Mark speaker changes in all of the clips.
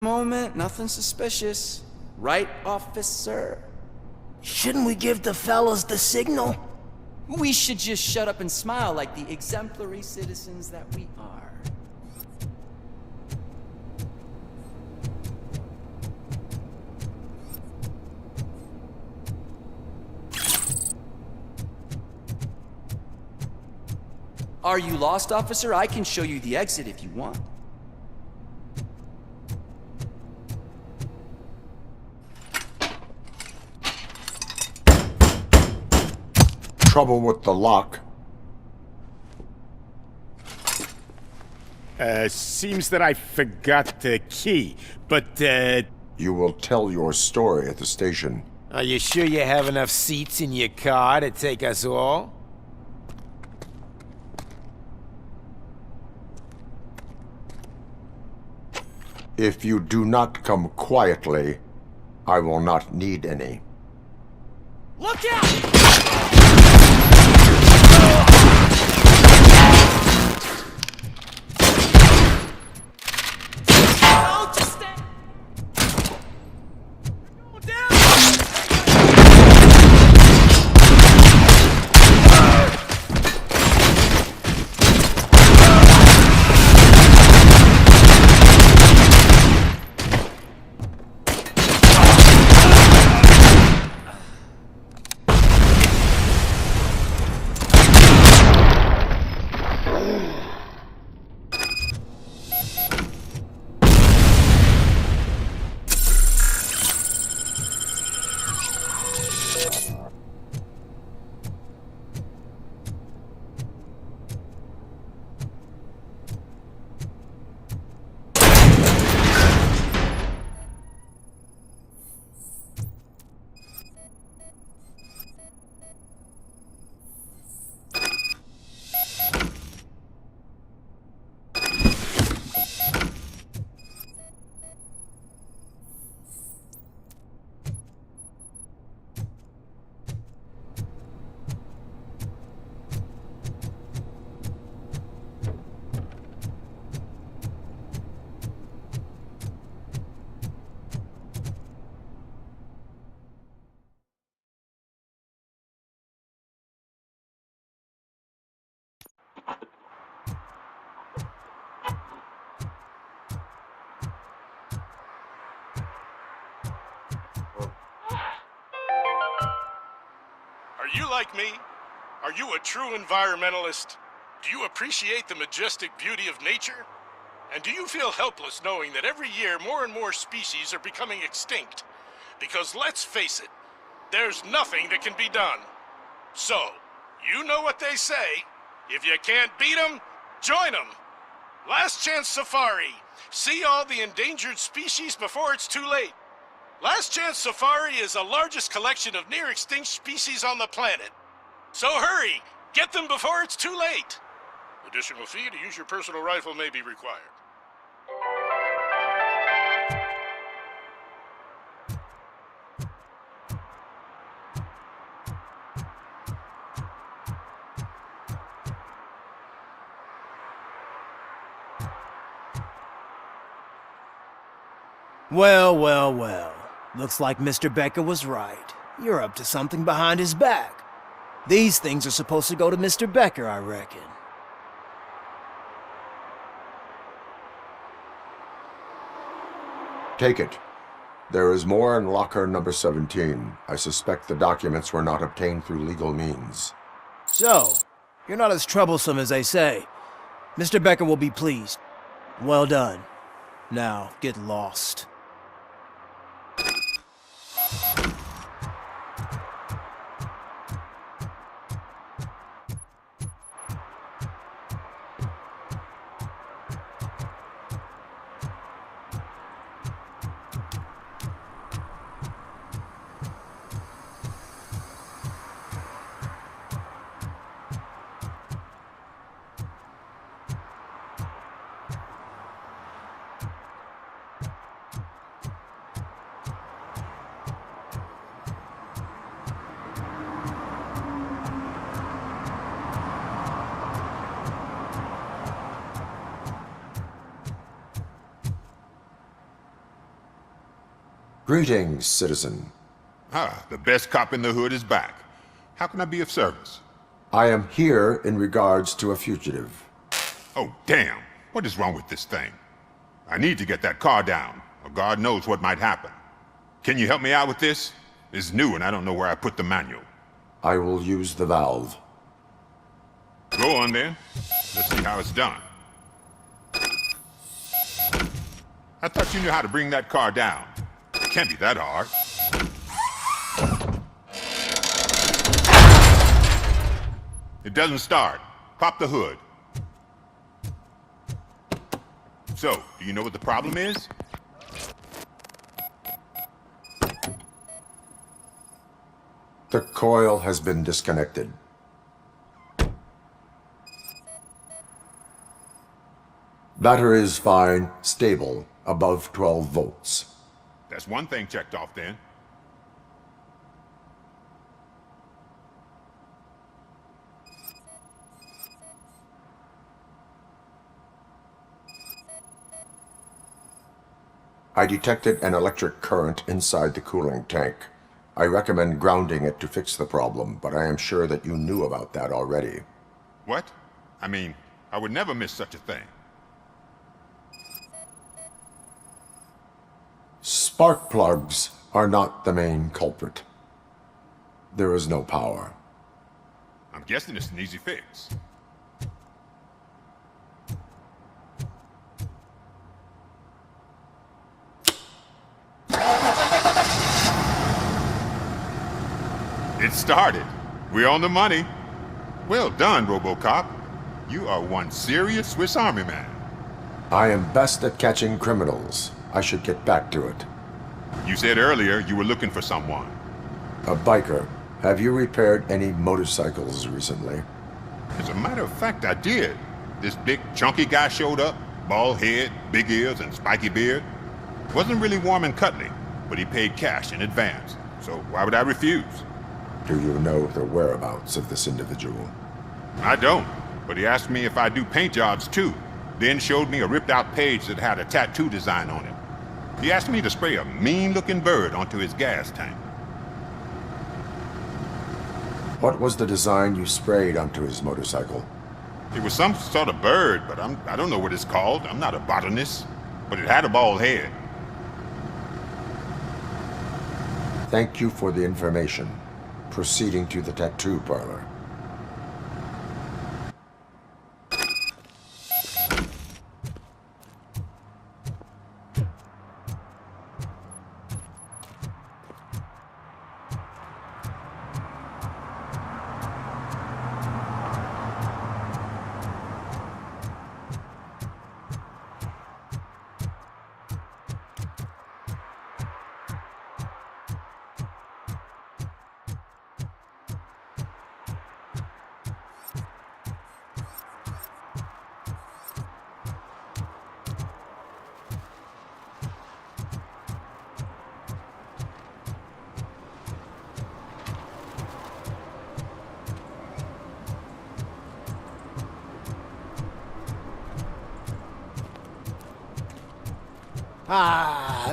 Speaker 1: Moment, nothing suspicious. Right, officer?
Speaker 2: Shouldn't we give the fellas the signal?
Speaker 1: We should just shut up and smile like the exemplary citizens that we are. Are you lost, officer? I can show you the exit if you want.
Speaker 3: Trouble with the lock.
Speaker 4: Seems that I forgot the key, but,
Speaker 3: You will tell your story at the station.
Speaker 5: Are you sure you have enough seats in your car to take us all?
Speaker 3: If you do not come quietly, I will not need any.
Speaker 1: Look out!
Speaker 6: Are you like me? Are you a true environmentalist? Do you appreciate the majestic beauty of nature? And do you feel helpless knowing that every year more and more species are becoming extinct? Because let's face it, there's nothing that can be done. So, you know what they say, if you can't beat them, join them. Last Chance Safari. See all the endangered species before it's too late. Last Chance Safari is the largest collection of near-extinct species on the planet. So hurry! Get them before it's too late! Additional fee to use your personal rifle may be required.
Speaker 2: Well, well, well. Looks like Mr. Becker was right. You're up to something behind his back. These things are supposed to go to Mr. Becker, I reckon.
Speaker 3: Take it. There is more in locker number 17. I suspect the documents were not obtained through legal means.
Speaker 2: So, you're not as troublesome as they say. Mr. Becker will be pleased. Well done. Now, get lost.
Speaker 3: Greetings, citizen.
Speaker 7: Ah, the best cop in the hood is back. How can I be of service?
Speaker 3: I am here in regards to a fugitive.
Speaker 7: Oh, damn. What is wrong with this thing? I need to get that car down, or God knows what might happen. Can you help me out with this? It's new and I don't know where I put the manual.
Speaker 3: I will use the valve.
Speaker 7: Go on then. Let's see how it's done. I thought you knew how to bring that car down. It can't be that hard. It doesn't start. Pop the hood. So, do you know what the problem is?
Speaker 3: The coil has been disconnected. Battery is fine, stable, above 12 volts.
Speaker 7: That's one thing checked off then.
Speaker 3: I detected an electric current inside the cooling tank. I recommend grounding it to fix the problem, but I am sure that you knew about that already.
Speaker 7: What? I mean, I would never miss such a thing.
Speaker 3: Spark plugs are not the main culprit. There is no power.
Speaker 7: I'm guessing it's an easy fix. It started. We're on the money. Well done, RoboCop. You are one serious Swiss Army man.
Speaker 3: I am best at catching criminals. I should get back to it.
Speaker 7: You said earlier you were looking for someone.
Speaker 3: A biker. Have you repaired any motorcycles recently?
Speaker 7: As a matter of fact, I did. This big, chunky guy showed up. Bald head, big ears, and spiky beard. Wasn't really warm and cuddly, but he paid cash in advance. So why would I refuse?
Speaker 3: Do you know the whereabouts of this individual?
Speaker 7: I don't, but he asked me if I do paint jobs too. Then showed me a ripped out page that had a tattoo design on it. He asked me to spray a mean-looking bird onto his gas tank.
Speaker 3: What was the design you sprayed onto his motorcycle?
Speaker 7: It was some sort of bird, but I don't know what it's called. I'm not a botanist. But it had a bald head.
Speaker 3: Thank you for the information. Proceeding to the tattoo parlor.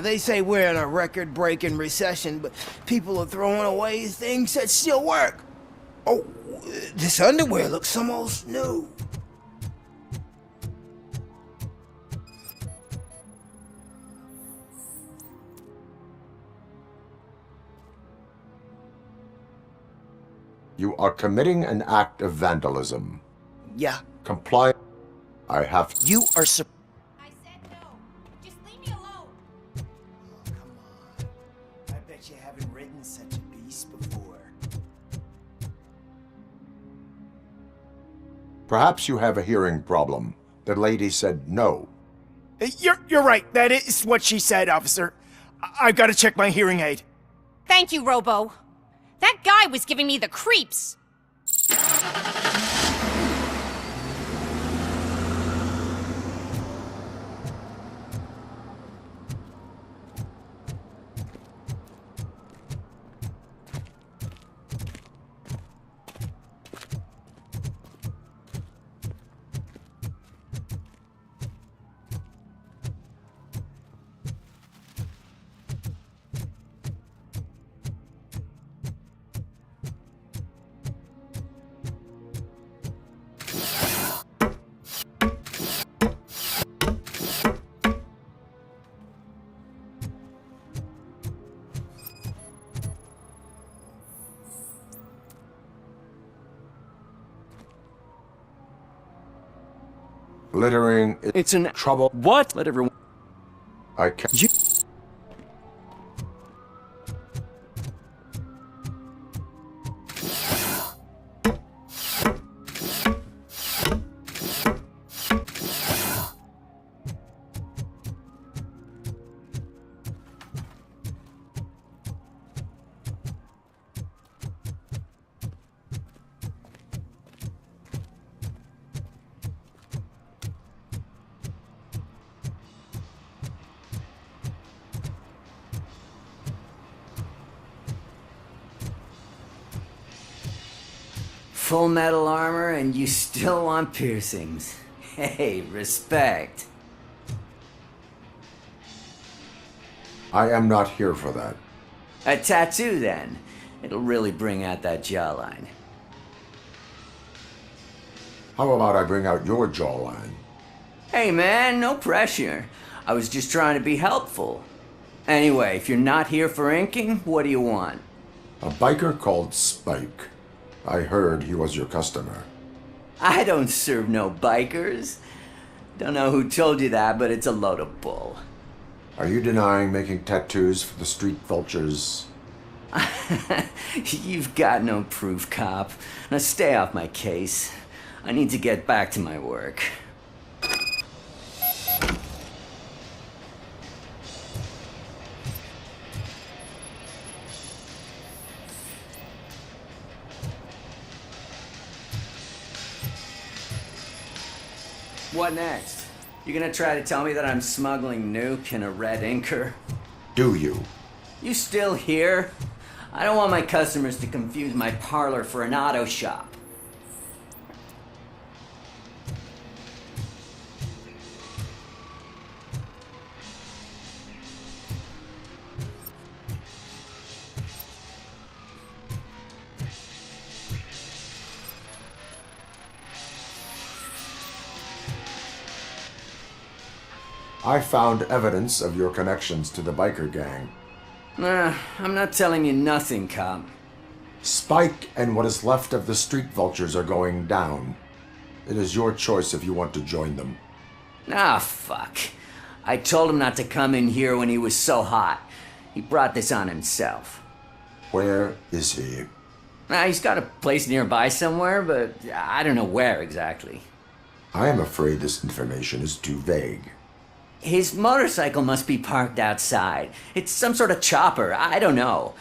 Speaker 2: They say we're in a record-breaking recession, but people are throwing away things that still work. Oh, this underwear looks almost new.
Speaker 3: You are committing an act of vandalism.
Speaker 2: Yeah.
Speaker 3: Comply. I have.
Speaker 2: You are sup-
Speaker 8: I said no. Just leave me alone.
Speaker 2: Come on. I bet you haven't ridden such a beast before.
Speaker 3: Perhaps you have a hearing problem. The lady said no.
Speaker 9: You're right. That is what she said, officer. I've got to check my hearing aid.
Speaker 8: Thank you, Robo. That guy was giving me the creeps.
Speaker 3: Littering is
Speaker 1: It's an
Speaker 3: trouble.
Speaker 1: What? Let everyone.
Speaker 3: I can't.
Speaker 1: You. Full metal armor and you still want piercings. Hey, respect.
Speaker 3: I am not here for that.
Speaker 1: A tattoo then. It'll really bring out that jawline.
Speaker 3: How about I bring out your jawline?
Speaker 1: Hey man, no pressure. I was just trying to be helpful. Anyway, if you're not here for inking, what do you want?
Speaker 3: A biker called Spike. I heard he was your customer.
Speaker 1: I don't serve no bikers. Don't know who told you that, but it's a load of bull.
Speaker 3: Are you denying making tattoos for the street vultures?
Speaker 1: You've got no proof, cop. Now stay off my case. I need to get back to my work. What next? You gonna try to tell me that I'm smuggling nuke in a red inker?
Speaker 3: Do you?
Speaker 1: You still here? I don't want my customers to confuse my parlor for an auto shop.
Speaker 3: I found evidence of your connections to the biker gang.
Speaker 1: I'm not telling you nothing, cop.
Speaker 3: Spike and what is left of the street vultures are going down. It is your choice if you want to join them.
Speaker 1: Ah, fuck. I told him not to come in here when he was so hot. He brought this on himself.
Speaker 3: Where is he?
Speaker 1: He's got a place nearby somewhere, but I don't know where exactly.
Speaker 3: I am afraid this information is too vague.
Speaker 1: His motorcycle must be parked outside. It's some sort of chopper. I don't know.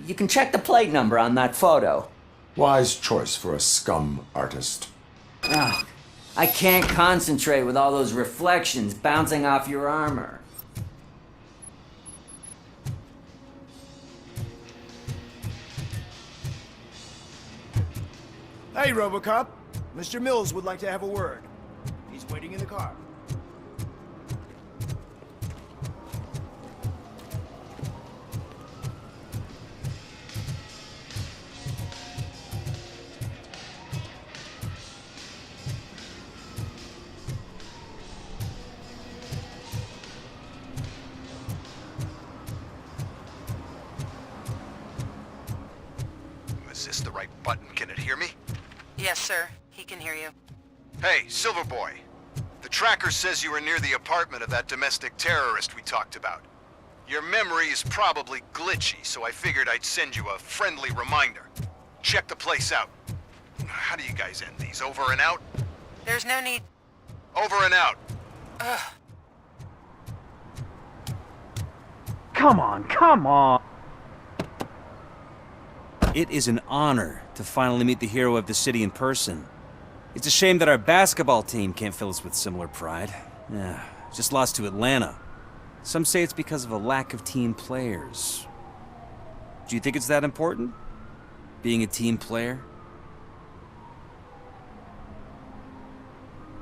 Speaker 1: You can check the plate number on that photo.
Speaker 3: Wise choice for a scum artist.
Speaker 1: Oh, I can't concentrate with all those reflections bouncing off your armor.
Speaker 9: Hey, ROBOCOP. Mr. Mills would like to have a word. He's waiting in the car.
Speaker 10: Is this the right button? Can it hear me?
Speaker 11: Yes, sir. He can hear you.
Speaker 10: Hey, Silverboy. The tracker says you were near the apartment of that domestic terrorist we talked about. Your memory is probably glitchy, so I figured I'd send you a friendly reminder. Check the place out. How do you guys end these? Over and out?
Speaker 11: There's no need.
Speaker 10: Over and out.
Speaker 12: Come on!
Speaker 13: It is an honor to finally meet the hero of the city in person. It's a shame that our basketball team can't fill us with similar pride. Just lost to Atlanta. Some say it's because of a lack of team players. Do you think it's that important? Being a team player?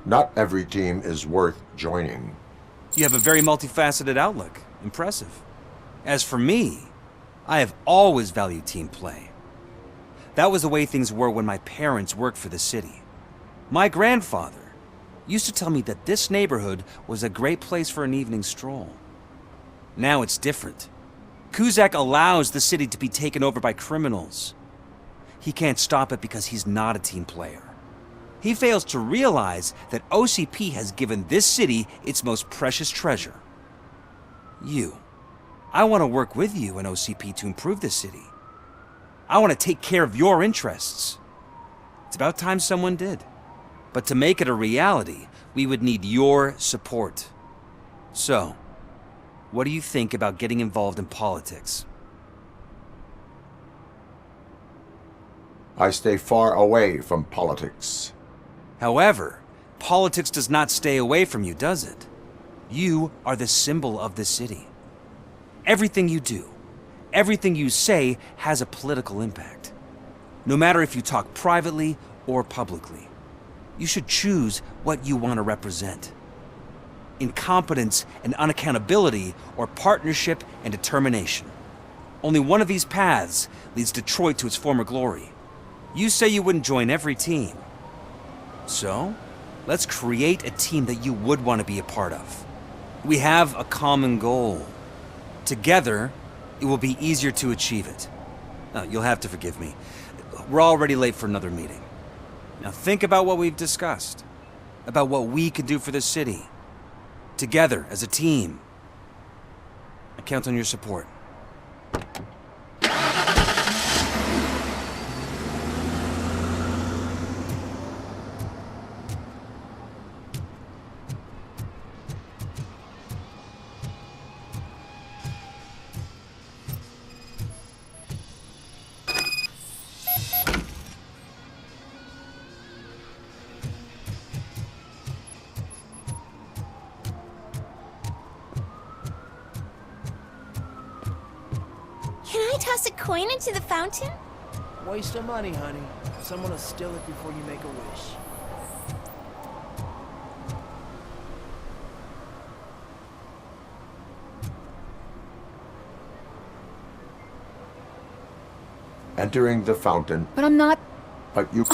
Speaker 3: Not every team is worth joining.
Speaker 13: You have a very multifaceted outlook. Impressive. As for me, I have always valued team play. That was the way things were when my parents worked for the city. My grandfather used to tell me that this neighborhood was a great place for an evening stroll. Now it's different. Kuzak allows the city to be taken over by criminals. He can't stop it because he's not a team player. He fails to realize that OCP has given this city its most precious treasure. You. I want to work with you and OCP to improve this city. I want to take care of your interests. It's about time someone did. But to make it a reality, we would need your support. So, what do you think about getting involved in politics?
Speaker 3: I stay far away from politics.
Speaker 13: However, politics does not stay away from you, does it? You are the symbol of the city. Everything you do, everything you say has a political impact. No matter if you talk privately or publicly. You should choose what you want to represent. Incompetence and unaccountability, or partnership and determination. Only one of these paths leads Detroit to its former glory. You say you wouldn't join every team. So, let's create a team that you would want to be a part of. We have a common goal. Together, it will be easier to achieve it. Now, you'll have to forgive me. We're already late for another meeting. Now think about what we've discussed. About what we could do for the city. Together, as a team. I count on your support.
Speaker 14: Can I toss a coin into the fountain?
Speaker 2: Waste of money, honey. Someone will steal it before you make a wish.
Speaker 3: Entering the fountain.
Speaker 14: But I'm not...
Speaker 3: But you...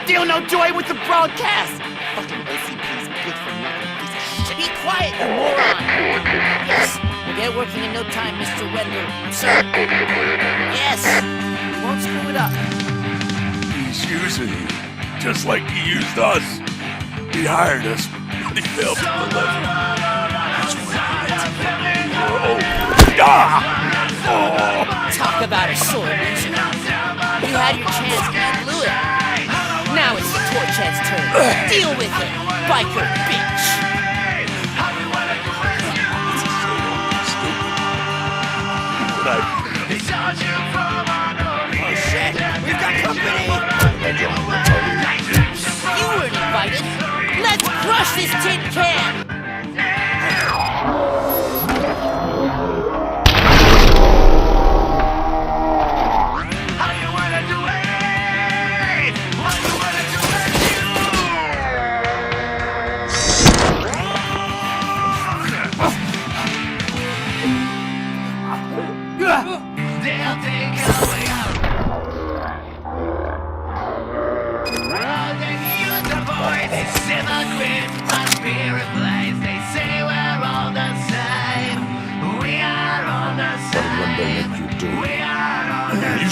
Speaker 15: Still no joy with the broadcast! Fucking OCP's good for nothing piece of shit. Be quiet, you moron! Yes, we'll get working in no time, Mr. Wendell. Sir? Yes! We won't screw it up.
Speaker 16: He's using you, just like he used us. He hired us, but he failed to deliver. That's why we're over.
Speaker 15: Talk about a sore loser. You had your chance and you blew it. Now it's the Torchhead's turn. Deal with it, biker bitch!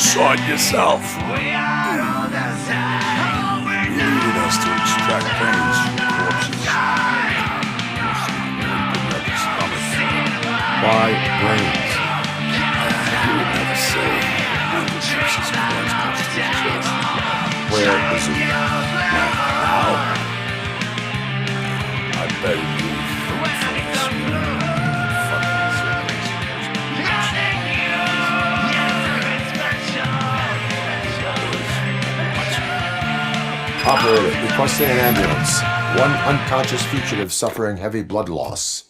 Speaker 16: saw it yourself. You needed us to extract brains from corpses.
Speaker 3: Why brains?
Speaker 16: You would never say.
Speaker 3: Where is he?
Speaker 16: Now? I better leave.
Speaker 3: Operator, requesting an ambulance. One unconscious fugitive suffering heavy blood loss.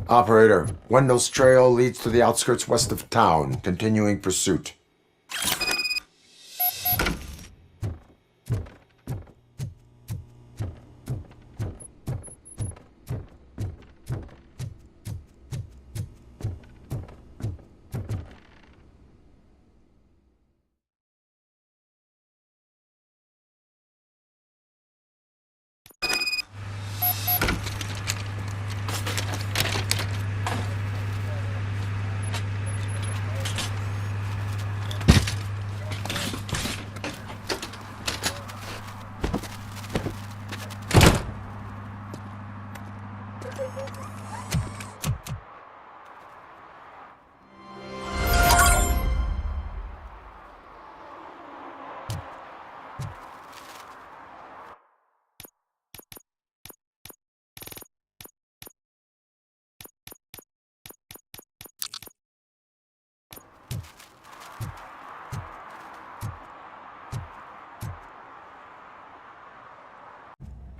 Speaker 3: Operator, Wendell's trail leads to the outskirts west of town, continuing pursuit.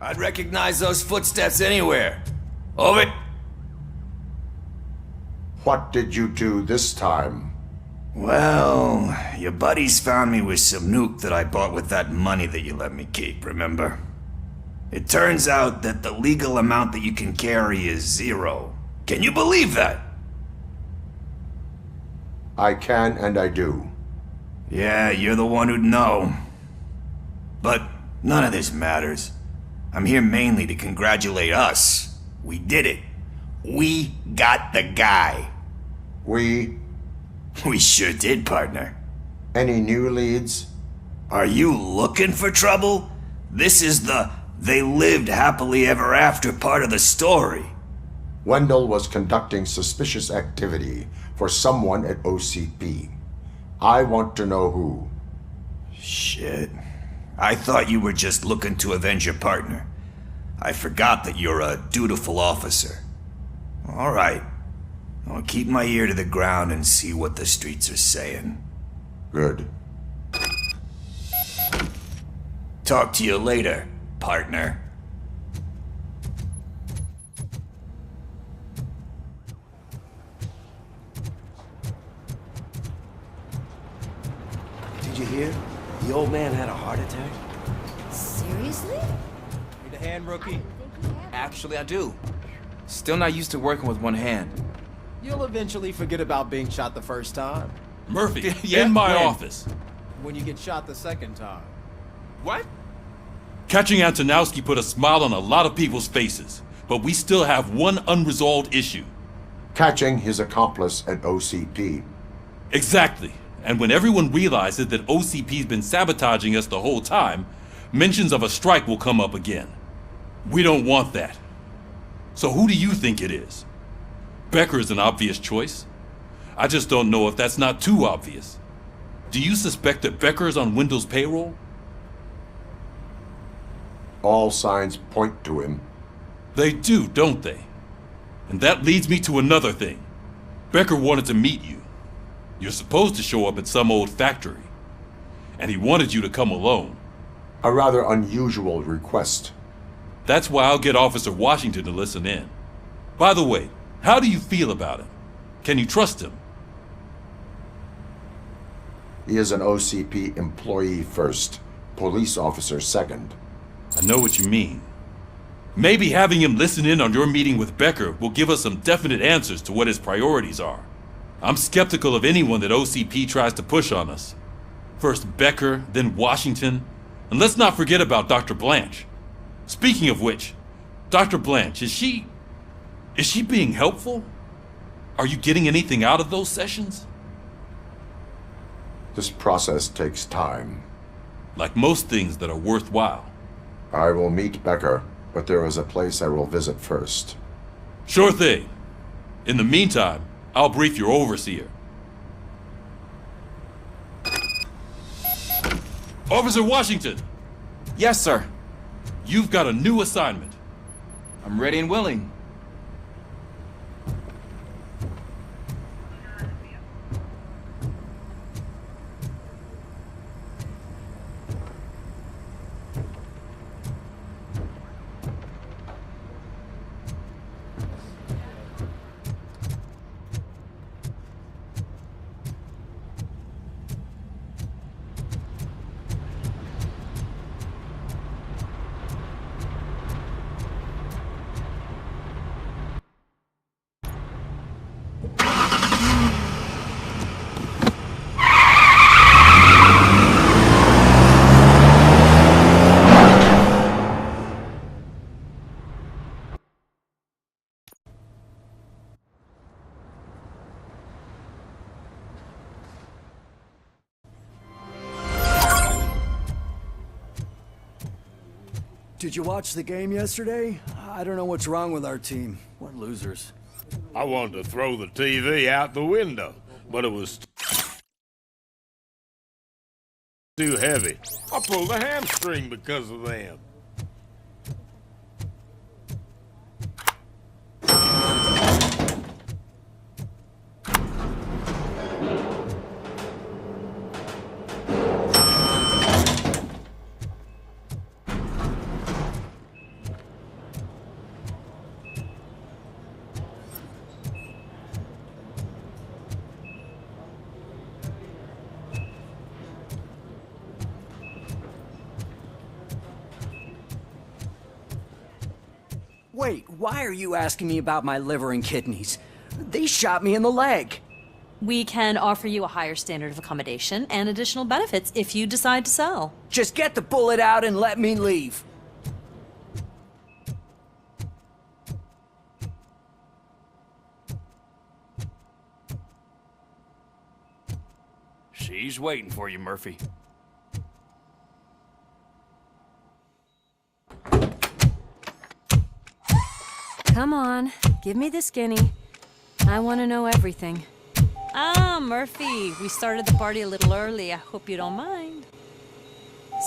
Speaker 17: I'd recognize those footsteps anywhere. Over.
Speaker 3: What did you do this time?
Speaker 17: Well, your buddies found me with some nuke that I bought with that money that you let me keep, remember? It turns out that the legal amount that you can carry is 0. Can you believe that?
Speaker 3: I can and I do.
Speaker 17: Yeah, you're the one who'd know. But none of this matters. I'm here mainly to congratulate us. We did it. We got the guy.
Speaker 3: We
Speaker 17: sure did, partner.
Speaker 3: Any new leads?
Speaker 17: Are you looking for trouble? This is the they lived happily ever after part of the story.
Speaker 3: Wendell was conducting suspicious activity for someone at OCP. I want to know who.
Speaker 17: Shit. I thought you were just looking to avenge your partner. I forgot that you're a dutiful officer. All right. I'll keep my ear to the ground and see what the streets are saying.
Speaker 3: Good.
Speaker 17: Talk to you later, partner.
Speaker 18: Did you hear? The old man had a heart attack.
Speaker 14: Seriously?
Speaker 19: Need a hand, rookie? Actually, I do. Still not used to working with one hand. You'll eventually forget about being shot the first time.
Speaker 20: Murphy,
Speaker 19: Yeah,
Speaker 20: in my
Speaker 19: when?
Speaker 20: office.
Speaker 19: When you get shot the second time.
Speaker 20: What? Catching Antonowski put a smile on a lot of people's faces, but we still have one unresolved issue.
Speaker 3: Catching his accomplice at OCP.
Speaker 20: Exactly. And when everyone realizes that OCP's been sabotaging us the whole time, mentions of a strike will come up again. We don't want that. So who do you think it is? Becker is an obvious choice. I just don't know if that's not too obvious. Do you suspect that Becker is on Wendell's payroll?
Speaker 3: All signs point to him.
Speaker 20: They do, don't they? And that leads me to another thing. Becker wanted to meet you. You're supposed to show up at some old factory. And he wanted you to come alone.
Speaker 3: A rather unusual request.
Speaker 20: That's why I'll get Officer Washington to listen in. By the way, how do you feel about him? Can you trust him?
Speaker 3: He is an OCP employee first, police officer second.
Speaker 20: I know what you mean. Maybe having him listen in on your meeting with Becker will give us some definite answers to what his priorities are. I'm skeptical of anyone that OCP tries to push on us. First Becker, then Washington, and let's not forget about Dr. Blanche. Speaking of which, Dr. Blanche, is she being helpful? Are you getting anything out of those sessions?
Speaker 3: This process takes time.
Speaker 20: Like most things that are worthwhile.
Speaker 3: I will meet Becker, but there is a place I will visit first.
Speaker 20: Sure thing. In the meantime, I'll brief your overseer. Officer Washington!
Speaker 19: Yes, sir.
Speaker 20: You've got a new assignment.
Speaker 19: I'm ready and willing.
Speaker 21: Did you watch the game yesterday? I don't know what's wrong with our team. We're losers.
Speaker 4: I wanted to throw the TV out the window, but it was too heavy. I pulled a hamstring because of them.
Speaker 1: Wait, why are you asking me about my liver and kidneys? They shot me in the leg.
Speaker 22: We can offer you a higher standard of accommodation and additional benefits if you decide to sell.
Speaker 1: Just get the bullet out and let me leave.
Speaker 16: She's waiting for you, Murphy.
Speaker 22: Come on, give me the skinny. I want to know everything. Ah, Murphy, we started the party a little early. I hope you don't mind.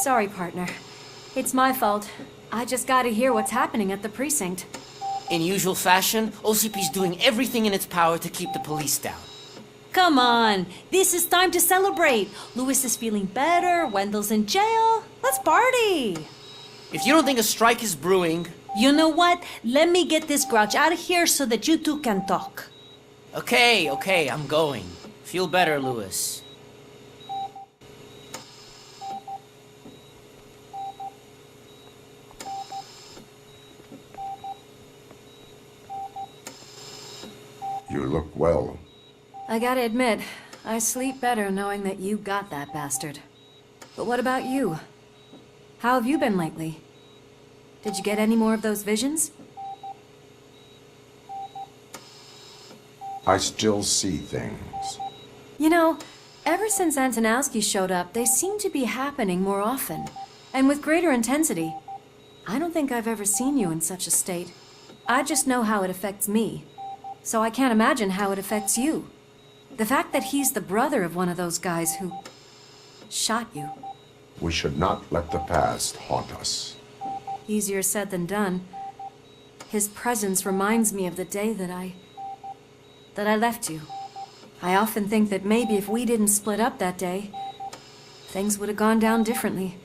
Speaker 23: Sorry, partner. It's my fault. I just gotta hear what's happening at the precinct.
Speaker 15: In usual fashion, OCP's doing everything in its power to keep the police down.
Speaker 22: Come on, this is time to celebrate. Louis is feeling better, Wendell's in jail. Let's party.
Speaker 15: If you don't think a strike is brewing...
Speaker 22: You know what? Let me get this grouch out of here so that you two can talk.
Speaker 15: Okay, I'm going. Feel better, Louis.
Speaker 3: You look well.
Speaker 23: I gotta admit, I sleep better knowing that you got that bastard. But what about you? How have you been lately? Did you get any more of those visions?
Speaker 3: I still see things.
Speaker 23: You know, ever since Antonowski showed up, they seem to be happening more often, and with greater intensity. I don't think I've ever seen you in such a state. I just know how it affects me, so I can't imagine how it affects you. The fact that he's the brother of one of those guys who shot you.
Speaker 3: We should not let the past haunt us.
Speaker 23: Easier said than done. His presence reminds me of the day that I left you. I often think that maybe if we didn't split up that day, things would have gone down differently.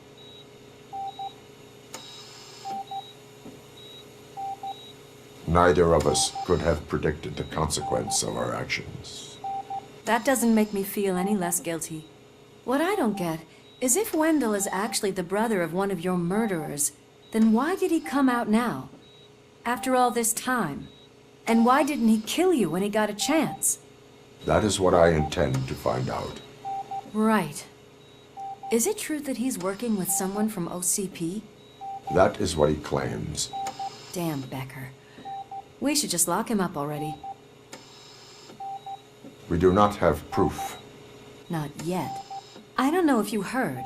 Speaker 3: Neither of us could have predicted the consequence of our actions.
Speaker 23: That doesn't make me feel any less guilty. What I don't get is if Wendell is actually the brother of one of your murderers, then why did he come out now? After all this time? And why didn't he kill you when he got a chance?
Speaker 3: That is what I intend to find out.
Speaker 23: Right. Is it true that he's working with someone from OCP?
Speaker 3: That is what he claims.
Speaker 23: Damn Becker. We should just lock him up already.
Speaker 3: We do not have proof.
Speaker 23: Not yet. I don't know if you heard,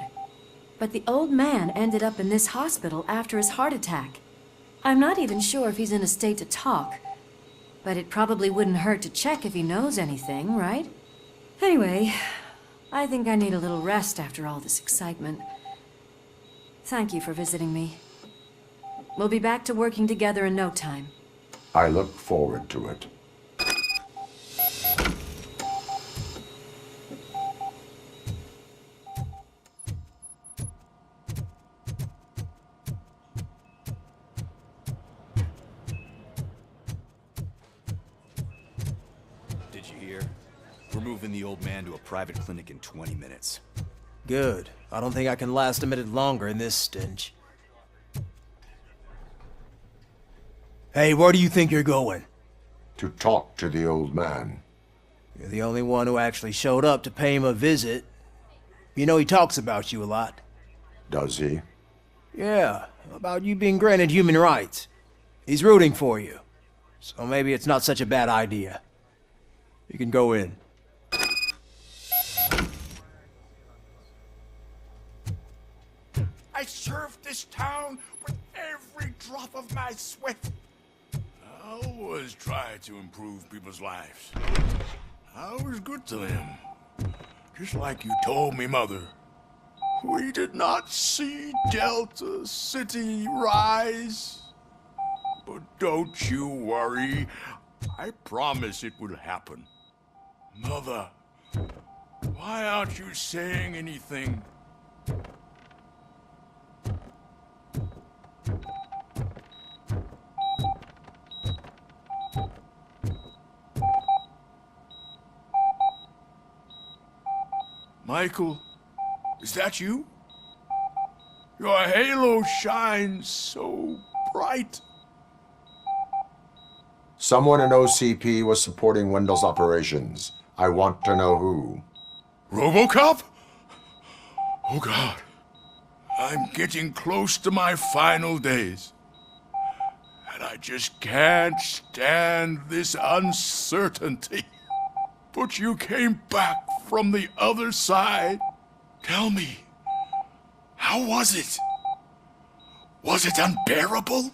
Speaker 23: but the old man ended up in this hospital after his heart attack. I'm not even sure if he's in a state to talk, but it probably wouldn't hurt to check if he knows anything, right? Anyway, I think I need a little rest after all this excitement. Thank you for visiting me. We'll be back to working together in no time.
Speaker 3: I look forward to it.
Speaker 5: Did you hear? We're moving the old man to a private clinic in 20 minutes.
Speaker 2: Good. I don't think I can last a minute longer in this stench. Hey, where do you think you're going?
Speaker 3: To talk to the old man.
Speaker 2: You're the only one who actually showed up to pay him a visit. You know he talks about you a lot.
Speaker 3: Does he?
Speaker 2: Yeah, about you being granted human rights. He's rooting for you. So maybe it's not such a bad idea. You can go in.
Speaker 16: I served this town with every drop of my sweat. I always try to improve people's lives. I was good to them. Just like you told me, Mother. We did not see Delta City rise. But don't you worry. I promise it will happen. Mother, why aren't you saying anything? Michael, is that you? Your halo shines so bright.
Speaker 3: Someone in OCP was supporting Wendell's operations. I want to know who.
Speaker 16: ROBOCOP? Oh God. I'm getting close to my final days. And I just can't stand this uncertainty. But you came back from the other side. Tell me, how was it? Was it unbearable?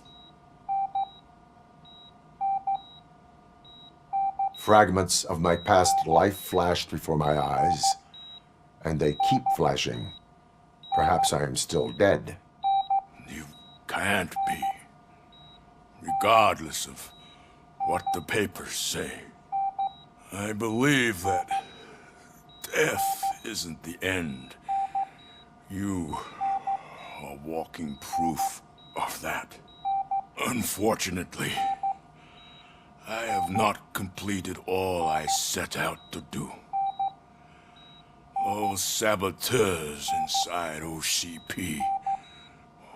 Speaker 3: Fragments of my past life flashed before my eyes, and they keep flashing. Perhaps I am still dead.
Speaker 16: You can't be, regardless of what the papers say. I believe that death isn't the end. You are walking proof of that. Unfortunately, I have not completed all I set out to do. Those saboteurs inside OCP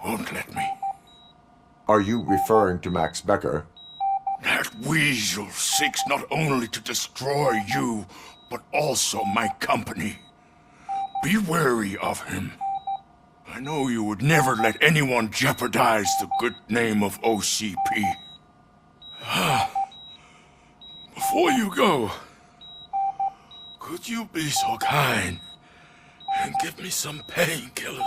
Speaker 16: won't let me.
Speaker 3: Are you referring to Max Becker?
Speaker 16: That weasel seeks not only to destroy you, but also my company. Be wary of him. I know you would never let anyone jeopardize the good name of OCP. Before you go, could you be so kind and give me some painkillers?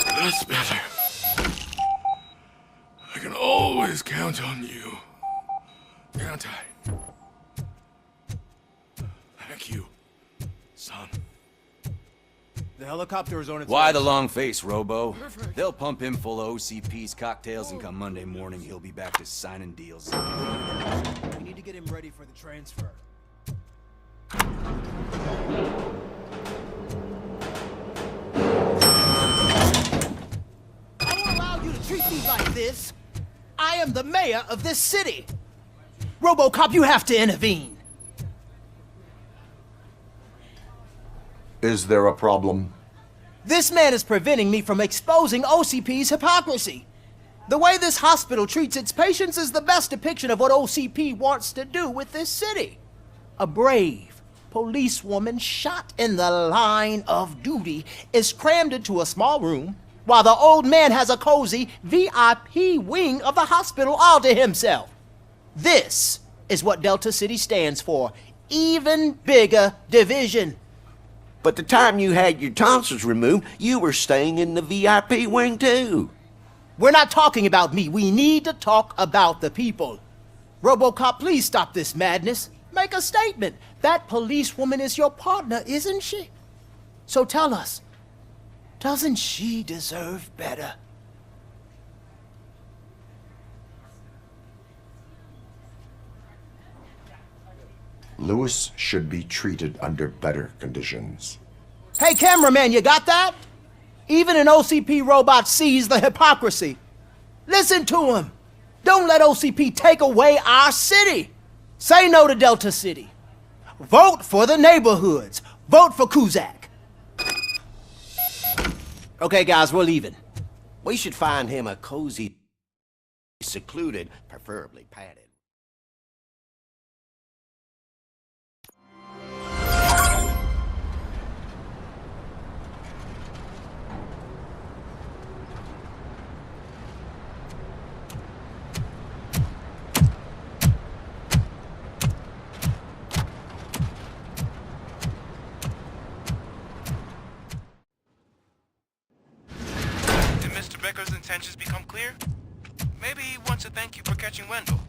Speaker 16: That's better. I can always count on you, can't I? Thank you, son.
Speaker 19: The helicopter is on its
Speaker 5: Why
Speaker 19: way.
Speaker 5: the long face, Robo? They'll pump him full of OCP's cocktails, and come Monday morning, he'll be back to signing deals.
Speaker 19: We need to get him ready for the transfer.
Speaker 15: I won't allow you to treat me like this. I am the mayor of this city. RoboCop, you have to intervene.
Speaker 3: Is there a problem?
Speaker 15: This man is preventing me from exposing OCP's hypocrisy. The way this hospital treats its patients is the best depiction of what OCP wants to do with this city. A brave policewoman shot in the line of duty is crammed into a small room, while the old man has a cozy VIP wing of the hospital all to himself. This is what Delta City stands for. Even bigger division.
Speaker 18: But the time you had your tonsils removed, you were staying in the VIP wing too.
Speaker 15: We're not talking about me. We need to talk about the people. RoboCop, please stop this madness. Make a statement. That policewoman is your partner, isn't she? So tell us, doesn't she deserve better?
Speaker 3: Lewis should be treated under better conditions.
Speaker 15: Hey, cameraman, you got that? Even an OCP robot sees the hypocrisy. Listen to him. Don't let OCP take away our city. Say no to Delta City. Vote for the neighborhoods. Vote for Kuzak. Okay, guys, we're leaving.
Speaker 18: We should find him a cozy, secluded, preferably padded.
Speaker 6: Becker's intentions become clear? Maybe he wants to thank you for catching Wendell.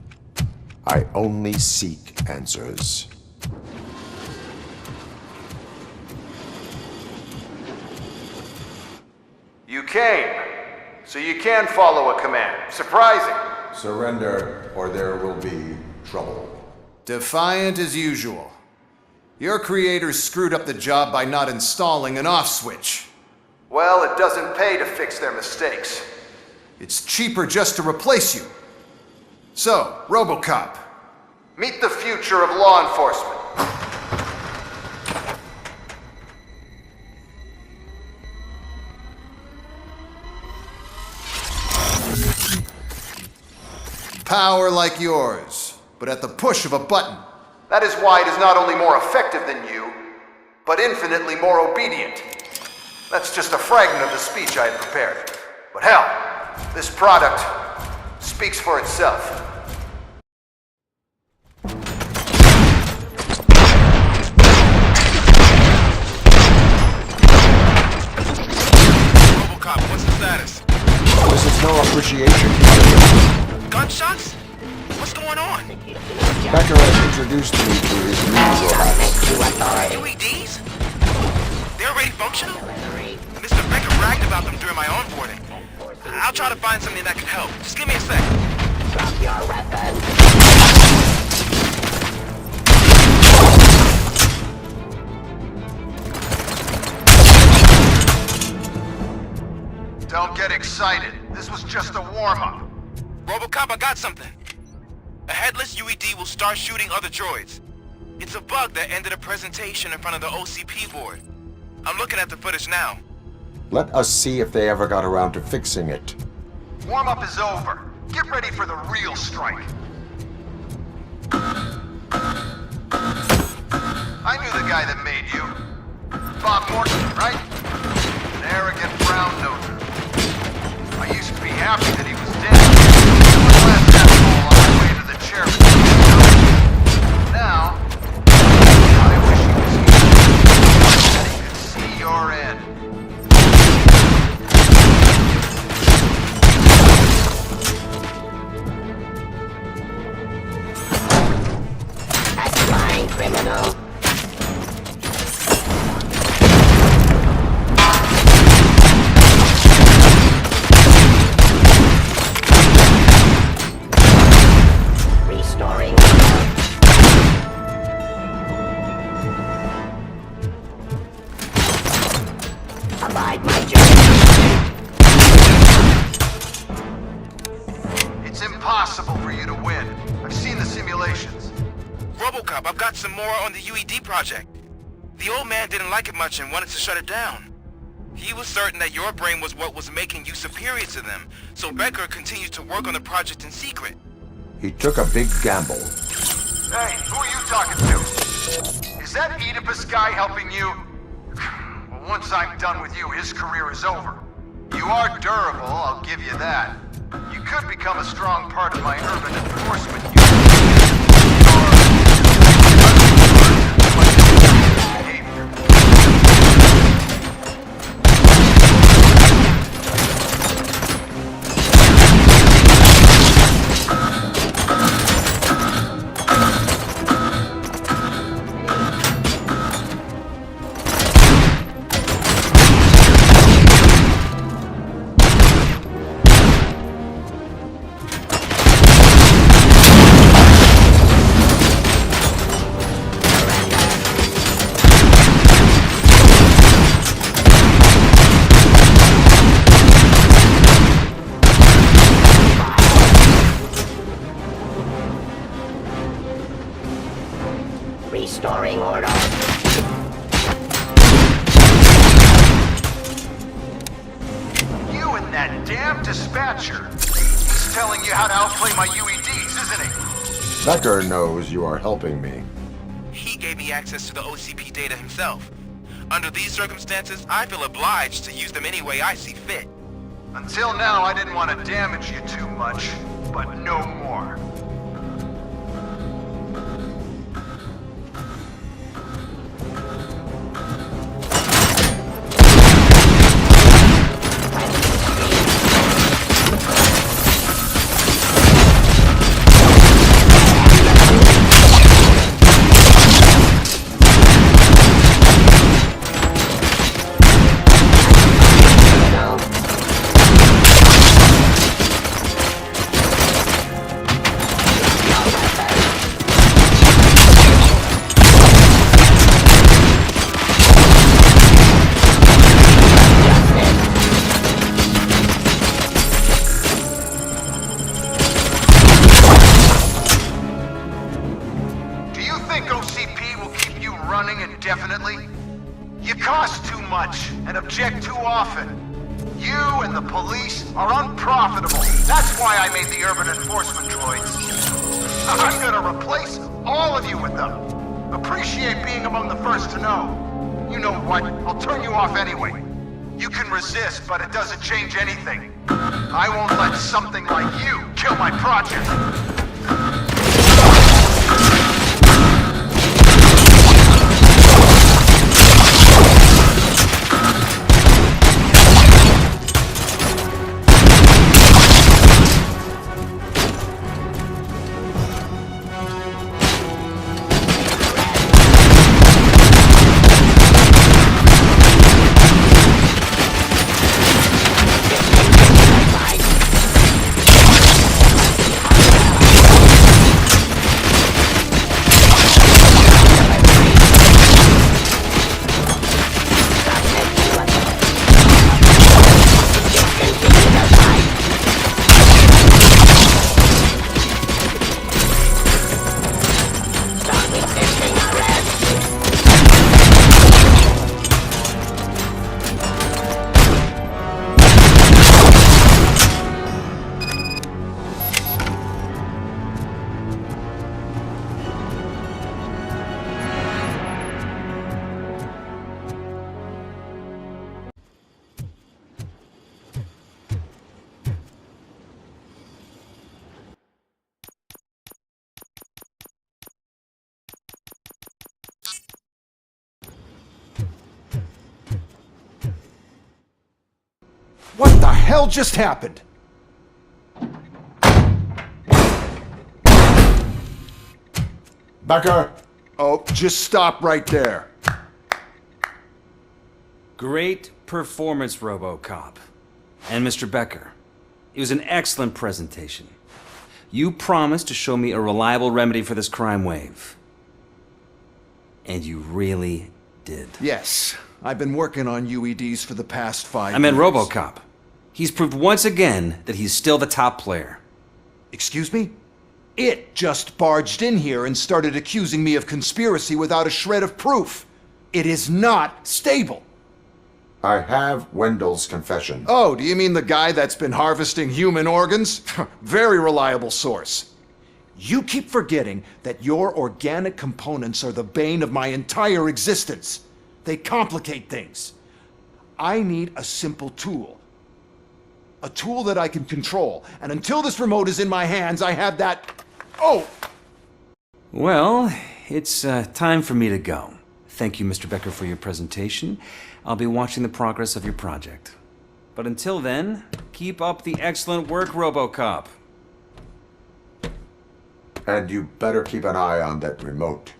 Speaker 3: I only seek answers.
Speaker 10: You came, so you can follow a command. Surprising.
Speaker 3: Surrender, or there will be trouble.
Speaker 10: Defiant as usual. Your creators screwed up the job by not installing an off switch. Well, it doesn't pay to fix their mistakes. It's cheaper just to replace you. So, RoboCop, meet the future of law enforcement. Power like yours, but at the push of a button. That is why it is not only more effective than you, but infinitely more obedient. That's just a fragment of the speech I had prepared. But hell, this product speaks for itself.
Speaker 6: RoboCop, what's the status?
Speaker 3: This is no appreciation.
Speaker 6: Gunshots? What's going on?
Speaker 3: Becker has introduced me to his new robots.
Speaker 6: UEDs? They're already functional? Mr. Becker bragged about them during my onboarding. I'll try to find something that can help. Just give me a sec. Drop your weapon.
Speaker 10: Don't get excited. This was just a warm-up.
Speaker 6: RoboCop, I got something. A headless UED will start shooting other droids. It's a bug that ended a presentation in front of the OCP board. I'm looking at the footage now.
Speaker 3: Let us see if they ever got around to fixing it.
Speaker 10: Warm-up is over. Get ready for the real strike. I knew the guy that made you. Bob Morton, right? An arrogant brown noser. I used to be happy that he was dead. I was last asshole on my way to the chairman. Now, I wish he was here. That he could see your end.
Speaker 15: That's fine, criminal.
Speaker 6: ROBOCOP, I've got some more on the UED project. The old man didn't like it much and wanted to shut it down. He was certain that your brain was what was making you superior to them, so Becker continued to work on the project in secret.
Speaker 3: He took a big gamble.
Speaker 10: Hey, who are you talking to? Is that Oedipus guy helping you? Well, once I'm done with you, his career is over. You are durable, I'll give you that. You could become a strong part of my urban enforcement unit.
Speaker 7: Restoring order.
Speaker 10: You and that damn dispatcher. He's telling you how to outplay my UEDs, isn't he?
Speaker 3: Becker knows you are helping me.
Speaker 6: He gave me access to the OCP data himself. Under these circumstances, I feel obliged to use them any way I see fit.
Speaker 10: Until now, I didn't want to damage you too much, but no more. You cost too much and object too often. You and the police are unprofitable. That's why I made the urban enforcement droids. I'm gonna replace all of you with them. Appreciate being among the first to know. You know what? I'll turn you off anyway. You can resist, but it doesn't change anything. I won't let something like you kill my project.
Speaker 8: What the hell just happened?
Speaker 3: Becker!
Speaker 8: Oh, just stop right there.
Speaker 13: Great performance, RoboCop. And Mr. Becker, it was an excellent presentation. You promised to show me a reliable remedy for this crime wave. And you really did.
Speaker 8: Yes, I've been working on UEDs for the past 5 years.
Speaker 13: I meant RoboCop. He's proved once again that he's still the top player.
Speaker 8: Excuse me? It just barged in here and started accusing me of conspiracy without a shred of proof. It is not stable.
Speaker 3: I have Wendell's confession.
Speaker 8: Oh, do you mean the guy that's been harvesting human organs? Very reliable source. You keep forgetting that your organic components are the bane of my entire existence. They complicate things. I need a simple tool. A tool that I can control. And until this remote is in my hands, I have that... Oh!
Speaker 13: Well, it's time for me to go. Thank you, Mr. Becker, for your presentation. I'll be watching the progress of your project. But until then, keep up the excellent work, ROBOCOP.
Speaker 3: And you better keep an eye on that remote.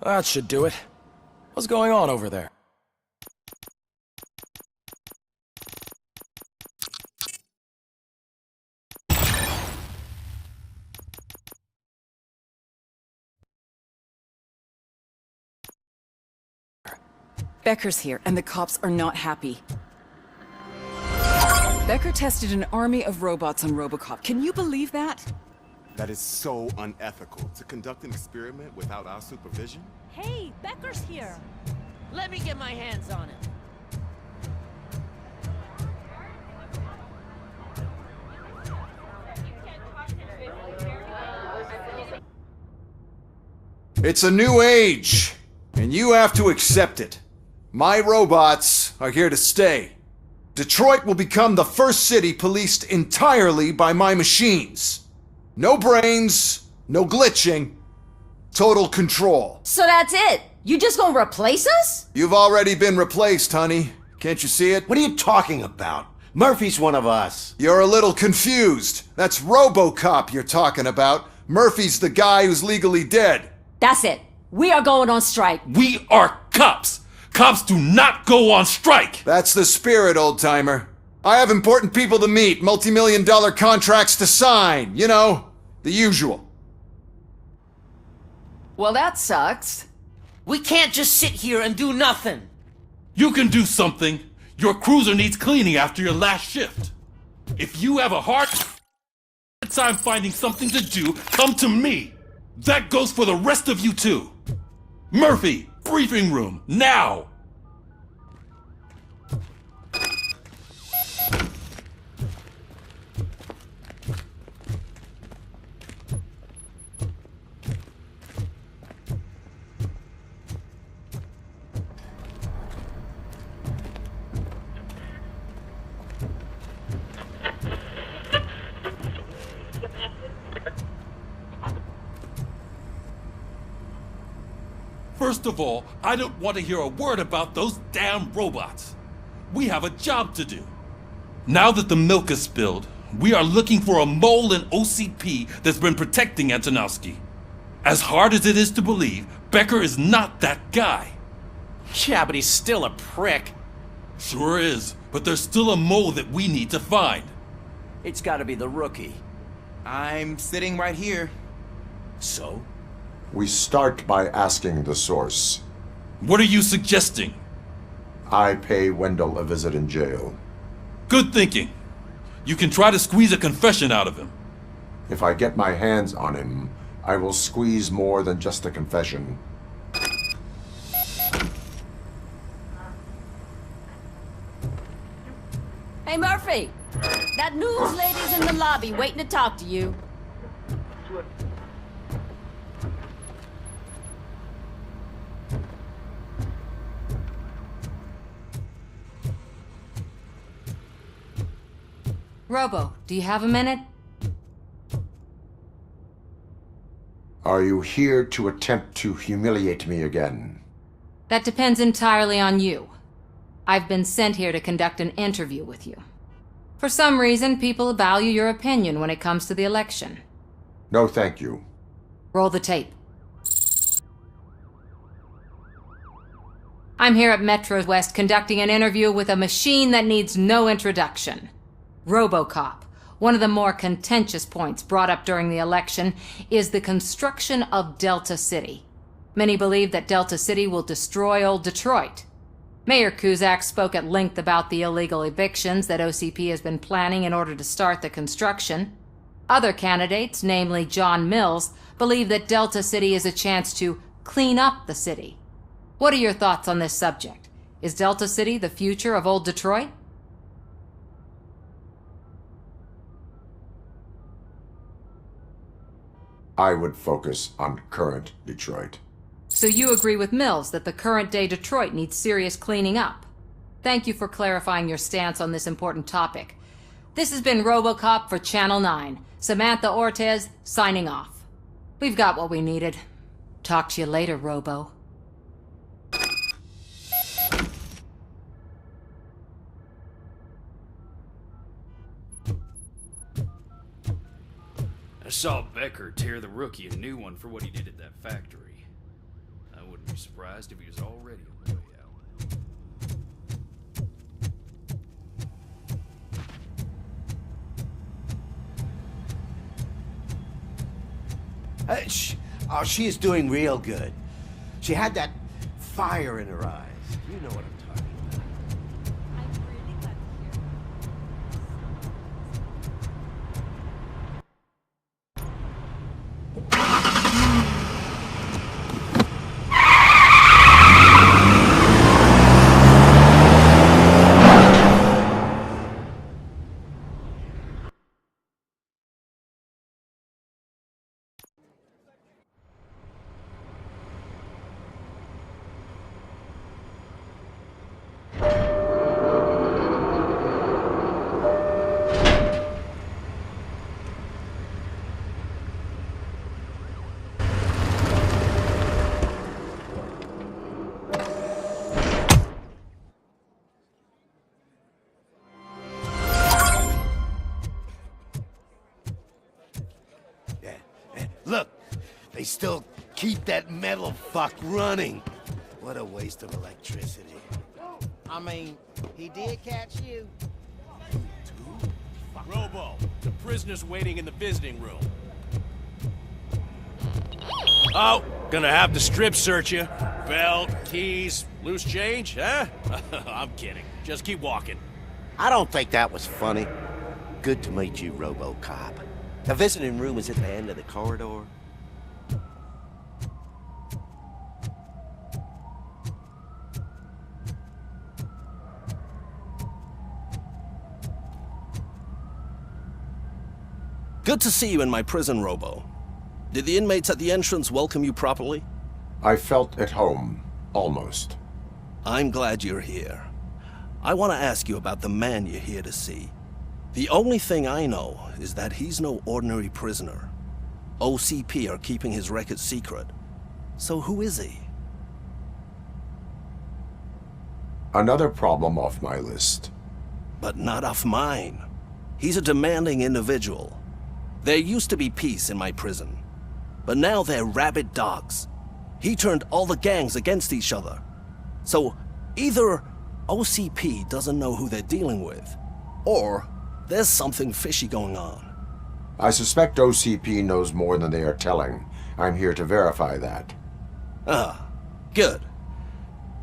Speaker 7: That should do it. What's going on over there?
Speaker 9: Becker's here, and the cops are not happy. Becker tested an army of robots on ROBOCOP. Can you believe that?
Speaker 11: That is so unethical, to conduct an experiment without our supervision.
Speaker 15: Hey, Becker's here. Let me get my hands on him.
Speaker 8: It's a new age, and you have to accept it. My robots are here to stay. Detroit will become the first city policed entirely by my machines. No brains, no glitching, total control.
Speaker 24: So that's it? You just gonna replace us?
Speaker 8: You've already been replaced, honey. Can't you see it?
Speaker 18: What are you talking about? Murphy's one of us.
Speaker 8: You're a little confused. That's ROBOCOP you're talking about. Murphy's the guy who's legally dead.
Speaker 24: That's it. We are going on strike.
Speaker 20: We are cops. Cops do not go on strike.
Speaker 8: That's the spirit, old-timer. I have important people to meet, multi-million-dollar contracts to sign. You know, the usual.
Speaker 15: Well, that sucks. We can't just sit here and do nothing.
Speaker 20: You can do something. Your cruiser needs cleaning after your last shift. If you have a hard time finding something to do, come to me. That goes for the rest of you too. Murphy, briefing room, now! First of all, I don't want to hear a word about those damn robots. We have a job to do. Now that the milk is spilled, we are looking for a mole in OCP that's been protecting Antonowski. As hard as it is to believe, Becker is not that guy.
Speaker 19: Yeah, but he's still a prick.
Speaker 20: Sure is, but there's still a mole that we need to find.
Speaker 1: It's gotta be the rookie.
Speaker 19: I'm sitting right here.
Speaker 1: So?
Speaker 3: We start by asking the source.
Speaker 20: What are you suggesting?
Speaker 3: I pay Wendell a visit in jail.
Speaker 20: Good thinking. You can try to squeeze a confession out of him.
Speaker 3: If I get my hands on him, I will squeeze more than just a confession.
Speaker 24: Hey, Murphy! That news lady's in the lobby waiting to talk to you.
Speaker 23: Robo, do you have a minute?
Speaker 3: Are you here to attempt to humiliate me again?
Speaker 12: That depends entirely on you. I've been sent here to conduct an interview with you. For some reason, people value your opinion when it comes to the election.
Speaker 3: No, thank you.
Speaker 12: Roll the tape. I'm here at Metro West conducting an interview with a machine that needs no introduction. ROBOCOP. One of the more contentious points brought up during the election is the construction of Delta City. Many believe that Delta City will destroy old Detroit. Mayor Cusack spoke at length about the illegal evictions that OCP has been planning in order to start the construction. Other candidates, namely John Mills, believe that Delta City is a chance to clean up the city. What are your thoughts on this subject? Is Delta City the future of old Detroit?
Speaker 3: I would focus on current Detroit.
Speaker 12: So you agree with Mills that the current-day Detroit needs serious cleaning up? Thank you for clarifying your stance on this important topic. This has been ROBOCOP for Channel 9. Samantha Ortez, signing off. We've got what we needed. Talk to you later, Robo.
Speaker 14: I saw Becker tear the rookie a new one for what he did at that factory. I wouldn't be surprised if he was already on the way out.
Speaker 18: Oh, she is doing real good. She had that fire in her eyes. You know what I'm talking about. Look, they still keep that metal fuck running. What a waste of electricity.
Speaker 15: I mean, he did catch you.
Speaker 17: Robo, the prisoner's waiting in the visiting room. Oh, gonna have to strip search you. Belt, keys, loose change, huh? I'm kidding. Just keep walking.
Speaker 18: I don't think that was funny. Good to meet you, RoboCop. The visiting room is at the end of the corridor.
Speaker 21: Good to see you in my prison, Robo. Did the inmates at the entrance welcome you properly?
Speaker 3: I felt at home, almost.
Speaker 21: I'm glad you're here. I want to ask you about the man you're here to see. The only thing I know is that he's no ordinary prisoner. OCP are keeping his record secret. So who is he?
Speaker 3: Another problem off my list.
Speaker 21: But not off mine. He's a demanding individual. There used to be peace in my prison, but now they're rabid dogs. He turned all the gangs against each other. So either OCP doesn't know who they're dealing with, or there's something fishy going on.
Speaker 3: I suspect OCP knows more than they are telling. I'm here to verify that.
Speaker 21: Ah, good.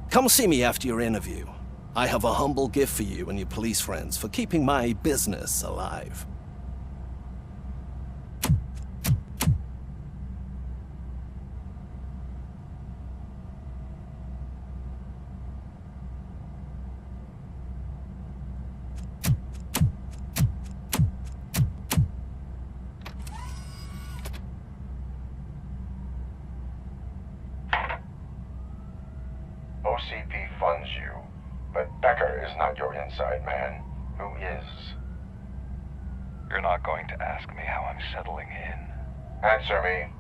Speaker 21: Come see me after your interview. I have a humble gift for you and your police friends for keeping my business alive.
Speaker 3: OCP funds you, but Becker is not your inside man. Who is?
Speaker 25: You're not going to ask me how I'm settling in.
Speaker 3: Answer me.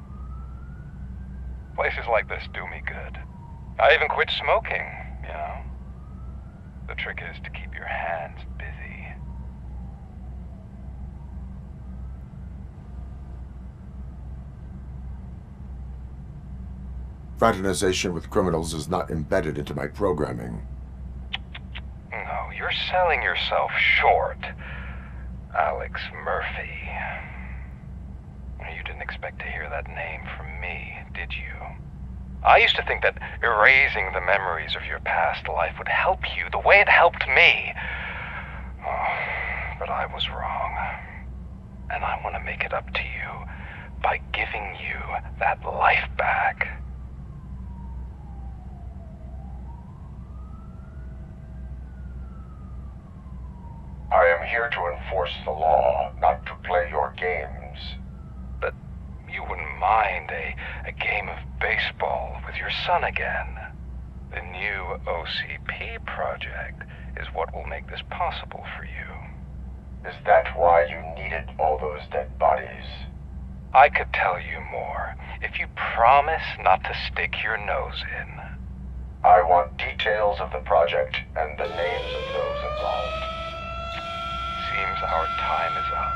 Speaker 25: Places like this do me good. I even quit smoking, you know. The trick is to keep your hands busy.
Speaker 3: Fraternization with criminals is not embedded into my programming.
Speaker 25: No, you're selling yourself short, Alex Murphy. You didn't expect to hear that name from me, did you? I used to think that erasing the memories of your past life would help you the way it helped me. Oh, but I was wrong. And I want to make it up to you by giving you that life back.
Speaker 3: I am here to enforce the law, not to play your games.
Speaker 25: But you wouldn't mind a game of baseball with your son again. The new OCP project is what will make this possible for you.
Speaker 3: Is that why you needed all those dead bodies?
Speaker 25: I could tell you more if you promise not to stick your nose in.
Speaker 3: I want details of the project and the names of those involved.
Speaker 25: Seems our time is up.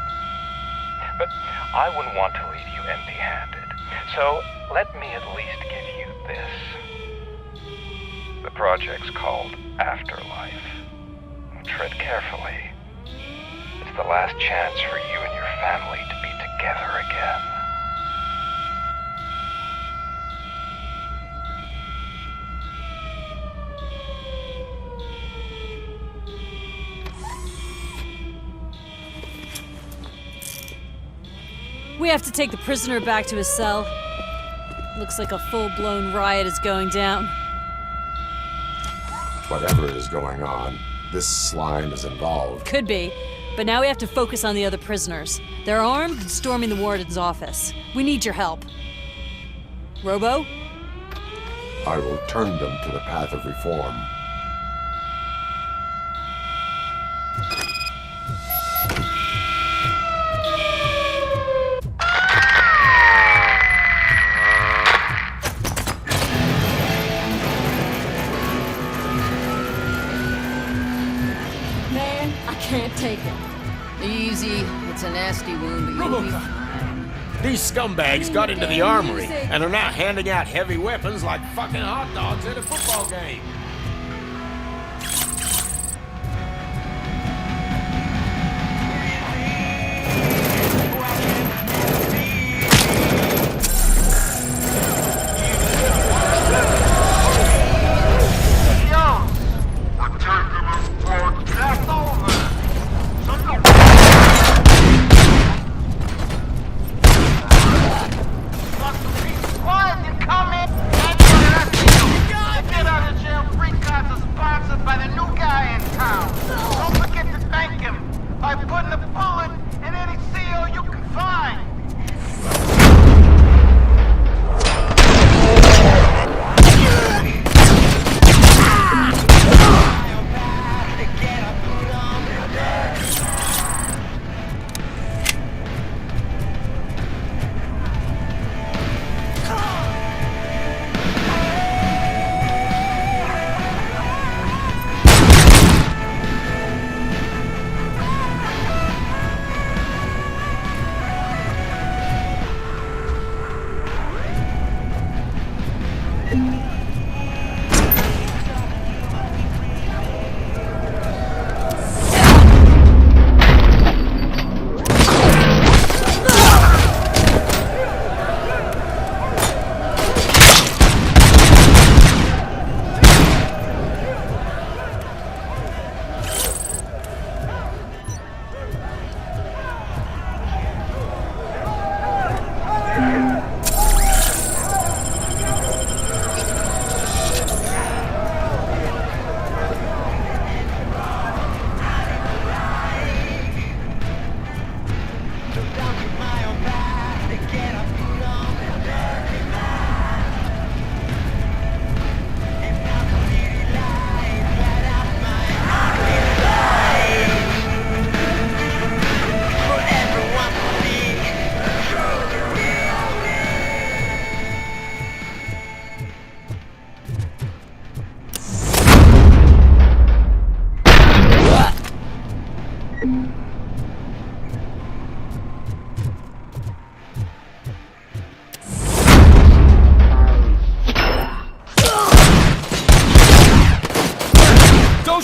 Speaker 25: But I wouldn't want to leave you empty-handed. So let me at least give you this. The project's called Afterlife. Tread carefully. It's the last chance for you and your family to be together again.
Speaker 2: We have to take the prisoner back to his cell. Looks like a full-blown riot is going down.
Speaker 3: Whatever is going on, this slime is involved.
Speaker 2: Could be, but now we have to focus on the other prisoners. They're armed and storming the warden's office. We need your help. Robo?
Speaker 3: I will turn them to the path of reform.
Speaker 24: Can't take it.
Speaker 15: Easy. It's a nasty wound, but you'll be fine.
Speaker 17: These scumbags got into the armory and are now handing out heavy weapons like fucking hot dogs at a football game.
Speaker 24: Get out of jail free.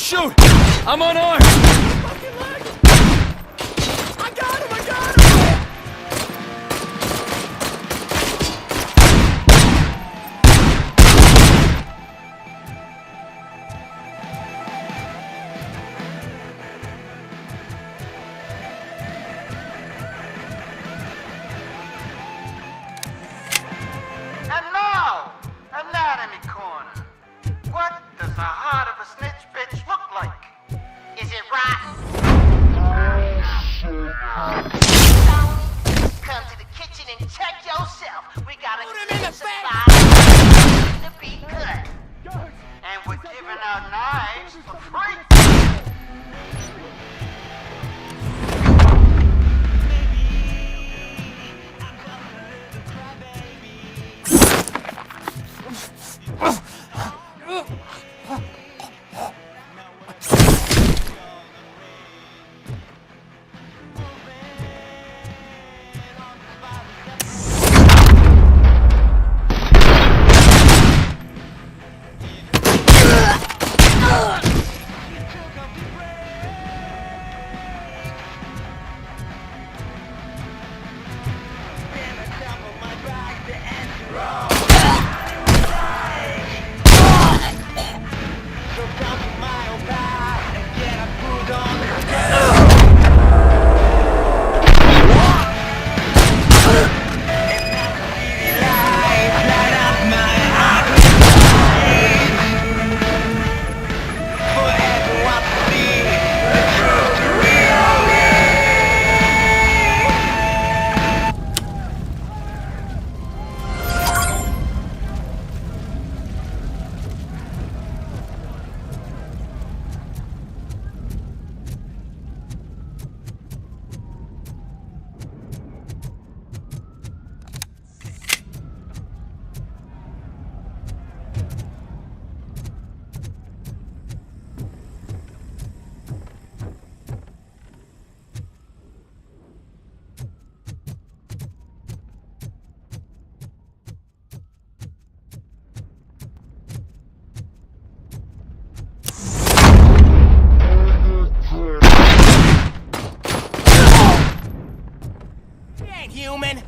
Speaker 7: Don't shoot! I'm unarmed!
Speaker 15: I got him! I got him!
Speaker 4: And now, Anatomy Corner. What does the heart of a snitch bitch look like? Is it rotten? Come to the kitchen and check yourself. We got a supply to be cut. And we're giving out knives for free.
Speaker 15: Human!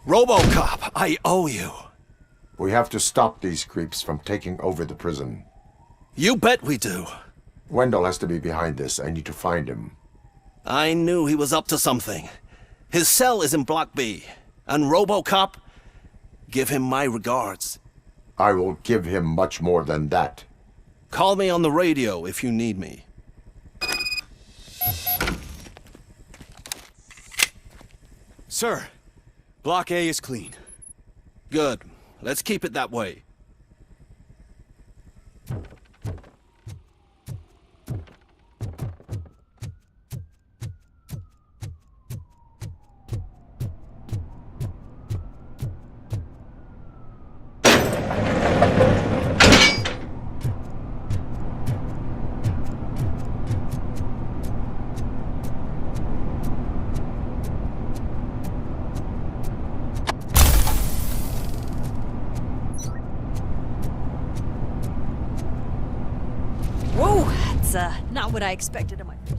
Speaker 21: ROBOCOP, I owe you.
Speaker 3: We have to stop these creeps from taking over the prison.
Speaker 21: You bet we do.
Speaker 3: Wendell has to be behind this. I need to find him.
Speaker 21: I knew he was up to something. His cell is in Block B. And ROBOCOP, give him my regards.
Speaker 3: I will give him much more than that.
Speaker 21: Call me on the radio if you need me.
Speaker 13: Sir, Block A is clean.
Speaker 21: Good. Let's keep it that way.
Speaker 2: Whoa, that's not what I expected of my first day.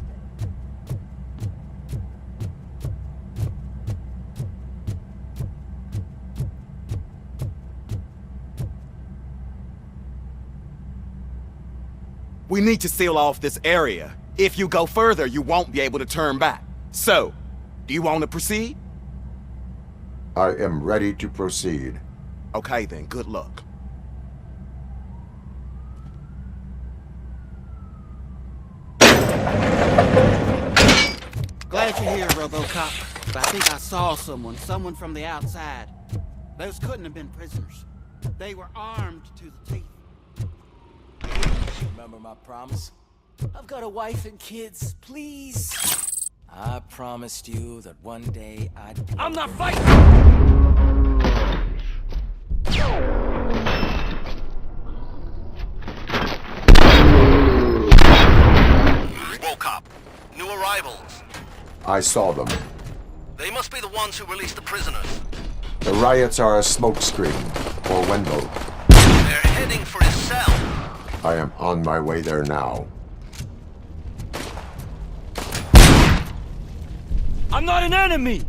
Speaker 5: We need to seal off this area. If you go further, you won't be able to turn back. So, do you want to proceed?
Speaker 3: I am ready to proceed.
Speaker 5: Okay then, good luck.
Speaker 15: Glad you're here, RoboCop. But I think I saw someone from the outside. Those couldn't have been prisoners. They were armed to the teeth.
Speaker 7: Remember my promise?
Speaker 19: I've got a wife and kids, please. I promised you that one day I'd... I'm not fighting!
Speaker 21: ROBOCOP. New arrivals.
Speaker 3: I saw them.
Speaker 21: They must be the ones who released the prisoners.
Speaker 3: The riots are a smokescreen for Wendell.
Speaker 21: They're heading for his cell.
Speaker 3: I am on my way there now.
Speaker 19: I'm not an enemy!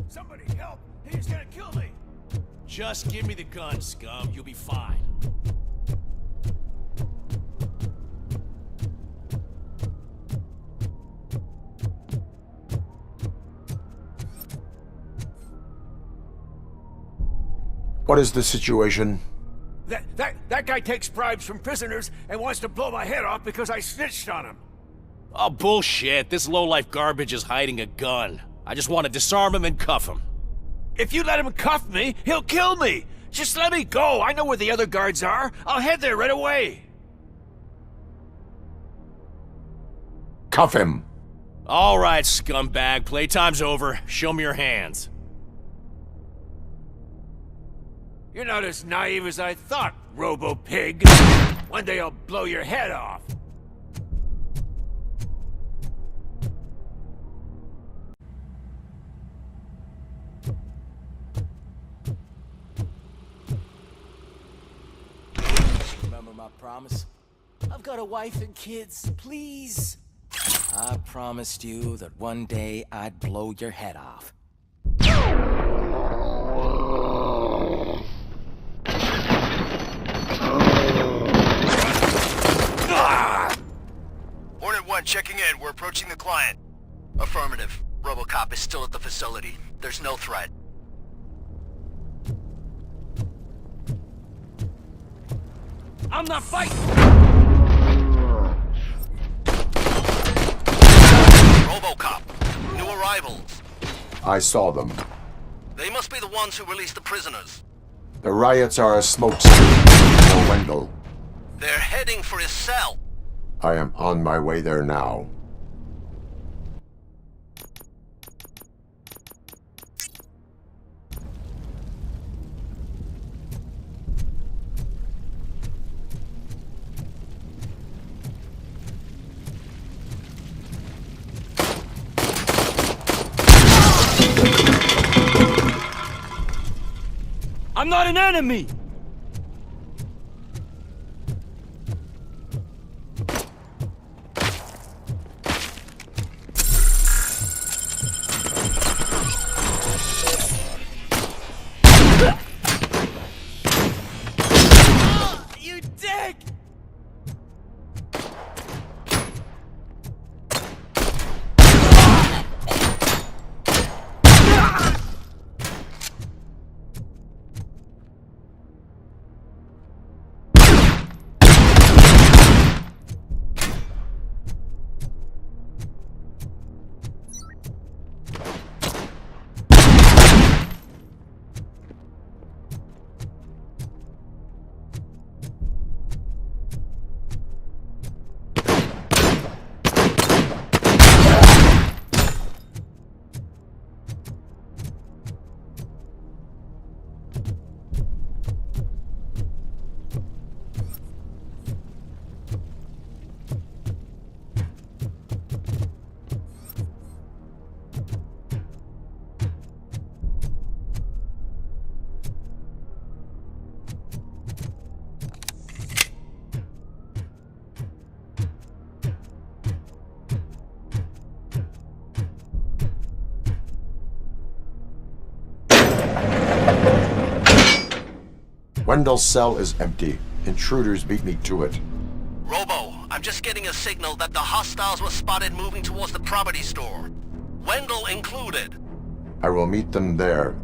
Speaker 17: Somebody help! He's gonna kill me! Just give me the gun, scum. You'll be fine.
Speaker 3: What is the situation?
Speaker 17: That guy takes bribes from prisoners and wants to blow my head off because I snitched on him. Oh, bullshit. This lowlife garbage is hiding a gun. I just want to disarm him and cuff him. If you let him cuff me, he'll kill me. Just let me go. I know where the other guards are. I'll head there right away.
Speaker 3: Cuff him.
Speaker 17: All right, scumbag. Playtime's over. Show me your hands. You're not as naive as I thought, Robo-Pig. One day I'll blow your head off.
Speaker 19: Remember my promise? I've got a wife and kids, please. I promised you that one day I'd blow your head off.
Speaker 21: Hornet 1 checking in. We're approaching the client. Affirmative. ROBOCOP is still at the facility. There's no threat.
Speaker 19: I'm not fighting!
Speaker 21: ROBOCOP. New arrivals.
Speaker 3: I saw them.
Speaker 21: They must be the ones who released the prisoners.
Speaker 3: The riots are a smokescreen for Wendell.
Speaker 21: They're heading for his cell.
Speaker 3: I am on my way there now.
Speaker 19: I'm not an enemy! You dick!
Speaker 3: Wendell's cell is empty. Intruders beat me to it.
Speaker 21: Robo, I'm just getting a signal that the hostiles were spotted moving towards the property store. Wendell included.
Speaker 3: I will meet them there.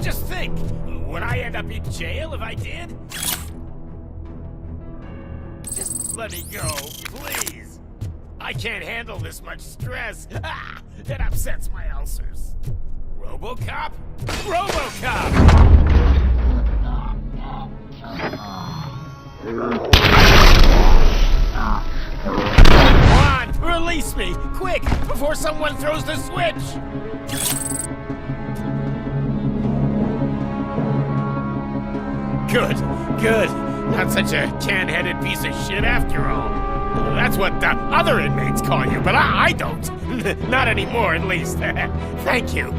Speaker 17: Just think, would I end up in jail if I did? Just let me go, please. I can't handle this much stress. It upsets my ulcers. RoboCop? RoboCop! Come on, release me, quick, before someone throws the switch! Good, good. Not such a can-headed piece of shit after all. That's what the other inmates call you, but I don't. Not anymore, at least. Thank you.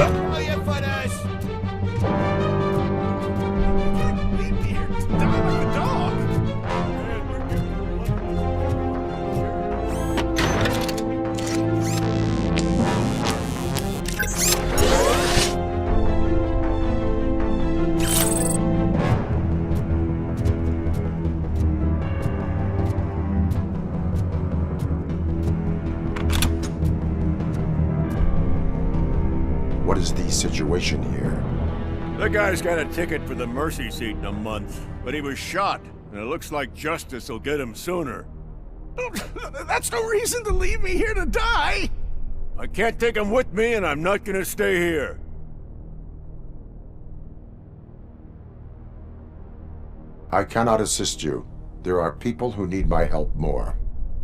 Speaker 17: Oh, you for this!
Speaker 3: What is the situation here?
Speaker 6: The guy's got a ticket for the mercy seat in a month, but he was shot, and it looks like justice will get him sooner.
Speaker 17: That's no reason to leave me here to die!
Speaker 6: I can't take him with me, and I'm not gonna stay here.
Speaker 3: I cannot assist you. There are people who need my help more.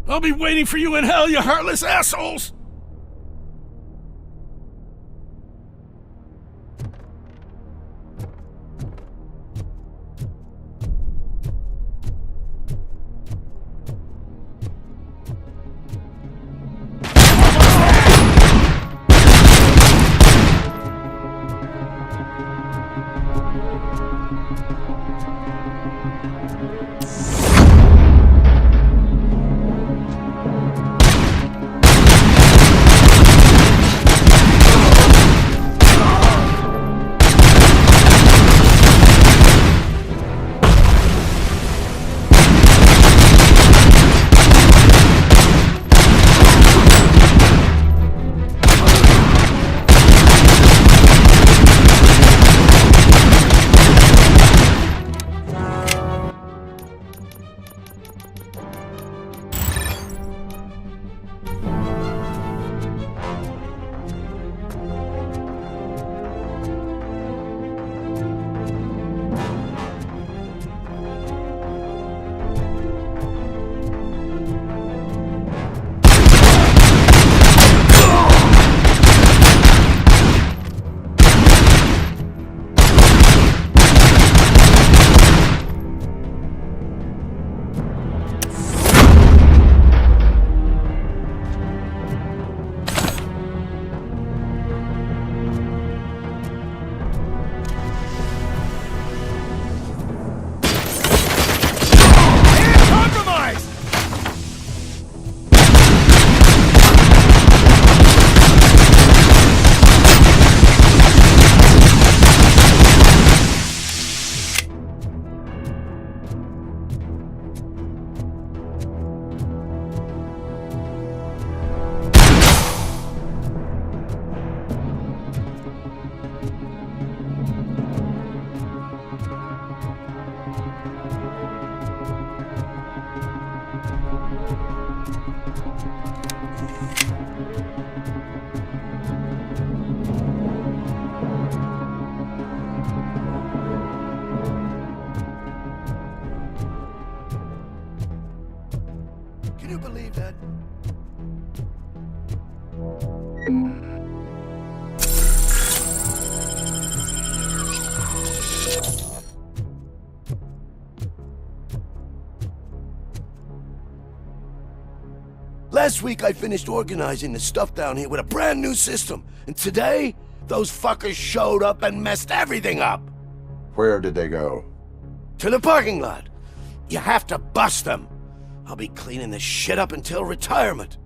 Speaker 17: I'll be waiting for you in hell, you heartless assholes!
Speaker 18: Can you believe that? Last week I finished organizing the stuff down here with a brand new system. And today, those fuckers showed up and messed everything up.
Speaker 3: Where did they go?
Speaker 18: To the parking lot. You have to bust them. I'll be cleaning this shit up until retirement.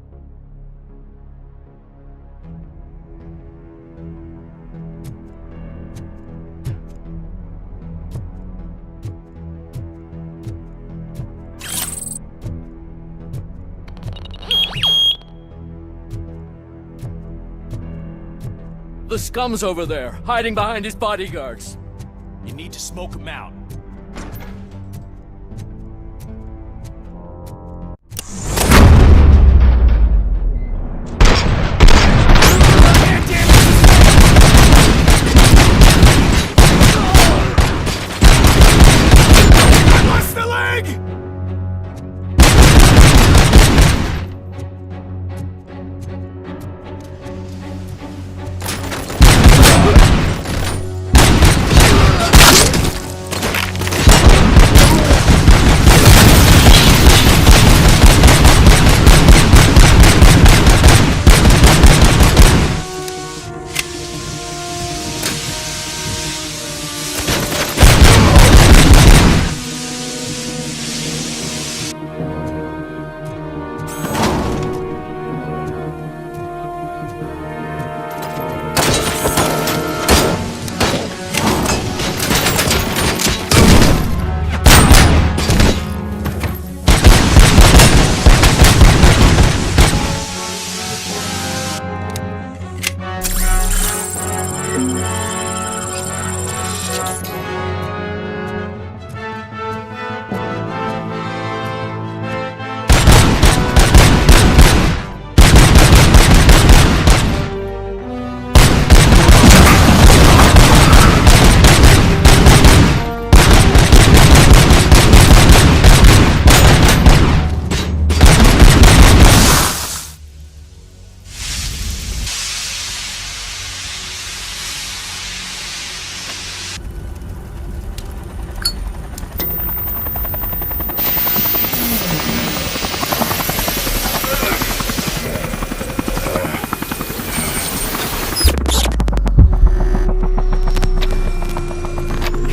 Speaker 9: The scum's over there, hiding behind his bodyguards.
Speaker 17: You need to smoke him out.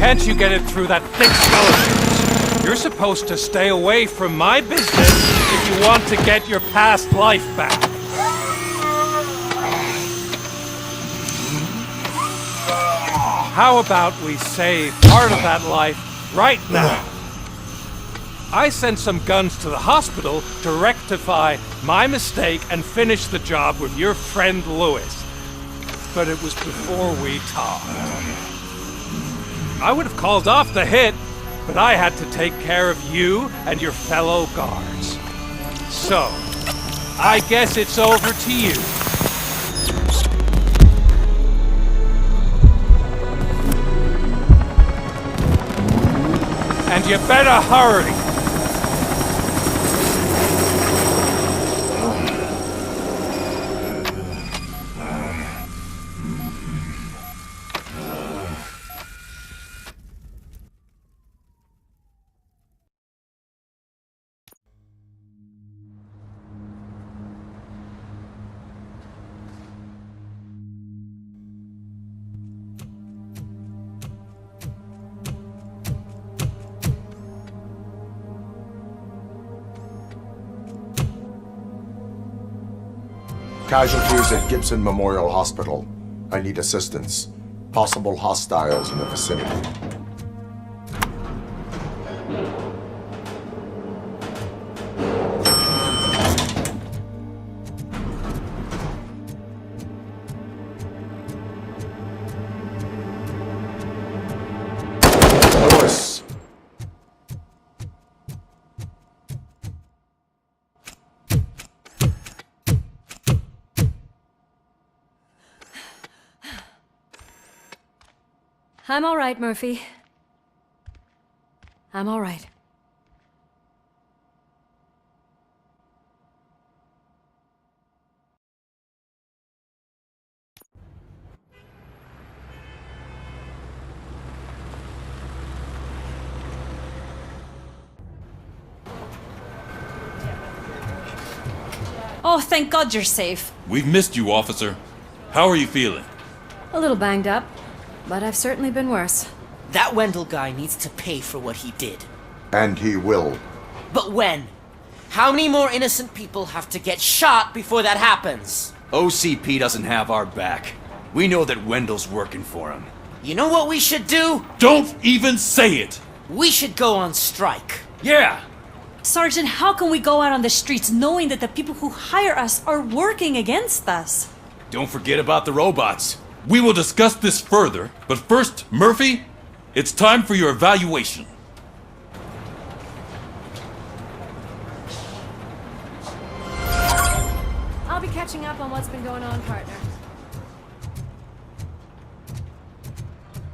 Speaker 8: can't you get it through that thick skull of yours? You're supposed to stay away from my business if you want to get your past life back. How about we save part of that life right now? I sent some guns to the hospital to rectify my mistake and finish the job with your friend Lewis. But it was before we talked. I would have called off the hit, but I had to take care of you and your fellow guards. So, I guess it's over to you. And you better hurry.
Speaker 3: Casualties at Gibson Memorial Hospital. I need assistance. Possible hostiles in the vicinity. Lewis.
Speaker 23: I'm all right, Murphy. I'm all right.
Speaker 2: Oh, thank God you're safe.
Speaker 20: We've missed you, officer. How are you feeling?
Speaker 23: A little banged up, but I've certainly been worse.
Speaker 15: That Wendell guy needs to pay for what he did.
Speaker 3: And he will.
Speaker 15: But when? How many more innocent people have to get shot before that happens?
Speaker 1: OCP doesn't have our back. We know that Wendell's working for him.
Speaker 15: You know what we should do?
Speaker 20: Don't even say it!
Speaker 15: We should go on strike.
Speaker 1: Yeah!
Speaker 2: Sergeant, how can we go out on the streets knowing that the people who hire us are working against us?
Speaker 1: Don't forget about the robots.
Speaker 20: We will discuss this further, but first, Murphy, it's time for your evaluation.
Speaker 23: I'll be catching up on what's been going on, partner.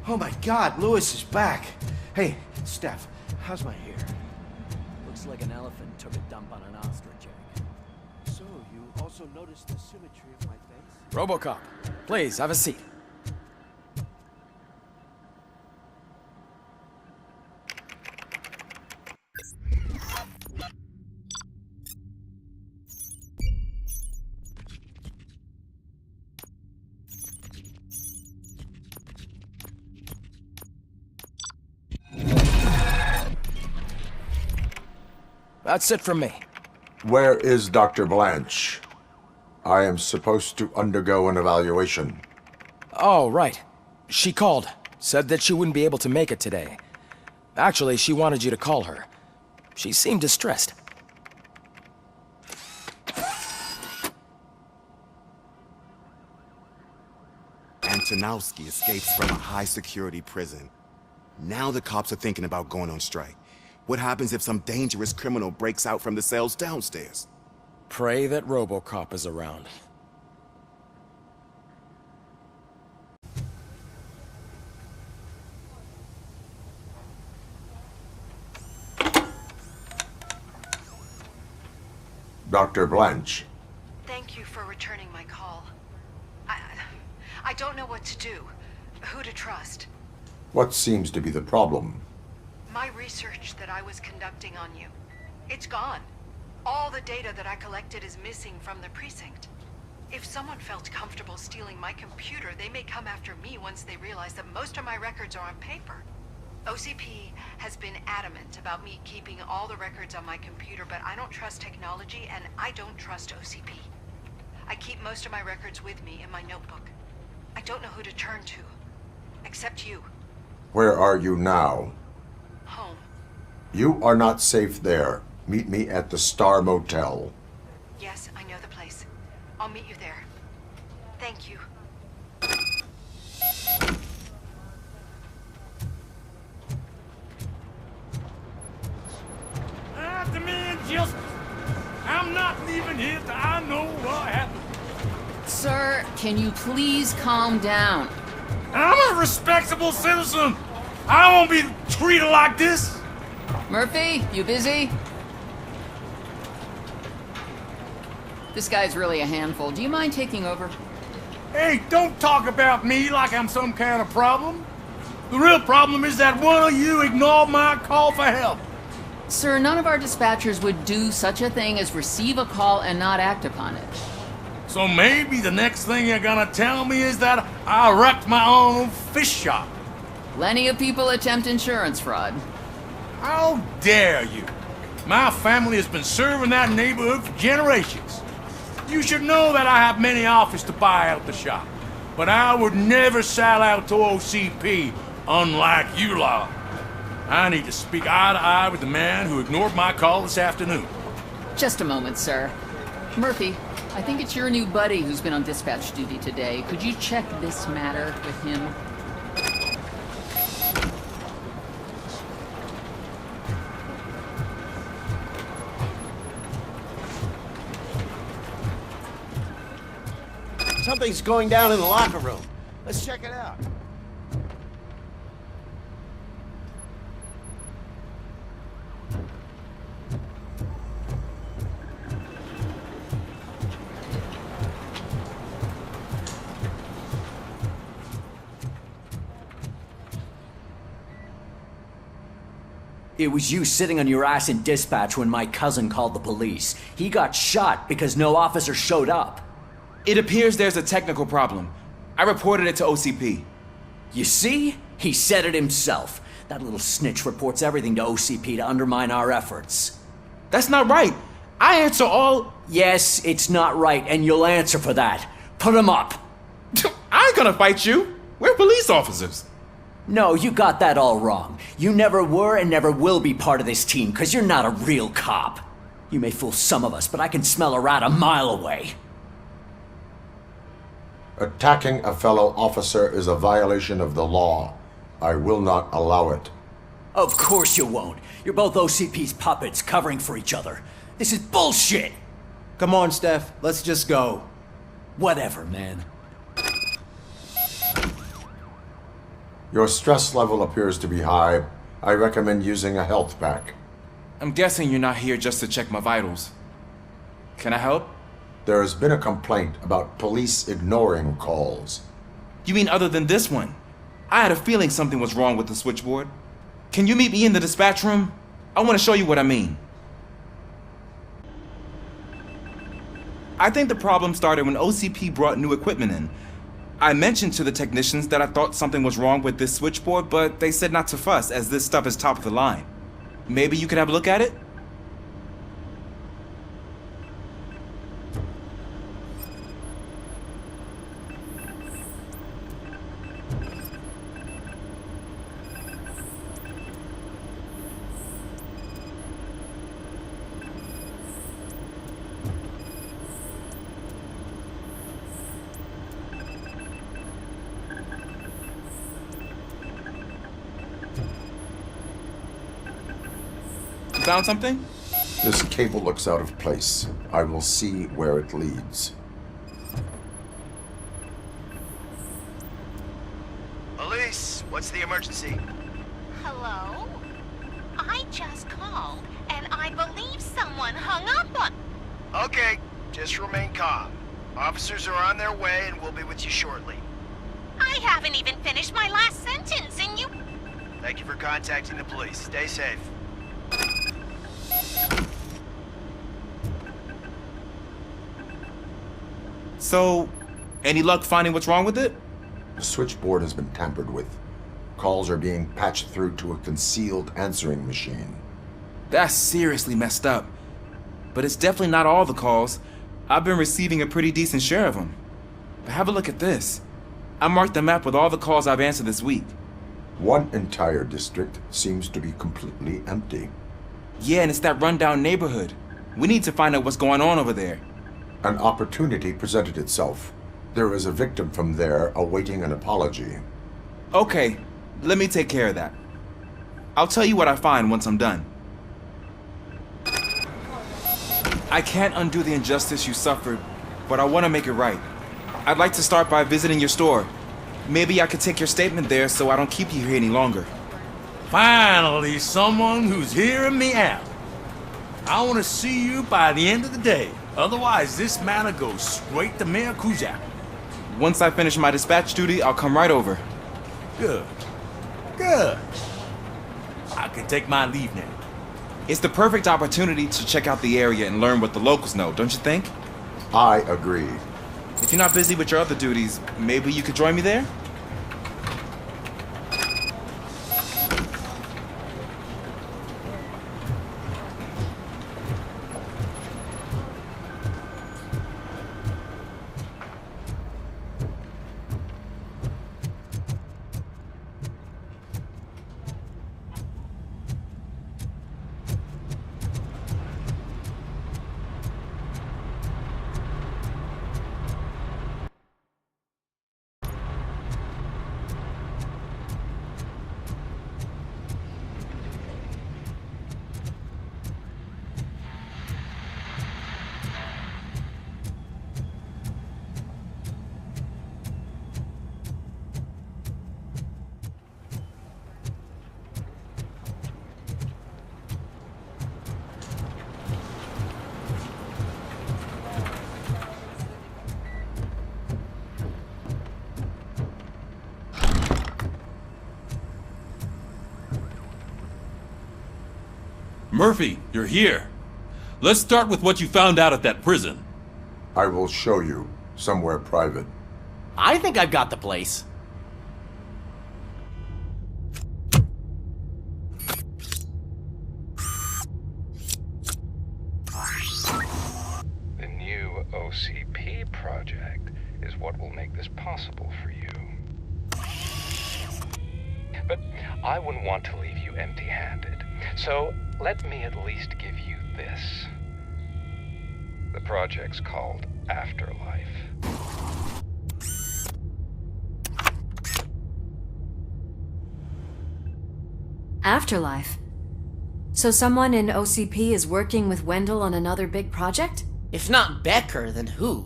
Speaker 10: Oh my God, Lewis is back. Hey, Steph, how's my hair?
Speaker 19: Looks like an elephant took a dump on an ostrich egg.
Speaker 10: So, you also noticed the symmetry of my face?
Speaker 7: ROBOCOP, please, have a seat. That's it from me.
Speaker 3: Where is Dr. Blanche? I am supposed to undergo an evaluation.
Speaker 7: Oh, right. She called. Said that she wouldn't be able to make it today. Actually, she wanted you to call her. She seemed distressed.
Speaker 5: Antonowski escapes from a high-security prison. Now the cops are thinking about going on strike. What happens if some dangerous criminal breaks out from the cells downstairs?
Speaker 7: Pray that ROBOCOP is around.
Speaker 3: Dr. Blanche.
Speaker 11: Thank you for returning my call. I don't know what to do, who to trust.
Speaker 3: What seems to be the problem?
Speaker 11: My research that I was conducting on you, it's gone. All the data that I collected is missing from the precinct. If someone felt comfortable stealing my computer, they may come after me once they realize that most of my records are on paper. OCP has been adamant about me keeping all the records on my computer, but I don't trust technology and I don't trust OCP. I keep most of my records with me in my notebook. I don't know who to turn to, except you.
Speaker 3: Where are you now?
Speaker 11: Home.
Speaker 3: You are not safe there. Meet me at the Star Motel.
Speaker 11: Yes, I know the place. I'll meet you there. Thank you.
Speaker 17: I demand justice. I'm not leaving here till I know what happened.
Speaker 24: Sir, can you please calm down?
Speaker 17: I'm a respectable citizen. I won't be treated like this.
Speaker 24: Murphy, you busy? This guy's really a handful. Do you mind taking over?
Speaker 17: Hey, don't talk about me like I'm some kind of problem. The real problem is that one of you ignored my call for help.
Speaker 24: Sir, none of our dispatchers would do such a thing as receive a call and not act upon it.
Speaker 17: So maybe the next thing you're gonna tell me is that I wrecked my own fish shop.
Speaker 24: Plenty of people attempt insurance fraud.
Speaker 17: How dare you? My family has been serving that neighborhood for generations. You should know that I have many offers to buy out the shop. But I would never sell out to OCP, unlike you lot. I need to speak eye to eye with the man who ignored my call this afternoon.
Speaker 24: Just a moment, sir. Murphy, I think it's your new buddy who's been on dispatch duty today. Could you check this matter with him?
Speaker 10: Something's going down in the locker room. Let's check it out.
Speaker 1: It was you sitting on your ass in dispatch when my cousin called the police. He got shot because no officer showed up.
Speaker 7: It appears there's a technical problem. I reported it to OCP.
Speaker 1: You see? He said it himself. That little snitch reports everything to OCP to undermine our efforts.
Speaker 7: That's not right. I answer all...
Speaker 1: Yes, it's not right, and you'll answer for that. Put him up.
Speaker 7: I ain't gonna fight you. We're police officers.
Speaker 1: No, you got that all wrong. You never were and never will be part of this team, because you're not a real cop. You may fool some of us, but I can smell a rat a mile away.
Speaker 3: Attacking a fellow officer is a violation of the law. I will not allow it.
Speaker 1: Of course you won't. You're both OCP's puppets covering for each other. This is bullshit!
Speaker 10: Come on, Steph. Let's just go.
Speaker 1: Whatever, man.
Speaker 3: Your stress level appears to be high. I recommend using a health pack.
Speaker 7: I'm guessing you're not here just to check my vitals. Can I help?
Speaker 3: There has been a complaint about police ignoring calls.
Speaker 7: You mean other than this one? I had a feeling something was wrong with the switchboard. Can you meet me in the dispatch room? I want to show you what I mean. I think the problem started when OCP brought new equipment in. I mentioned to the technicians that I thought something was wrong with this switchboard, but they said not to fuss, as this stuff is top of the line. Maybe you could have a look at it? Found something?
Speaker 3: This cable looks out of place. I will see where it leads.
Speaker 12: Police, what's the emergency?
Speaker 4: Hello? I just called, and I believe someone hung up on...
Speaker 12: Okay, just remain calm. Officers are on their way and we'll be with you shortly.
Speaker 4: I haven't even finished my last sentence, and you...
Speaker 12: Thank you for contacting the police. Stay safe.
Speaker 7: So, any luck finding what's wrong with it?
Speaker 3: The switchboard has been tampered with. Calls are being patched through to a concealed answering machine.
Speaker 7: That's seriously messed up. But it's definitely not all the calls. I've been receiving a pretty decent share of them. But have a look at this. I marked the map with all the calls I've answered this week.
Speaker 3: One entire district seems to be completely empty.
Speaker 7: Yeah, and it's that rundown neighborhood. We need to find out what's going on over there.
Speaker 3: An opportunity presented itself. There is a victim from there awaiting an apology.
Speaker 7: Okay, let me take care of that. I'll tell you what I find once I'm done. I can't undo the injustice you suffered, but I want to make it right. I'd like to start by visiting your store. Maybe I could take your statement there so I don't keep you here any longer.
Speaker 13: Finally, someone who's hearing me out. I want to see you by the end of the day. Otherwise, this matter goes straight to Mayor Kuzak.
Speaker 7: Once I finish my dispatch duty, I'll come right over.
Speaker 13: Good. Good. I can take my leave now.
Speaker 7: It's the perfect opportunity to check out the area and learn what the locals know, don't you think?
Speaker 3: I agree.
Speaker 7: If you're not busy with your other duties, maybe you could join me there?
Speaker 20: Murphy, you're here. Let's start with what you found out at that prison.
Speaker 3: I will show you, somewhere private.
Speaker 15: I think I've got the place.
Speaker 14: The new OCP project is what will make this possible for you. But I wouldn't want to leave you empty-handed, so let me at least give you this. The project's called Afterlife.
Speaker 23: Afterlife? So someone in OCP is working with Wendell on another big project?
Speaker 15: If not Becker, then who?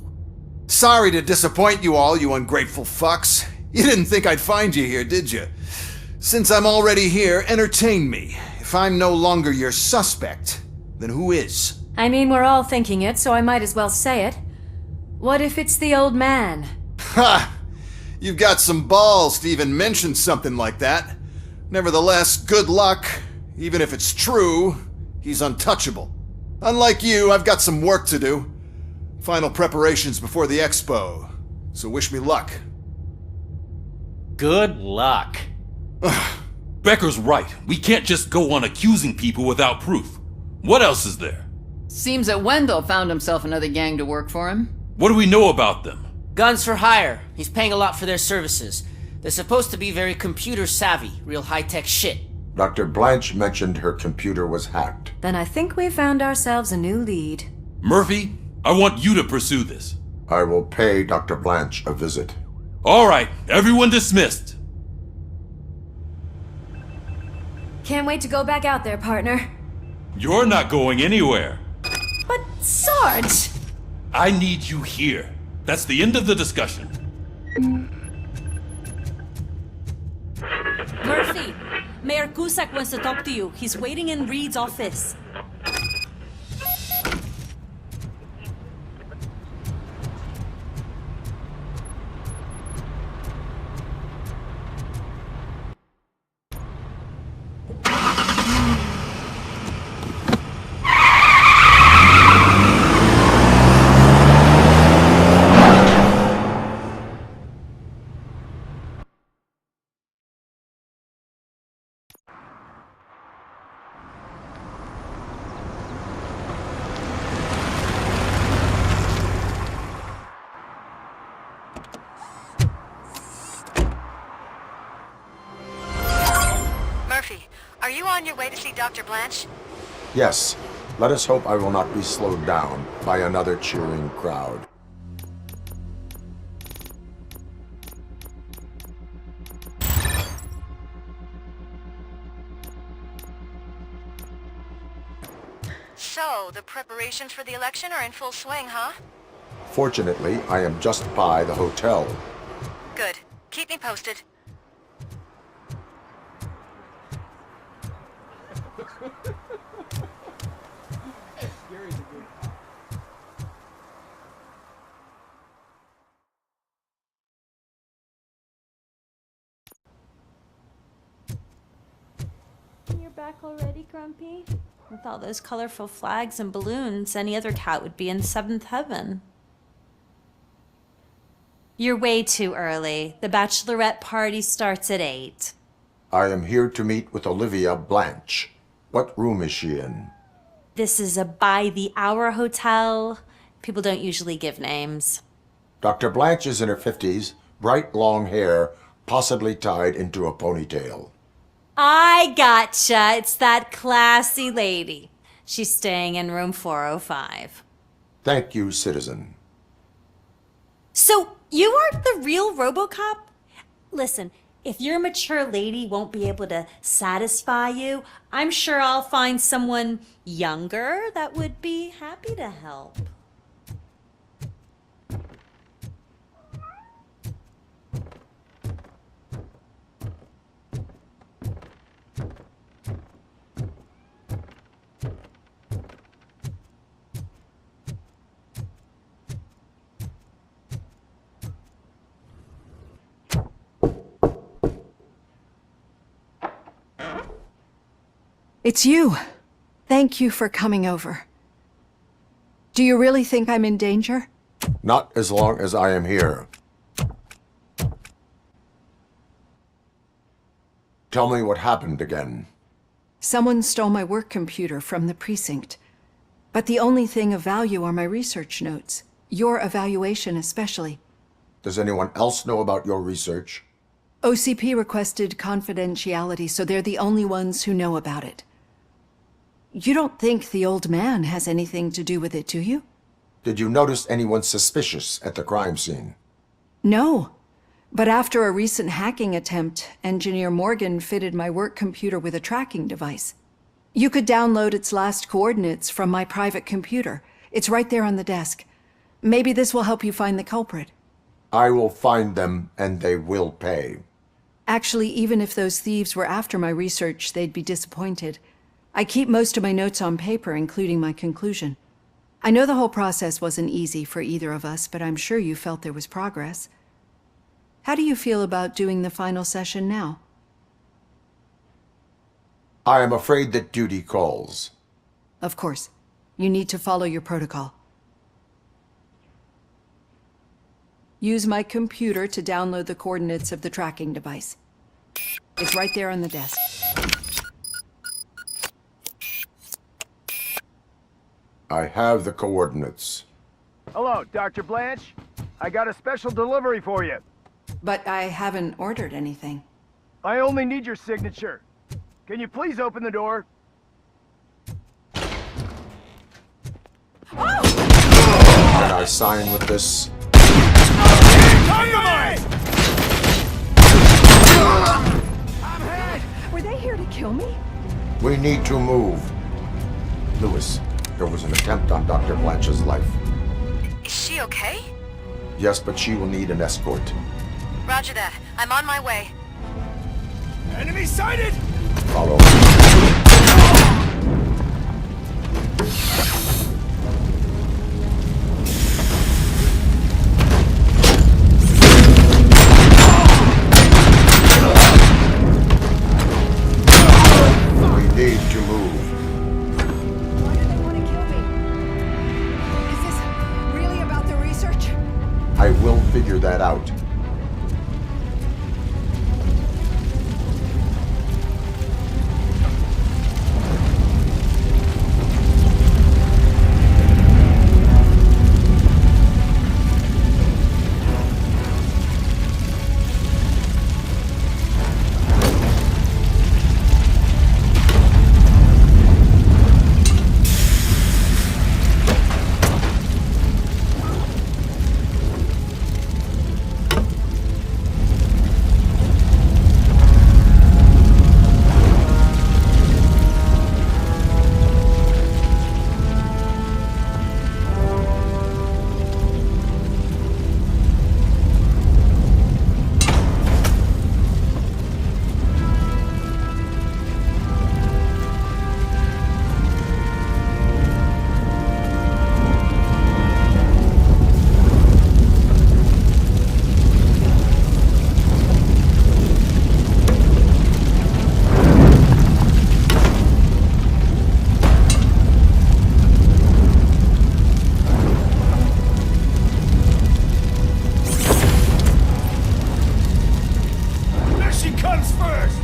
Speaker 10: Sorry to disappoint you all, you ungrateful fucks. You didn't think I'd find you here, did you? Since I'm already here, entertain me. If I'm no longer your suspect, then who is?
Speaker 23: I mean, we're all thinking it, so I might as well say it. What if it's the old man?
Speaker 10: Ha! You've got some balls to even mention something like that. Nevertheless, good luck. Even if it's true, he's untouchable. Unlike you, I've got some work to do. Final preparations before the expo. So wish me luck.
Speaker 15: Good luck.
Speaker 20: Becker's right. We can't just go on accusing people without proof. What else is there?
Speaker 24: Seems that Wendell found himself another gang to work for him.
Speaker 20: What do we know about them?
Speaker 15: Guns for hire. He's paying a lot for their services. They're supposed to be very computer savvy, real high-tech shit.
Speaker 3: Dr. Blanche mentioned her computer was hacked.
Speaker 23: Then I think we found ourselves a new lead.
Speaker 20: Murphy, I want you to pursue this.
Speaker 3: I will pay Dr. Blanche a visit.
Speaker 20: All right, everyone dismissed.
Speaker 23: Can't wait to go back out there, partner.
Speaker 20: You're not going anywhere.
Speaker 23: But, Sarge!
Speaker 20: I need you here. That's the end of the discussion.
Speaker 2: Murphy, Mayor Cusack wants to talk to you. He's waiting in Reed's office.
Speaker 11: Are you on your way to see Dr. Blanche?
Speaker 3: Yes. Let us hope I will not be slowed down by another cheering crowd.
Speaker 11: So, the preparations for the election are in full swing, huh?
Speaker 3: Fortunately, I am just by the hotel.
Speaker 11: Good. Keep me posted.
Speaker 2: You're back already, Grumpy? With all those colorful flags and balloons, any other cat would be in seventh heaven. You're way too early. The bachelorette party starts at 8.
Speaker 3: I am here to meet with Olivia Blanche. What room is she in?
Speaker 2: This is a by-the-hour hotel. People don't usually give names.
Speaker 3: Dr. Blanche is in her 50s, bright long hair, possibly tied into a ponytail.
Speaker 2: I gotcha. It's that classy lady. She's staying in room 405.
Speaker 3: Thank you, citizen.
Speaker 2: So, you aren't the real ROBOCOP? Listen, if your mature lady won't be able to satisfy you, I'm sure I'll find someone younger that would be happy to help.
Speaker 6: It's you. Thank you for coming over. Do you really think I'm in danger?
Speaker 3: Not as long as I am here. Tell me what happened again.
Speaker 6: Someone stole my work computer from the precinct. But the only thing of value are my research notes. Your evaluation especially.
Speaker 3: Does anyone else know about your research?
Speaker 6: OCP requested confidentiality, so they're the only ones who know about it. You don't think the old man has anything to do with it, do you?
Speaker 3: Did you notice anyone suspicious at the crime scene?
Speaker 6: No. But after a recent hacking attempt, Engineer Morgan fitted my work computer with a tracking device. You could download its last coordinates from my private computer. It's right there on the desk. Maybe this will help you find the culprit.
Speaker 3: I will find them, and they will pay.
Speaker 6: Actually, even if those thieves were after my research, they'd be disappointed. I keep most of my notes on paper, including my conclusion. I know the whole process wasn't easy for either of us, but I'm sure you felt there was progress. How do you feel about doing the final session now?
Speaker 3: I am afraid that duty calls.
Speaker 6: Of course. You need to follow your protocol. Use my computer to download the coordinates of the tracking device. It's right there on the desk.
Speaker 3: I have the coordinates.
Speaker 12: Hello, Dr. Blanche. I got a special delivery for you.
Speaker 6: But I haven't ordered anything.
Speaker 12: I only need your signature. Can you please open the door?
Speaker 3: Can I sign with this?
Speaker 6: Were they here to kill me?
Speaker 3: We need to move. Lewis, there was an attempt on Dr. Blanche's life.
Speaker 11: Is she okay?
Speaker 3: Yes, but she will need an escort.
Speaker 11: Roger that. I'm on my way.
Speaker 12: Enemy sighted!
Speaker 3: Follow. We need to move.
Speaker 6: Why do they want to kill me? Is this really about the research?
Speaker 3: I will figure that out.
Speaker 17: first!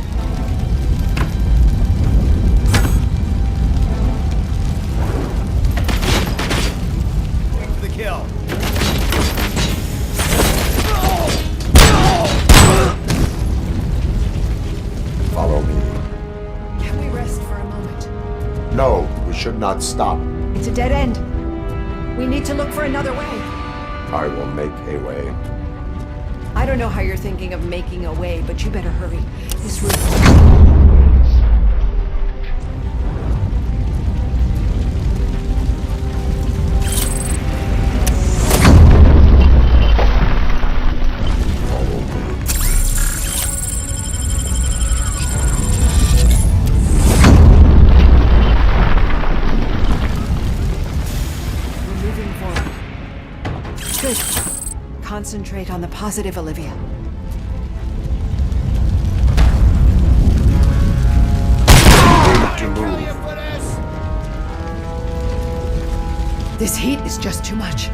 Speaker 17: Wait for the kill.
Speaker 3: Follow me.
Speaker 6: Can we rest for a moment?
Speaker 3: No, we should not stop.
Speaker 6: It's a dead end. We need to look for another way.
Speaker 3: I will make a way.
Speaker 6: I don't know how you're thinking of making a way, but you better hurry. This route... Concentrate on the positive, Olivia.
Speaker 3: To move.
Speaker 6: This heat is just too much.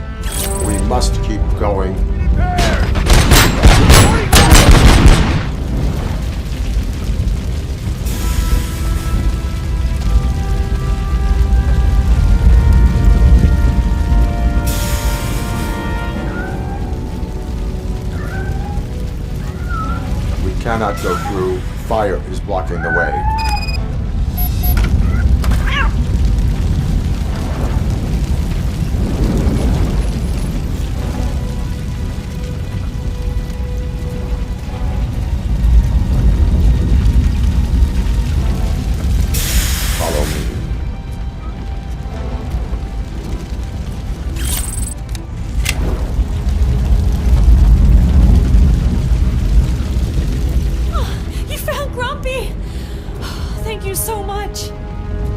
Speaker 3: We must keep going. Cannot go through. Fire is blocking the way. Follow me.
Speaker 2: Thank you so much.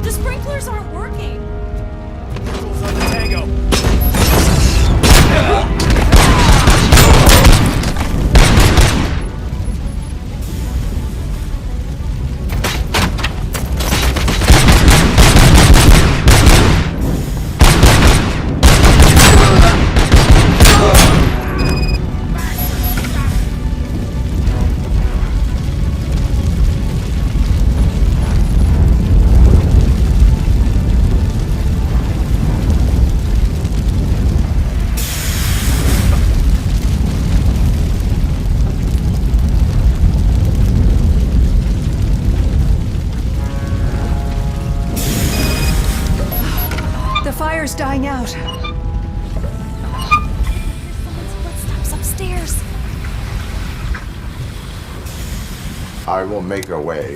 Speaker 2: The sprinklers aren't working.
Speaker 17: Rules on the tango.
Speaker 6: Fire's dying out.
Speaker 2: Someone's footsteps upstairs.
Speaker 3: I will make a way.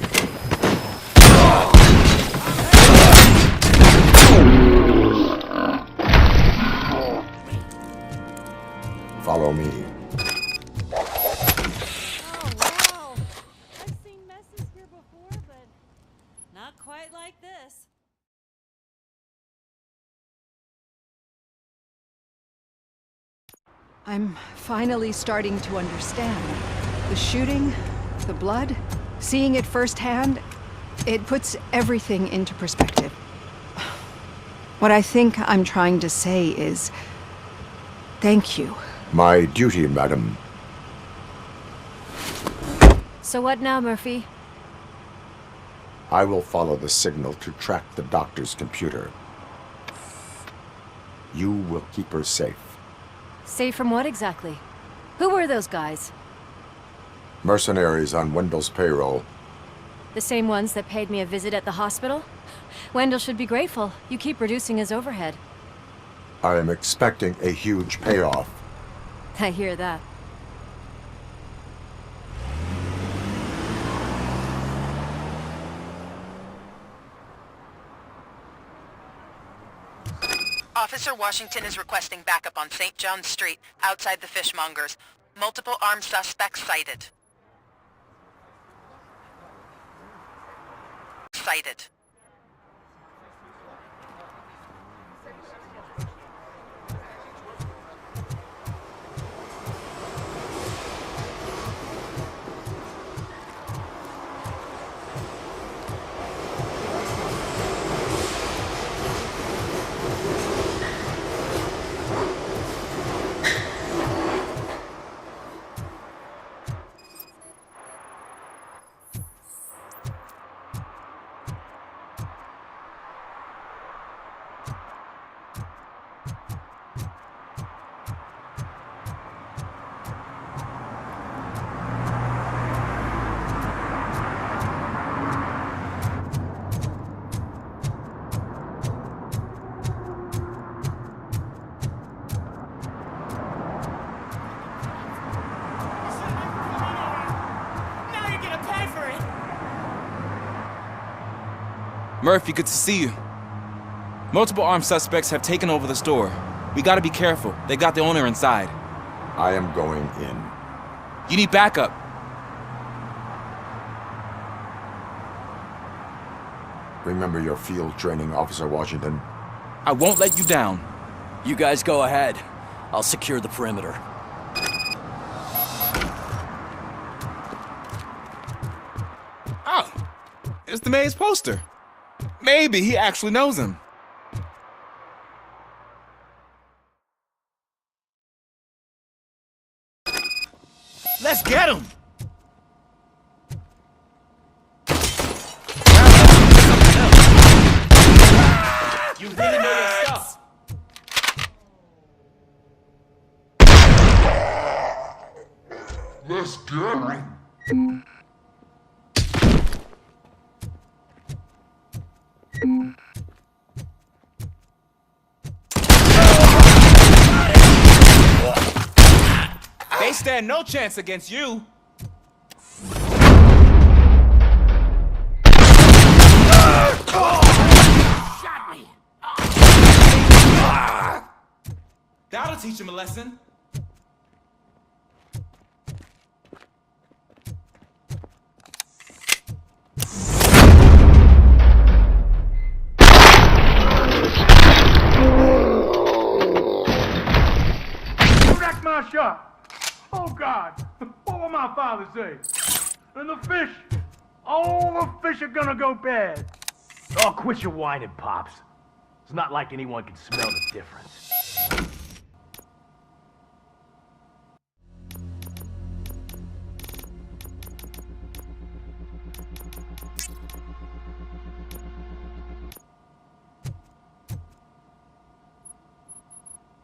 Speaker 3: Follow me.
Speaker 2: Oh, wow. I've seen messes here before, but not quite like this.
Speaker 6: I'm finally starting to understand. The shooting, the blood, seeing it firsthand, it puts everything into perspective. What I think I'm trying to say is, thank you.
Speaker 3: My duty, madam.
Speaker 23: So what now, Murphy?
Speaker 3: I will follow the signal to track the doctor's computer. You will keep her safe.
Speaker 23: Safe from what exactly? Who were those guys?
Speaker 3: Mercenaries on Wendell's payroll.
Speaker 23: The same ones that paid me a visit at the hospital? Wendell should be grateful. You keep reducing his overhead.
Speaker 3: I am expecting a huge payoff.
Speaker 23: I hear that.
Speaker 11: Officer Washington is requesting backup on St. John's Street, outside the fishmongers. Multiple armed suspects sighted. Sighted.
Speaker 7: Murphy, good to see you. Multiple armed suspects have taken over the store. We gotta be careful. They got the owner inside.
Speaker 3: I am going in.
Speaker 7: You need backup.
Speaker 3: Remember your field training, Officer Washington.
Speaker 7: I won't let you down.
Speaker 1: You guys go ahead. I'll secure the perimeter.
Speaker 7: Oh, it's the mayor's poster. Maybe he actually knows him. Let's get him! You really know your stuff.
Speaker 3: Let's get him.
Speaker 7: They stand no chance against you.
Speaker 15: Shot me!
Speaker 7: That'll teach him a lesson.
Speaker 16: Wrecked my shop. Oh God, what will my father say? And the fish, all the fish are gonna go bad.
Speaker 17: Oh, quit your whining, Pops. It's not like anyone can smell the difference.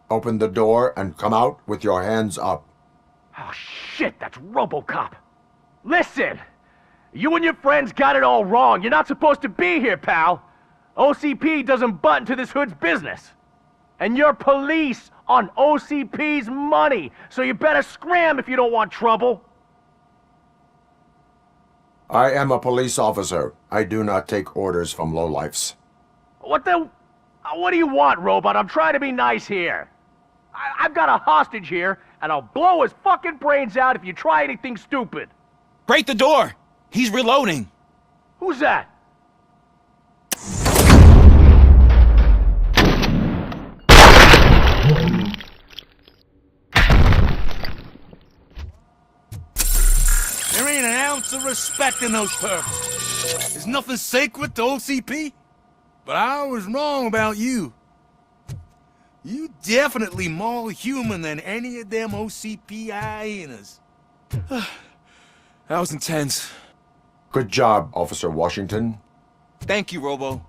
Speaker 3: Open the door and come out with your hands up.
Speaker 17: Oh, shit, that's ROBOCOP. Listen, you and your friends got it all wrong. You're not supposed to be here, pal. OCP doesn't butt into this hood's business. And you're police on OCP's money, so you better scram if you don't want trouble.
Speaker 3: I am a police officer. I do not take orders from lowlifes.
Speaker 17: What do you want, Robot? I'm trying to be nice here. I've got a hostage here, and I'll blow his fucking brains out if you try anything stupid.
Speaker 7: Break the door! He's reloading.
Speaker 17: Who's that?
Speaker 13: There ain't an ounce of respect in those perps. There's nothing sacred to OCP. But I was wrong about you. You definitely more human than any of them OCP hyenas.
Speaker 7: That was intense.
Speaker 3: Good job, Officer Washington.
Speaker 7: Thank you, Robo.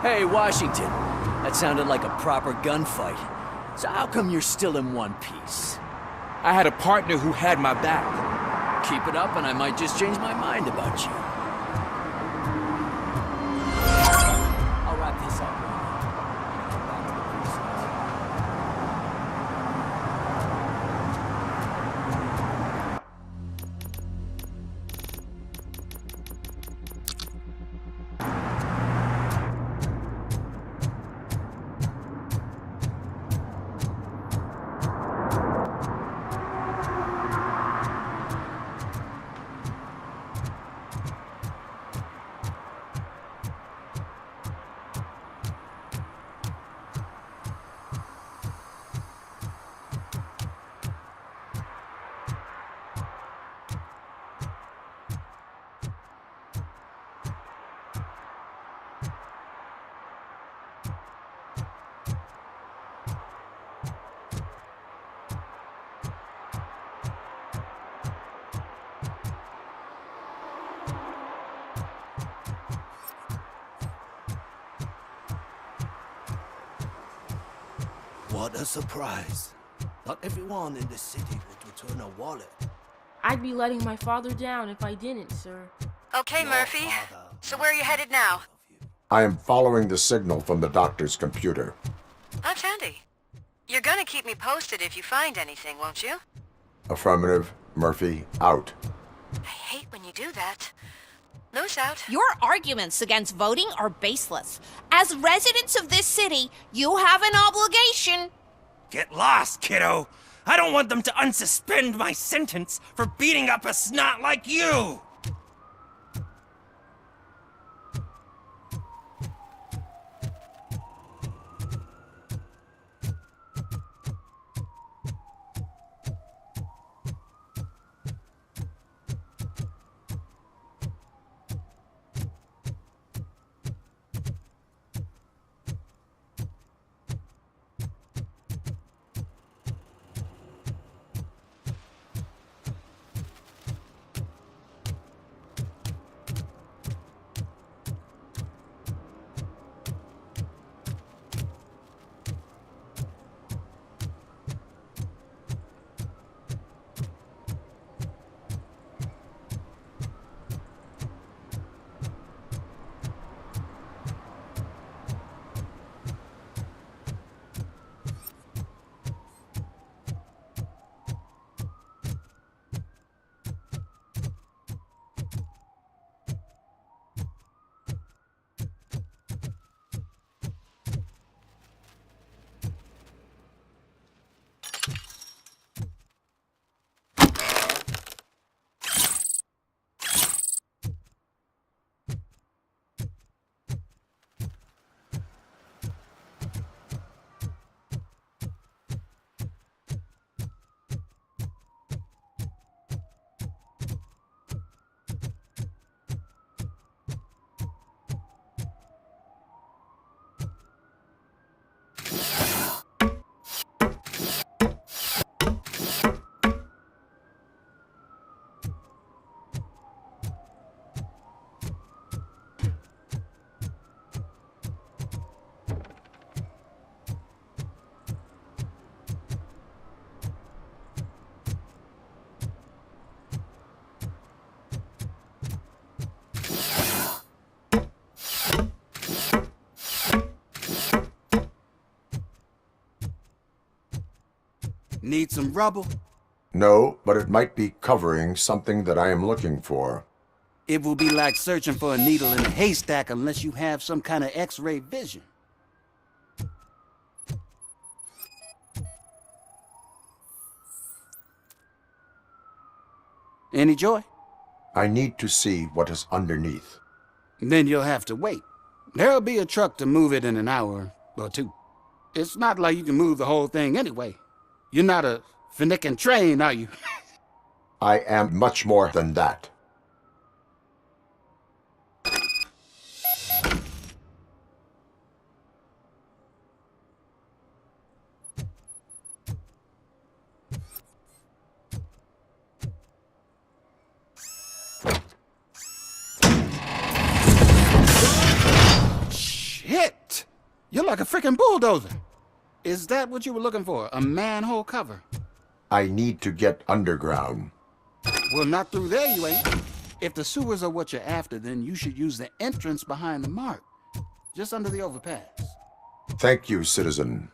Speaker 1: Hey, Washington. That sounded like a proper gunfight. So how come you're still in one piece?
Speaker 7: I had a partner who had my back.
Speaker 1: Keep it up and I might just change my mind about you. I'll wrap this up.
Speaker 9: a surprise. Not everyone in the city would return a wallet.
Speaker 18: I'd be letting my father down if I didn't, sir.
Speaker 11: Okay, Murphy. So where are you headed now?
Speaker 3: I am following the signal from the doctor's computer.
Speaker 11: That's handy. You're gonna keep me posted if you find anything, won't you?
Speaker 3: Affirmative. Murphy, out.
Speaker 11: I hate when you do that. Loose out.
Speaker 15: Your arguments against voting are baseless. As residents of this city, you have an obligation.
Speaker 21: Get lost, kiddo. I don't want them to unsuspend my sentence for beating up a snot like you.
Speaker 9: Need some rubble?
Speaker 3: No, but it might be covering something that I am looking for.
Speaker 9: It will be like searching for a needle in a haystack unless you have some kind of X-ray vision. Any joy?
Speaker 3: I need to see what is underneath.
Speaker 9: Then you'll have to wait. There'll be a truck to move it in an hour or two. It's not like you can move the whole thing anyway. You're not a finicking train, are you?
Speaker 3: I am much more than that.
Speaker 9: Shit! You're like a freaking bulldozer. Is that what you were looking for? A manhole cover?
Speaker 3: I need to get underground.
Speaker 9: Well, not through there, you ain't. If the sewers are what you're after, then you should use the entrance behind the mark. Just under the overpass.
Speaker 3: Thank you, citizen.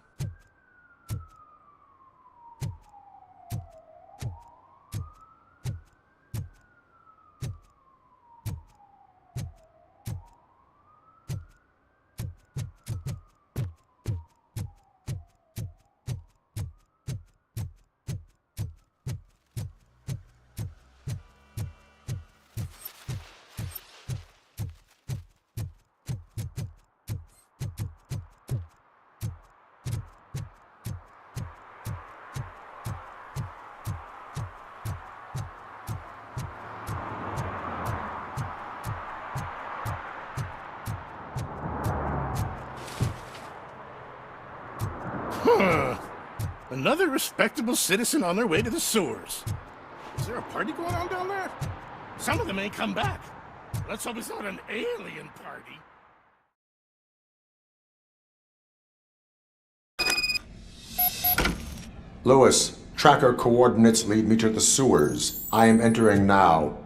Speaker 13: Huh. Another respectable citizen on their way to the sewers. Is there a party going on down there? Some of them ain't come back. Let's hope it's not an alien party.
Speaker 3: Lewis, tracker coordinates lead me to the sewers. I am entering now.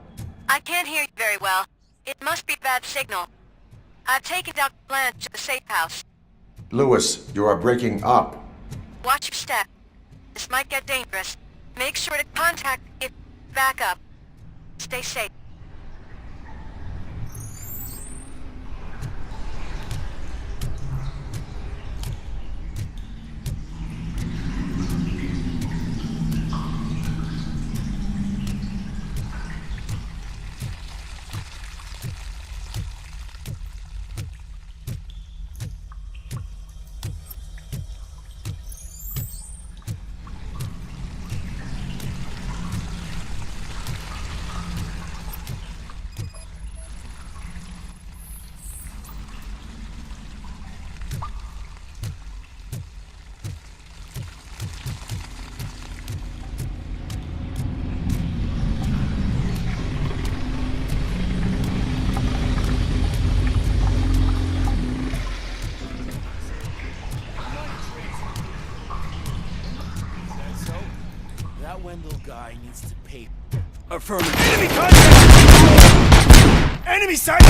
Speaker 11: I can't hear you very well. It must be bad signal. I've taken Dr. Blanche to the safe house.
Speaker 3: Lewis, you are breaking up.
Speaker 11: Watch your step. This might get dangerous. Make sure to contact if back up. Stay safe.
Speaker 17: That Wendell guy needs to pay. Affirmative. Enemy contact! Enemy sight!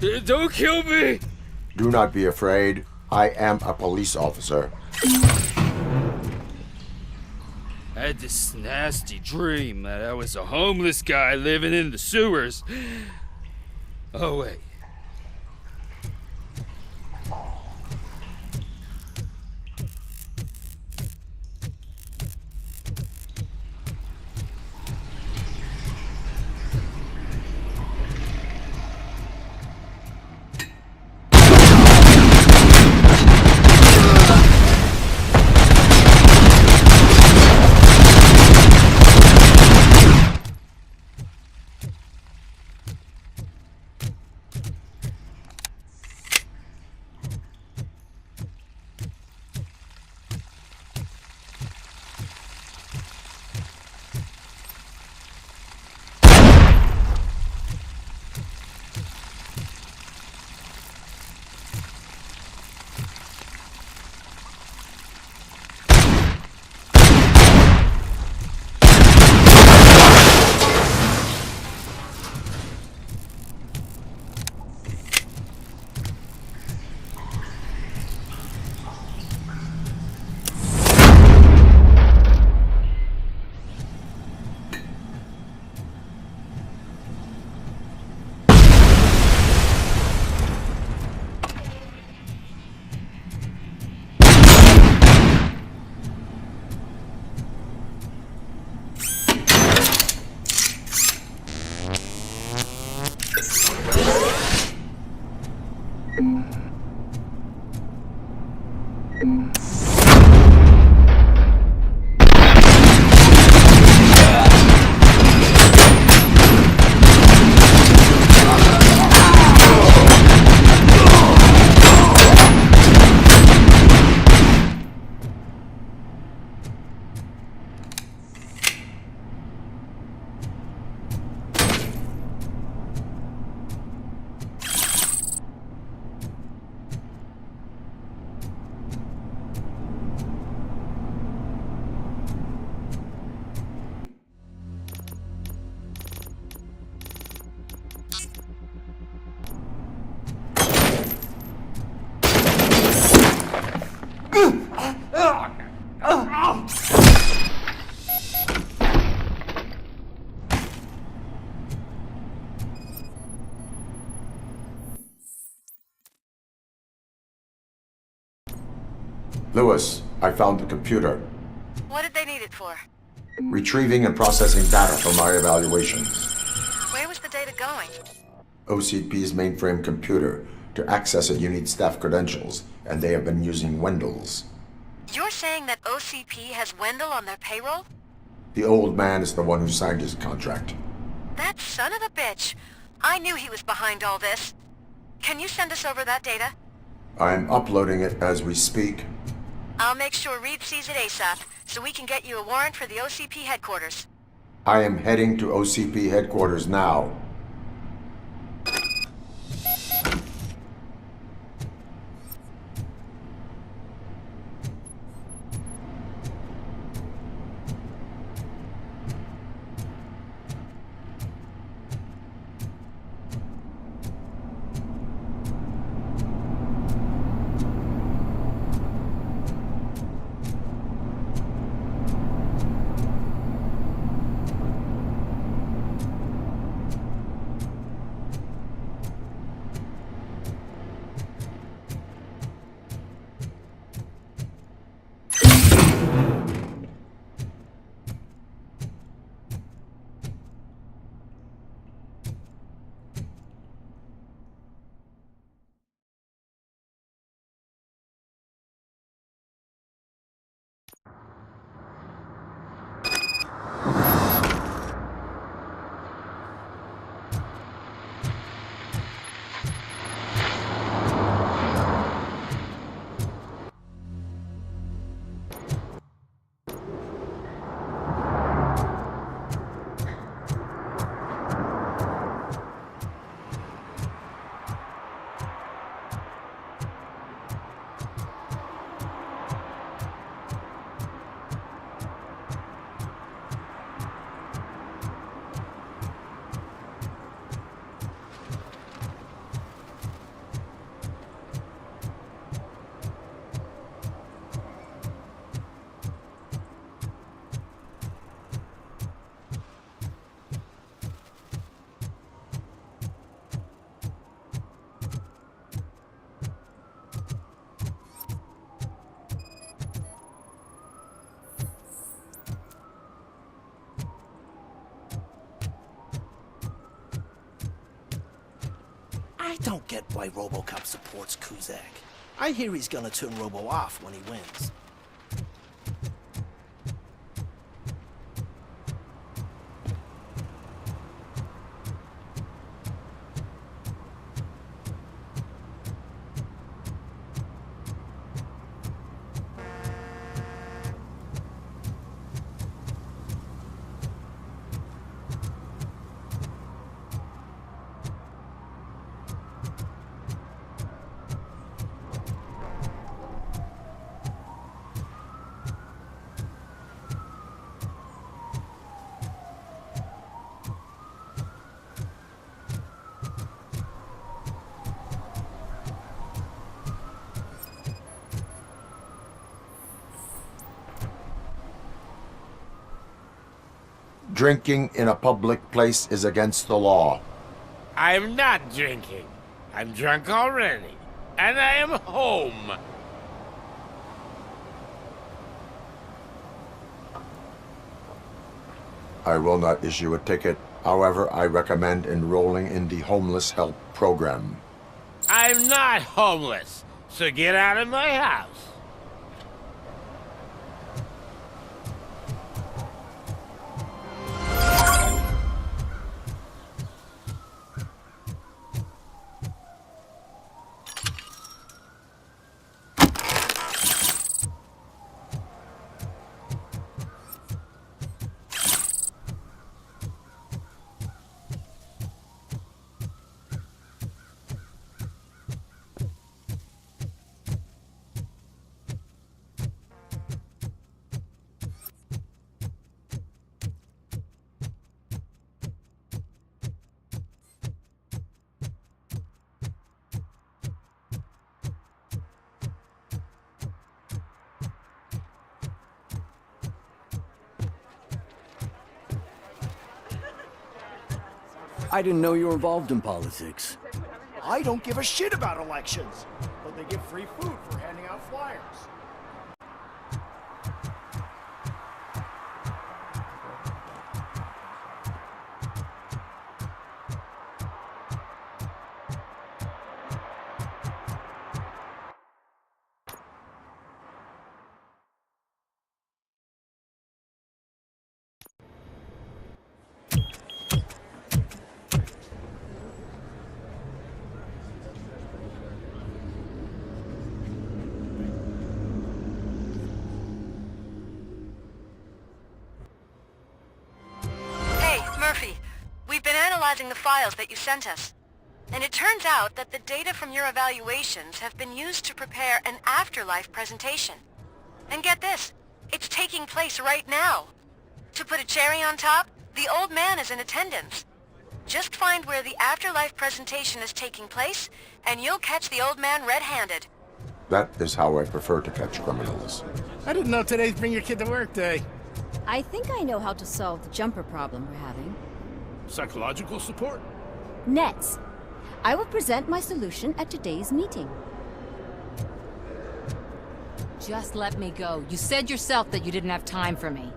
Speaker 5: Don't kill me!
Speaker 3: Do not be afraid. I am a police officer.
Speaker 5: I had this nasty dream that I was a homeless guy living in the sewers. Oh, wait.
Speaker 3: Lewis, I found the computer.
Speaker 11: What did they need it for?
Speaker 3: Retrieving and processing data from my evaluations.
Speaker 11: Where was the data going?
Speaker 3: OCP's mainframe computer. To access it, you need staff credentials, and they have been using Wendell's.
Speaker 11: You're saying that OCP has Wendell on their payroll?
Speaker 3: The old man is the one who signed his contract.
Speaker 11: That son of a bitch. I knew he was behind all this. Can you send us over that data?
Speaker 3: I'm uploading it as we speak.
Speaker 11: I'll make sure Reed sees it ASAP, so we can get you a warrant for the OCP headquarters.
Speaker 3: I am heading to OCP headquarters now.
Speaker 4: don't get why RoboCop supports Kuzak. I hear he's gonna turn Robo off when he wins.
Speaker 3: Drinking in a public place is against the law.
Speaker 17: I'm not drinking. I'm drunk already. And I am home.
Speaker 3: I will not issue a ticket. However, I recommend enrolling in the homeless help program.
Speaker 17: I'm not homeless, so get out of my house.
Speaker 1: I didn't know you were involved in politics.
Speaker 4: I don't give a shit about elections, but they get free food for handing out flyers.
Speaker 11: Murphy, we've been analyzing the files that you sent us. And it turns out that the data from your evaluations have been used to prepare an afterlife presentation. And get this, it's taking place right now. To put a cherry on top, the old man is in attendance. Just find where the afterlife presentation is taking place, and you'll catch the old man red-handed.
Speaker 3: That is how I prefer to catch criminals.
Speaker 17: I didn't know today's Bring Your Kid to Work Day.
Speaker 8: I think I know how to solve the jumper problem we're having.
Speaker 13: Psychological support?
Speaker 8: Nets. I will present my solution at today's meeting.
Speaker 23: Just let me go. You said yourself that you didn't have time for me.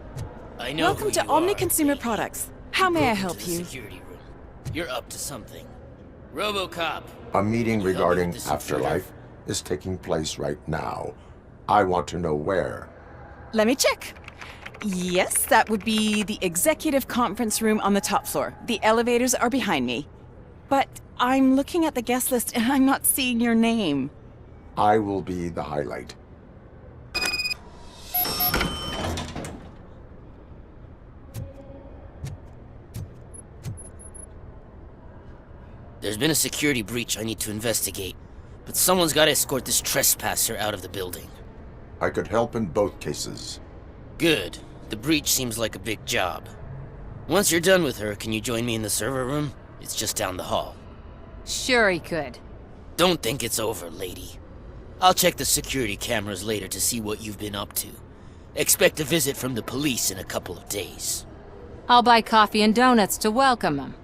Speaker 19: I know.
Speaker 22: Welcome to Omni Consumer Products. How may I help you?
Speaker 19: Security room. You're up to something. RoboCop.
Speaker 3: A meeting regarding afterlife is taking place right now. I want to know where.
Speaker 22: Let me check. Yes, that would be the executive conference room on the top floor. The elevators are behind me. But I'm looking at the guest list and I'm not seeing your name.
Speaker 3: I will be the highlight.
Speaker 19: There's been a security breach I need to investigate, but someone's got to escort this trespasser out of the building.
Speaker 3: I could help in both cases.
Speaker 19: Good. The breach seems like a big job. Once you're done with her, can you join me in the server room? It's just down the hall.
Speaker 23: Sure he could.
Speaker 19: Don't think it's over, lady. I'll check the security cameras later to see what you've been up to. Expect a visit from the police in a couple of days.
Speaker 23: I'll buy coffee and donuts to welcome him.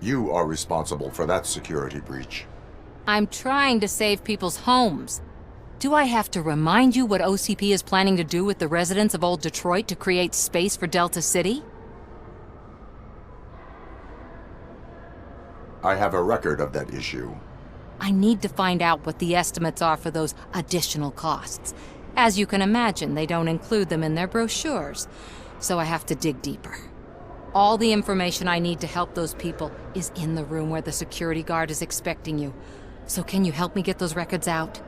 Speaker 3: You are responsible for that security breach.
Speaker 23: I'm trying to save people's homes. Do I have to remind you what OCP is planning to do with the residents of Old Detroit to create space for Delta City?
Speaker 3: I have a record of that issue.
Speaker 10: I need to find out what the estimates are for those additional costs. As you can imagine, they don't include them in their brochures, so I have to dig deeper. All the information I need to help those people is in the room where the security guard is expecting you. So can you help me get those records out?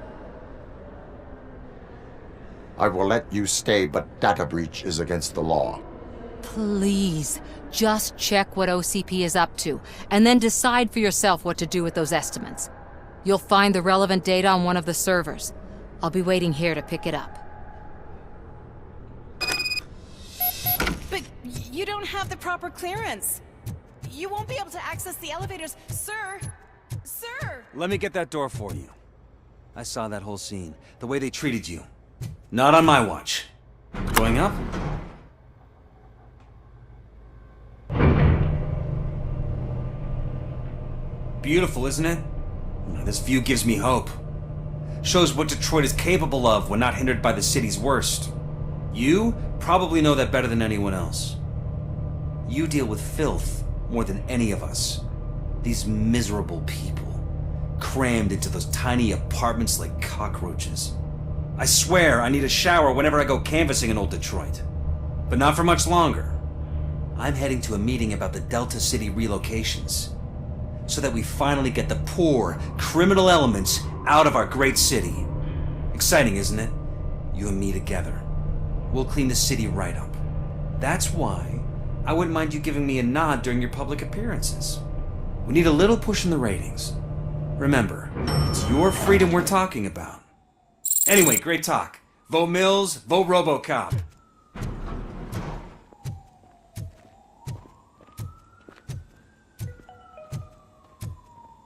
Speaker 3: I will let you stay, but data breach is against the law.
Speaker 10: Please, just check what OCP is up to, and then decide for yourself what to do with those estimates. You'll find the relevant data on one of the servers. I'll be waiting here to pick it up.
Speaker 22: But you don't have the proper clearance. You won't be able to access the elevators, sir. Sir!
Speaker 14: Let me get that door for you. I saw that whole scene. The way they treated you. Not on my watch. Going up? Beautiful, isn't it? This view gives me hope. Shows what Detroit is capable of when not hindered by the city's worst. You probably know that better than anyone else. You deal with filth more than any of us. These miserable people, crammed into those tiny apartments like cockroaches. I swear I need a shower whenever I go canvassing in old Detroit. But not for much longer. I'm heading to a meeting about the Delta City relocations, so that we finally get the poor, criminal elements out of our great city. Exciting, isn't it? You and me together. We'll clean the city right up. That's why I wouldn't mind you giving me a nod during your public appearances. We need a little push in the ratings. Remember, it's your freedom we're talking about. Anyway, great talk. Vote Mills, vote RoboCop.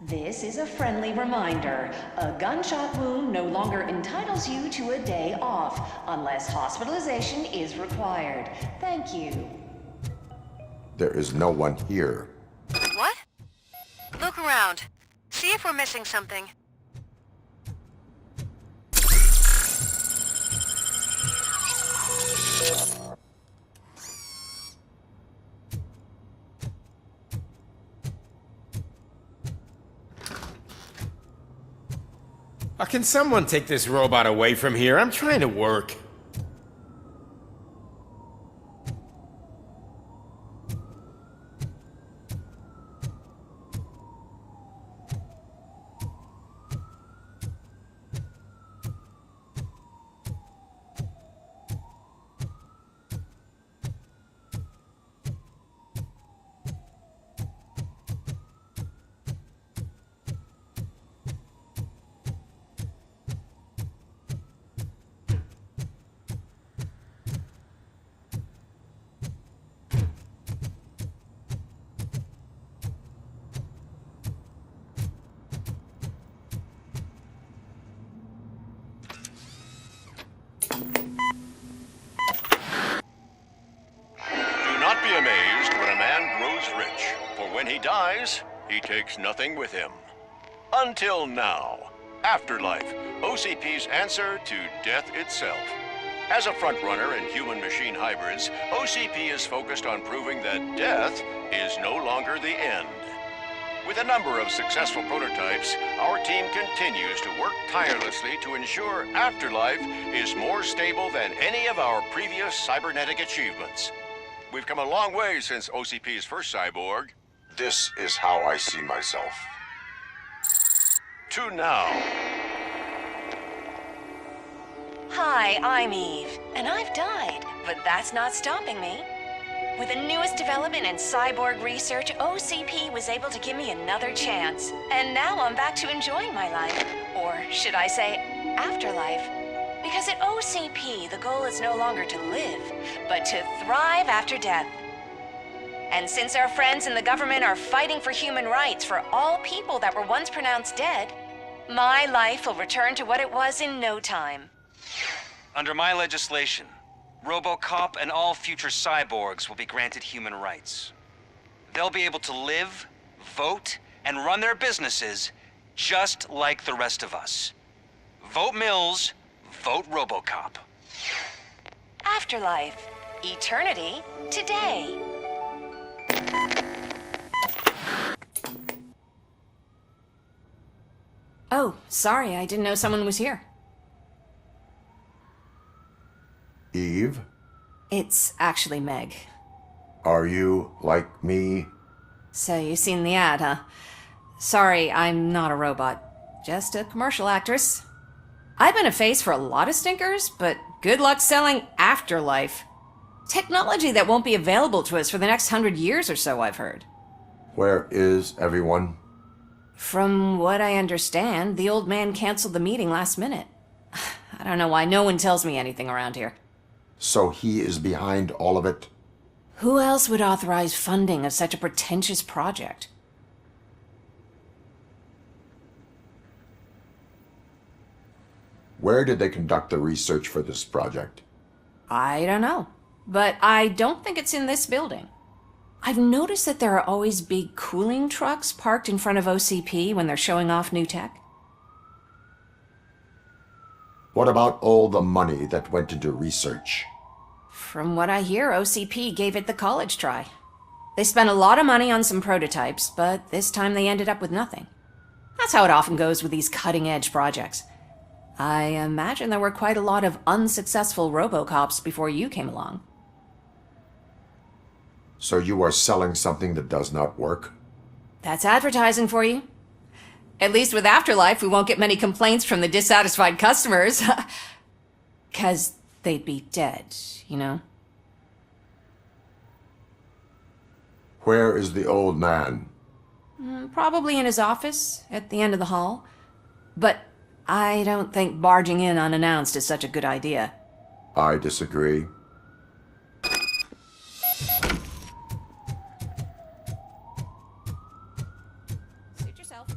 Speaker 20: This is a friendly reminder. A gunshot wound no longer entitles you to a day off, unless hospitalization is required. Thank you.
Speaker 3: There is no one here.
Speaker 11: What? Look around. See if we're missing something.
Speaker 24: Can someone take this robot away from here? I'm trying to work.
Speaker 25: be amazed when a man grows rich, for when he dies, he takes nothing with him. Until now. Afterlife, OCP's answer to death itself. As a frontrunner in human-machine hybrids, OCP is focused on proving that death is no longer the end. With a number of successful prototypes, our team continues to work tirelessly to ensure Afterlife is more stable than any of our previous cybernetic achievements. We've come a long way since OCP's first cyborg.
Speaker 3: This is how I see myself.
Speaker 25: To now.
Speaker 20: Hi, I'm Eve, and I've died, but that's not stopping me. With the newest development in cyborg research, OCP was able to give me another chance. And now I'm back to enjoying my life. Or should I say, afterlife. Because at OCP, the goal is no longer to live, but to thrive after death. And since our friends in the government are fighting for human rights for all people that were once pronounced dead, my life will return to what it was in no time.
Speaker 26: Under my legislation, ROBOCOP and all future cyborgs will be granted human rights. They'll be able to live, vote, and run their businesses just like the rest of us. Vote Mills, vote ROBOCOP.
Speaker 20: Afterlife. Eternity. Today.
Speaker 23: Oh, sorry, I didn't know someone was here.
Speaker 3: Eve,
Speaker 23: It's actually Meg.
Speaker 3: are you like me?
Speaker 23: So you've seen the ad, huh? Sorry, I'm not a robot. Just a commercial actress. I've been a face for a lot of stinkers, but good luck selling Afterlife. Technology that won't be available to us for the next 100 years or so, I've heard.
Speaker 3: Where is everyone?
Speaker 23: From what I understand, the old man canceled the meeting last minute. I don't know why no one tells me anything around here.
Speaker 3: So he is behind all of it?
Speaker 23: Who else would authorize funding of such a pretentious project?
Speaker 3: Where did they conduct the research for this project?
Speaker 23: I don't know, but I don't think it's in this building. I've noticed that there are always big cooling trucks parked in front of OCP when they're showing off new tech.
Speaker 3: What about all the money that went into research?
Speaker 23: From what I hear, OCP gave it the college try. They spent a lot of money on some prototypes, but this time they ended up with nothing. That's how it often goes with these cutting-edge projects. I imagine there were quite a lot of unsuccessful ROBOCOPs before you came along.
Speaker 3: So you are selling something that does not work?
Speaker 23: That's advertising for you. At least with Afterlife, we won't get many complaints from the dissatisfied customers. 'Cause they'd be dead, you know?
Speaker 3: Where is the old man?
Speaker 23: Probably in his office, at the end of the hall. But I don't think barging in unannounced is such a good idea.
Speaker 3: I disagree.
Speaker 23: Suit yourself.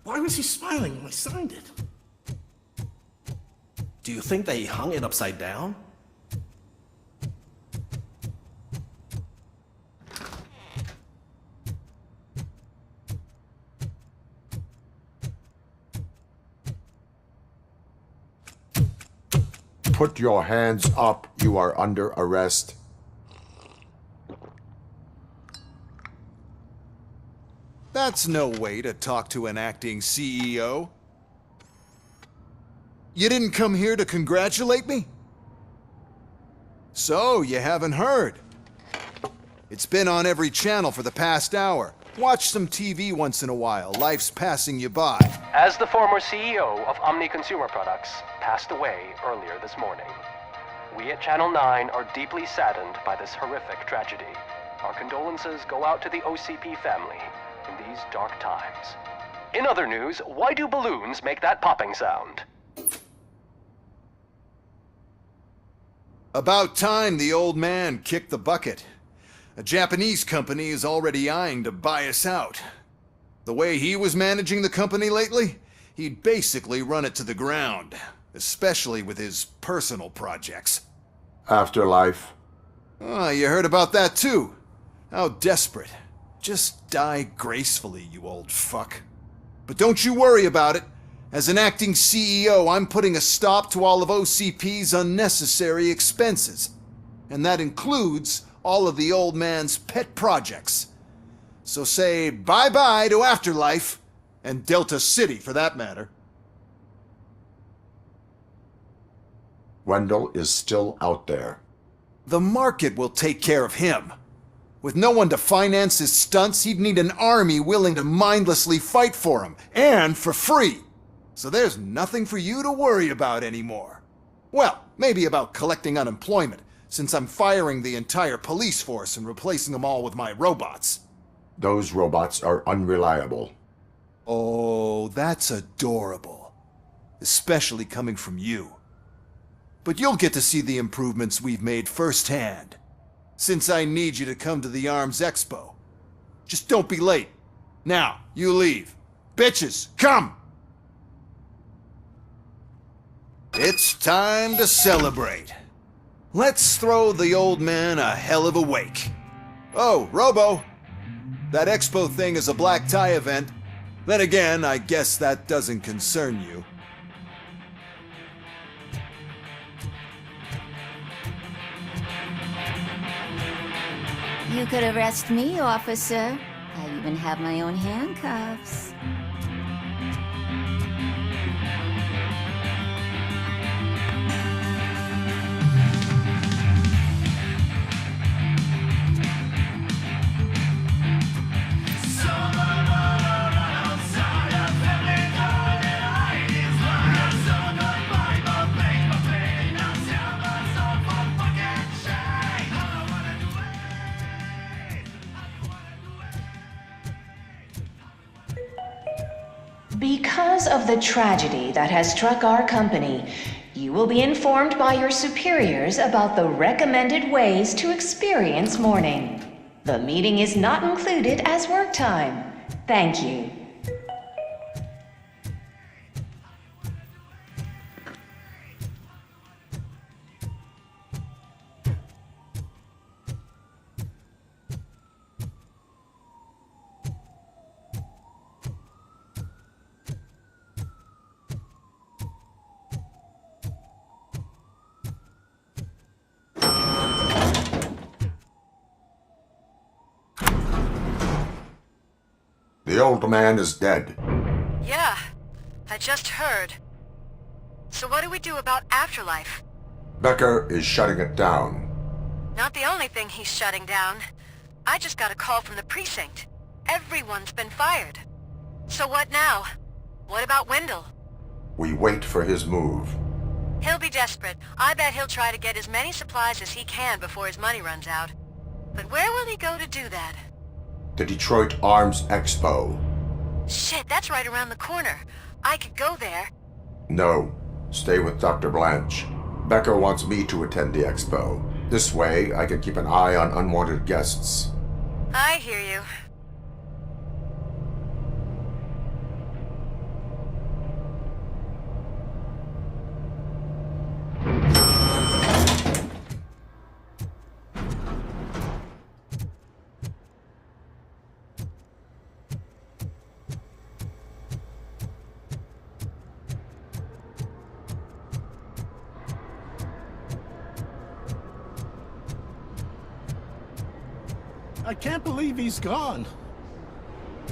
Speaker 4: Why was he smiling when I signed it? Do you think they hung it upside down?
Speaker 3: Put your hands up. You are under arrest.
Speaker 2: That's no way to talk to an acting CEO. You didn't come here to congratulate me? So, you haven't heard. It's been on every channel for the past hour. Watch some TV once in a while. Life's passing you by.
Speaker 6: As the former CEO of Omni Consumer Products passed away earlier this morning, we at Channel 9 are deeply saddened by this horrific tragedy. Our condolences go out to the OCP family in these dark times. In other news, why do balloons make that popping sound?
Speaker 2: About time the old man kicked the bucket. A Japanese company is already eyeing to buy us out. The way he was managing the company lately, he'd basically run it to the ground, especially with his personal projects.
Speaker 3: Afterlife.
Speaker 2: Oh, you heard about that too? How desperate. Just die gracefully, you old fuck. But don't you worry about it. As an acting CEO, I'm putting a stop to all of OCP's unnecessary expenses. And that includes all of the old man's pet projects. So say bye-bye to Afterlife, and Delta City for that matter.
Speaker 3: Wendell is still out there.
Speaker 2: The market will take care of him. With no one to finance his stunts, he'd need an army willing to mindlessly fight for him, and for free. So there's nothing for you to worry about anymore. Well, maybe about collecting unemployment, since I'm firing the entire police force and replacing them all with my robots.
Speaker 3: Those robots are unreliable.
Speaker 2: Oh, that's adorable. Especially coming from you. But you'll get to see the improvements we've made firsthand. Since I need you to come to the Arms Expo. Just don't be late. Now, you leave. Bitches, come! It's time to celebrate. Let's throw the old man a hell of a wake. Oh, Robo! That expo thing is a black tie event. Then again, I guess that doesn't concern you.
Speaker 8: You could arrest me, officer. I even have my own handcuffs.
Speaker 20: Because of the tragedy that has struck our company, you will be informed by your superiors about the recommended ways to experience mourning. The meeting is not included as work time. Thank you.
Speaker 3: The old man is dead.
Speaker 11: Yeah, I just heard. So what do we do about afterlife?
Speaker 3: Becker is shutting it down.
Speaker 11: Not the only thing he's shutting down. I just got a call from the precinct. Everyone's been fired. So what now? What about Wendell?
Speaker 3: We wait for his move.
Speaker 11: He'll be desperate. I bet he'll try to get as many supplies as he can before his money runs out. But where will he go to do that?
Speaker 3: The Detroit Arms Expo.
Speaker 11: Shit, that's right around the corner. I could go there.
Speaker 3: No, stay with Dr. Blanche. Becker wants me to attend the expo. This way, I can keep an eye on unwanted guests.
Speaker 11: I hear you.
Speaker 13: I can't believe he's gone.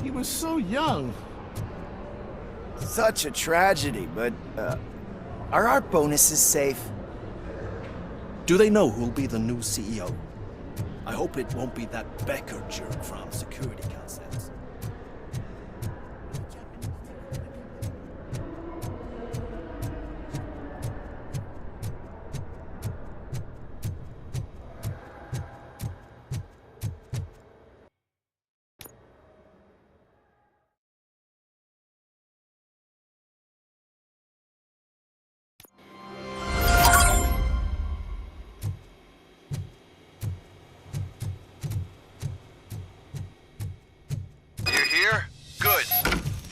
Speaker 13: He was so young.
Speaker 7: Such a tragedy, but, are our bonuses safe?
Speaker 4: Do they know who'll be the new CEO? I hope it won't be that Becker jerk from security concepts.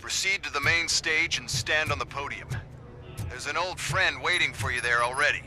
Speaker 2: Proceed to the main stage and stand on the podium. There's an old friend waiting for you there already.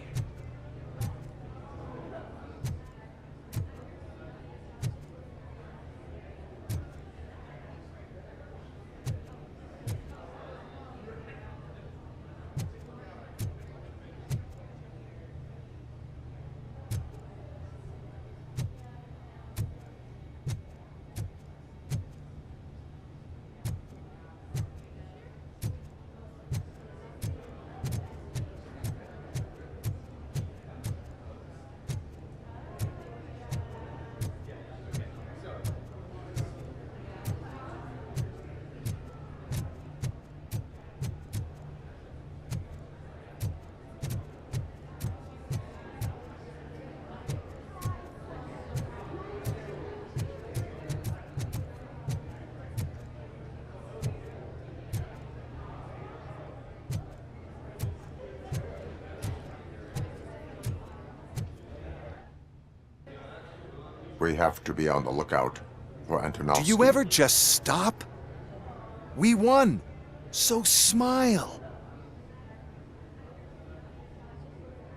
Speaker 3: We have to be on the lookout for Antonovsky.
Speaker 2: Do you ever just stop? We won, so smile.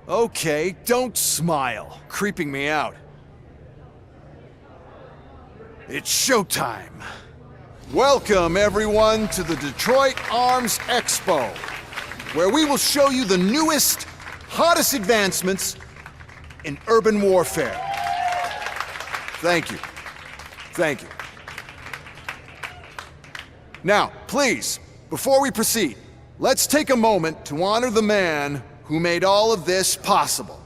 Speaker 2: Okay, don't smile. Creeping me out. It's showtime. Welcome, everyone, to the Detroit Arms Expo, where we will show you the newest, hottest advancements in urban warfare. Thank you. Thank you. Now, please, before we proceed, let's take a moment to honor the man who made all of this possible.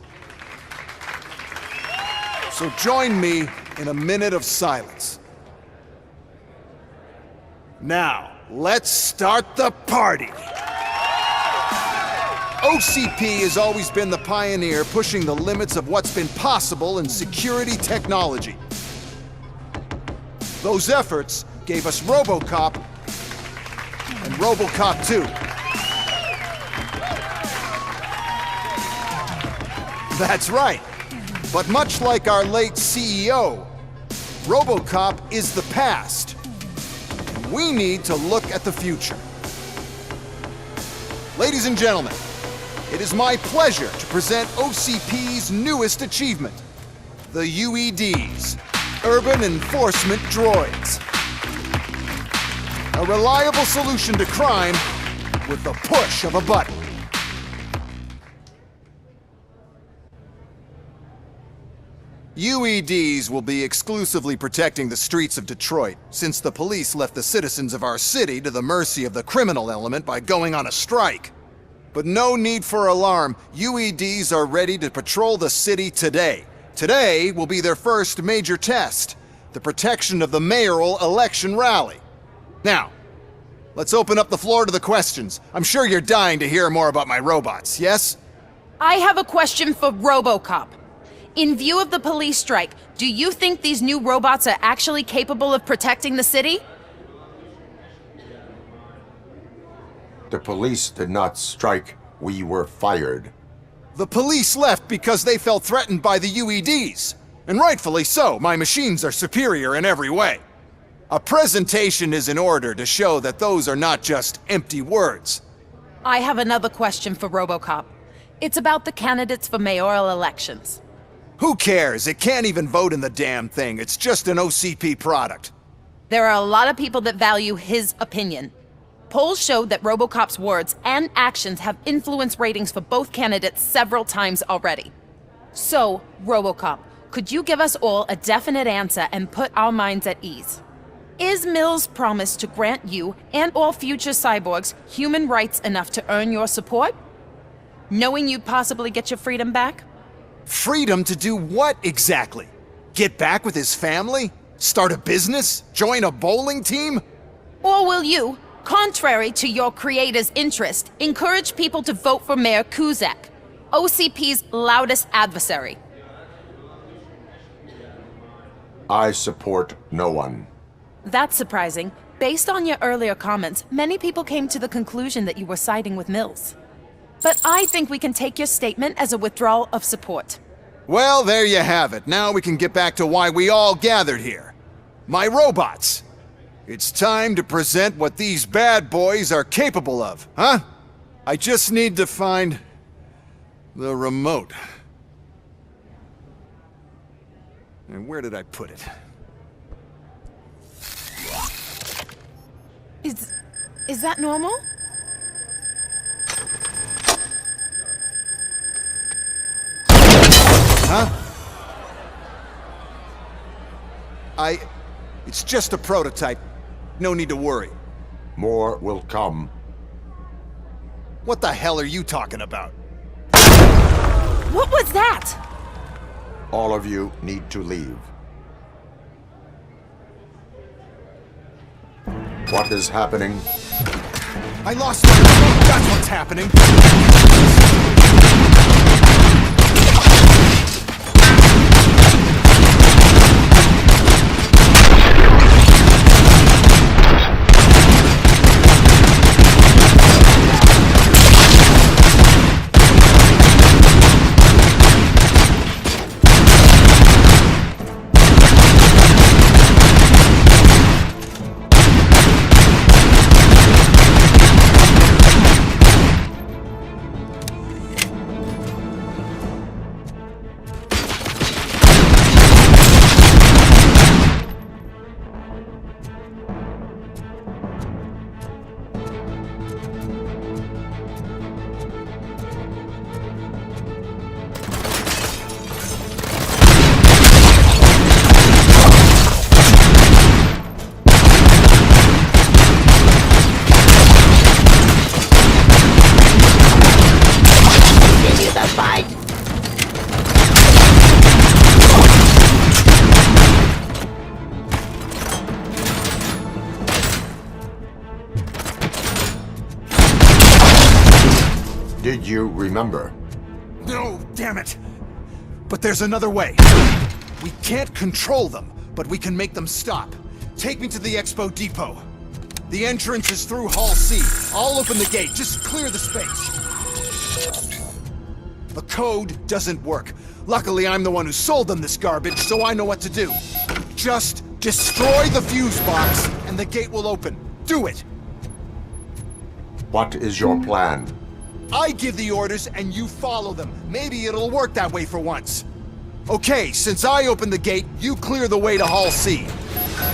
Speaker 2: So join me in a minute of silence. Now, let's start the party! OCP has always been the pioneer pushing the limits of what's been possible in security technology. Those efforts gave us ROBOCOP and ROBOCOP 2. That's right. But much like our late CEO, ROBOCOP is the past. We need to look at the future. Ladies and gentlemen, it is my pleasure to present OCP's newest achievement, the UEDs, Urban Enforcement Droids. A reliable solution to crime with the push of a button. UEDs will be exclusively protecting the streets of Detroit, since the police left the citizens of our city to the mercy of the criminal element by going on a strike. But no need for alarm, UEDs are ready to patrol the city today. Today will be their first major test, the protection of the mayoral election rally. Now, let's open up the floor to the questions. I'm sure you're dying to hear more about my robots, yes?
Speaker 9: I have a question for ROBOCOP. In view of the police strike, do you think these new robots are actually capable of protecting the city?
Speaker 3: The police did not strike. We were fired.
Speaker 2: The police left because they felt threatened by the UEDs. And rightfully so, my machines are superior in every way. A presentation is in order to show that those are not just empty words.
Speaker 9: I have another question for ROBOCOP. It's about the candidates for mayoral elections.
Speaker 2: Who cares? It can't even vote in the damn thing. It's just an OCP product.
Speaker 9: There are a lot of people that value his opinion. Polls showed that ROBOCOP's words and actions have influenced ratings for both candidates several times already. So, ROBOCOP, could you give us all a definite answer and put our minds at ease? Is Mills' promise to grant you and all future cyborgs human rights enough to earn your support? Knowing you'd possibly get your freedom back?
Speaker 2: Freedom to do what exactly? Get back with his family? Start a business? Join a bowling team?
Speaker 9: Or will you, contrary to your creator's interest, encourage people to vote for Mayor Kuzak, OCP's loudest adversary?
Speaker 3: I support no one.
Speaker 9: That's surprising. Based on your earlier comments, many people came to the conclusion that you were siding with Mills. But I think we can take your statement as a withdrawal of support.
Speaker 2: Well, there you have it. Now we can get back to why we all gathered here. My robots. It's time to present what these bad boys are capable of, huh? I just need to find the remote. And where did I put it?
Speaker 9: Is that normal?
Speaker 2: Huh? It's just a prototype. No need to worry.
Speaker 3: More will come.
Speaker 2: What the hell are you talking about?
Speaker 9: What was that?
Speaker 3: All of you need to leave. What is happening?
Speaker 2: I lost my remote. That's what's happening.
Speaker 3: Did you remember?
Speaker 2: No, damn it! But there's another way. We can't control them, but we can make them stop. Take me to the Expo Depot. The entrance is through Hall C. I'll open the gate, just clear the space. The code doesn't work. Luckily, I'm the one who sold them this garbage, so I know what to do. Just destroy the fuse box, and the gate will open. Do it!
Speaker 3: What is your plan?
Speaker 2: I give the orders, and you follow them. Maybe it'll work that way for once. Okay, since I opened the gate, you clear the way to Hall C.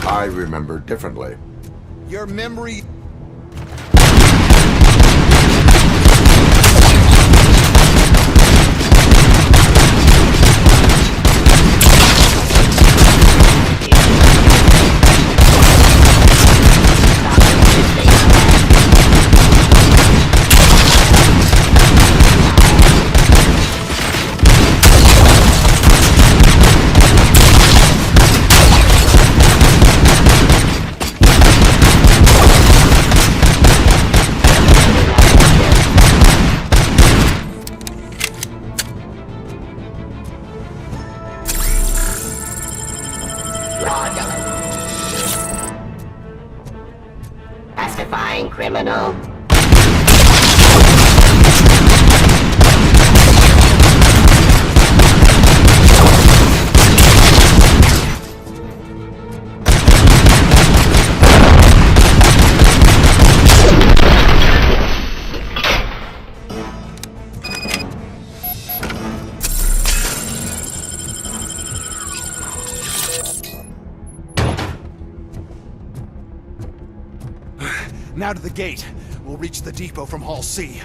Speaker 3: I remember differently.
Speaker 2: Your memory...
Speaker 5: Pacifying criminal.
Speaker 2: Now to the gate. We'll reach the depot from Hall C.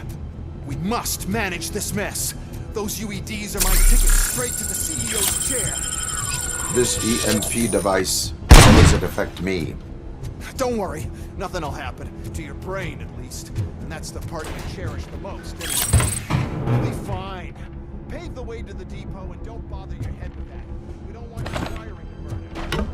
Speaker 2: We must manage this mess. Those UEDs are my ticket straight to the CEO's chair.
Speaker 3: This EMP device, how does it affect me?
Speaker 2: Don't worry, nothing'll happen. To your brain, at least. And that's the part you cherish the most, anyway. You'll be fine. Pave the way to the depot and don't bother your head with that. We don't want your wiring to burn out.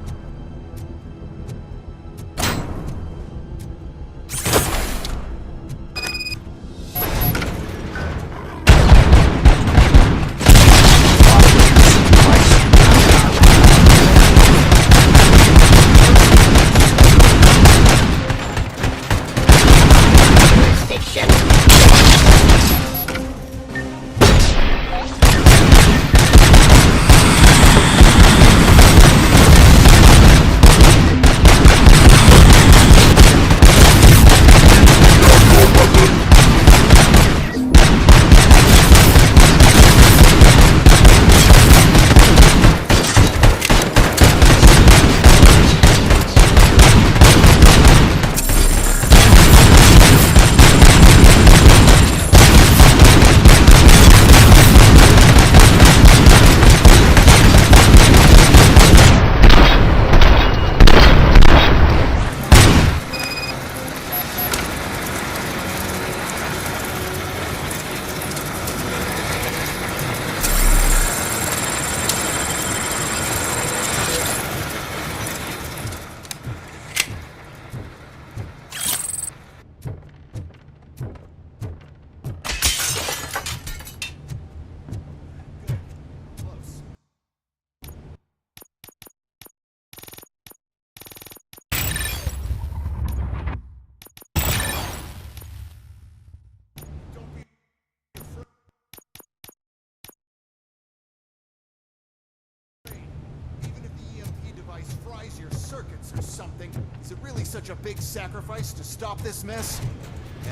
Speaker 2: Fries your circuits or something. Is it really such a big sacrifice to stop this mess?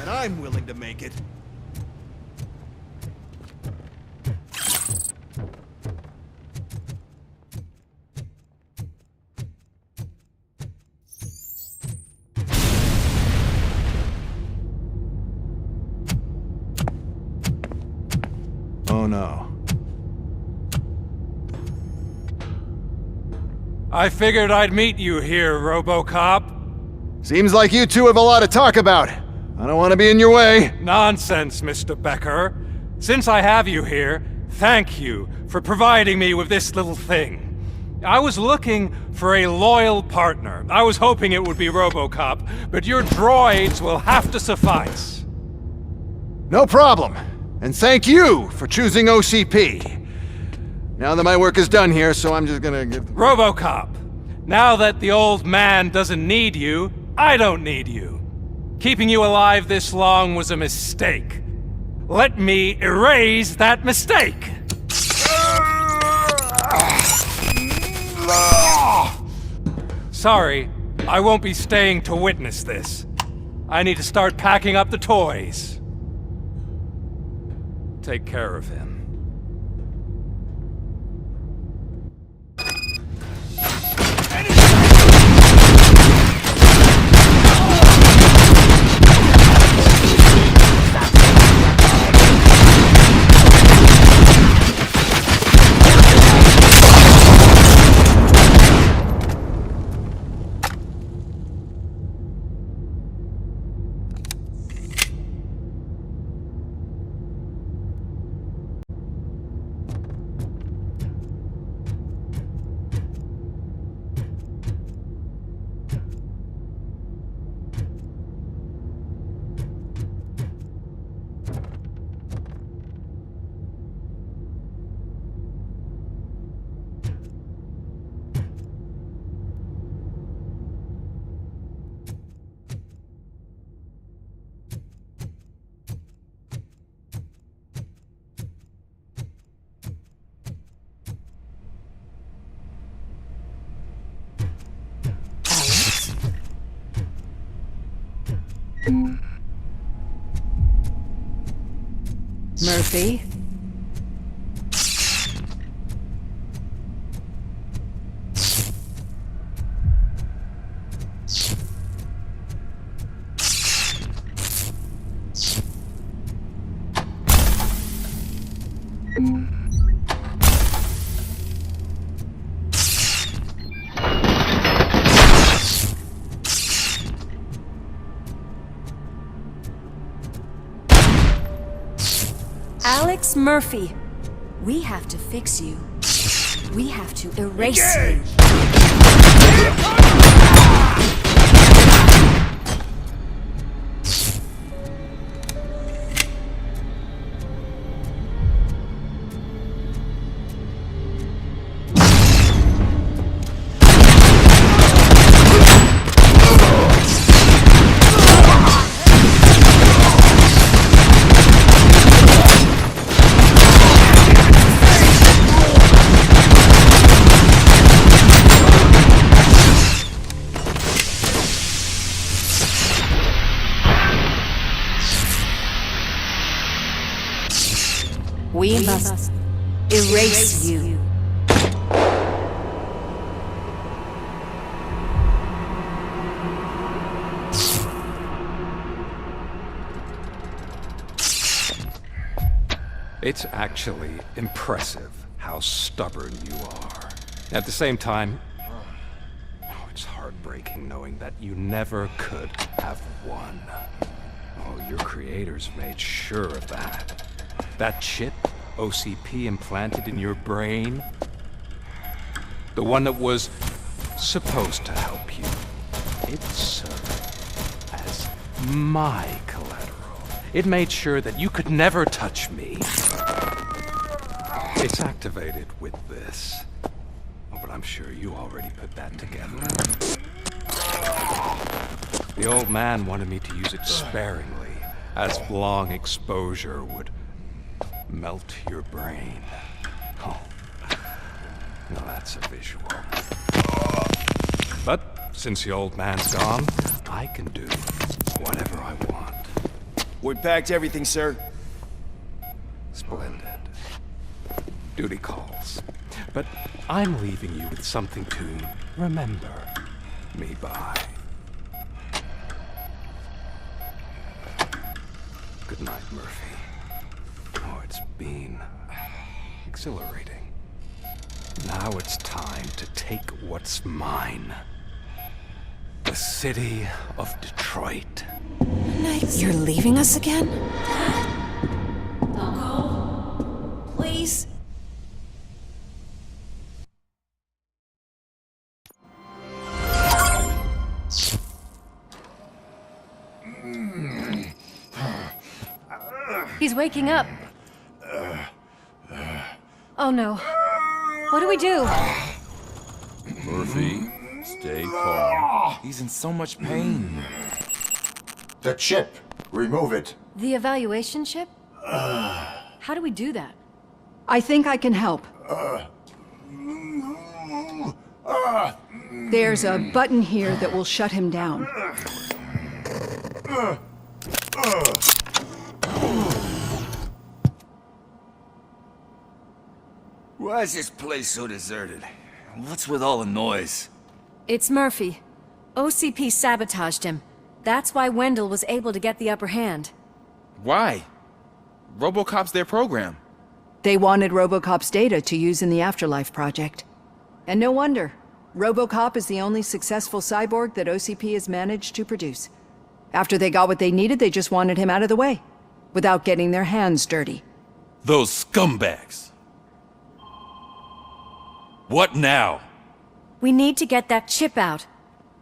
Speaker 2: And I'm willing to make it. Oh no.
Speaker 12: I figured I'd meet you here, RoboCop.
Speaker 2: Seems like you two have a lot to talk about. I don't want to be in your way.
Speaker 12: Nonsense, Mr. Becker. Since I have you here, thank you for providing me with this little thing. I was looking for a loyal partner. I was hoping it would be RoboCop, but your droids will have to suffice.
Speaker 2: No problem. And thank you for choosing OCP. Now that my work is done here, so I'm just gonna give...
Speaker 12: ROBOCOP, now that the old man doesn't need you, I don't need you. Keeping you alive this long was a mistake. Let me erase that mistake! Sorry, I won't be staying to witness this. I need to start packing up the toys. Take care of him.
Speaker 23: Murphy? Alex Murphy, we have to fix you. We have to erase you. We must erase you.
Speaker 12: It's actually impressive how stubborn you are. At the same time, it's heartbreaking knowing that you never could have won. Oh, your creators made sure of that. That chip OCP implanted in your brain, the one that was supposed to help you, it served as my collateral. It made sure that you could never touch me. It's activated with this. Oh, but I'm sure you already put that together. The old man wanted me to use it sparingly, as long exposure would melt your brain. Oh, now that's a visual. But since the old man's gone, I can do whatever I want.
Speaker 7: We packed everything, sir.
Speaker 12: Splendid. Duty calls. But I'm leaving you with something to remember me by. Good night, Murphy. Oh, it's been exhilarating. Now it's time to take what's mine. The city of Detroit.
Speaker 22: You're leaving us again? Don't go. Please.
Speaker 23: He's waking up. Oh no. What do we do?
Speaker 1: Murphy, stay calm. He's in so much pain.
Speaker 3: The chip! Remove it!
Speaker 23: The evaluation chip? How do we do that?
Speaker 15: I think I can help. There's a button here that will shut him down.
Speaker 13: Why is this place so deserted? What's with all the noise?
Speaker 23: It's Murphy. OCP sabotaged him. That's why Wendell was able to get the upper hand.
Speaker 1: Why? ROBOCOP's their program.
Speaker 15: They wanted ROBOCOP's data to use in the Afterlife project. And no wonder. ROBOCOP is the only successful cyborg that OCP has managed to produce. After they got what they needed, they just wanted him out of the way, without getting their hands dirty.
Speaker 1: Those scumbags. What now?
Speaker 23: We need to get that chip out.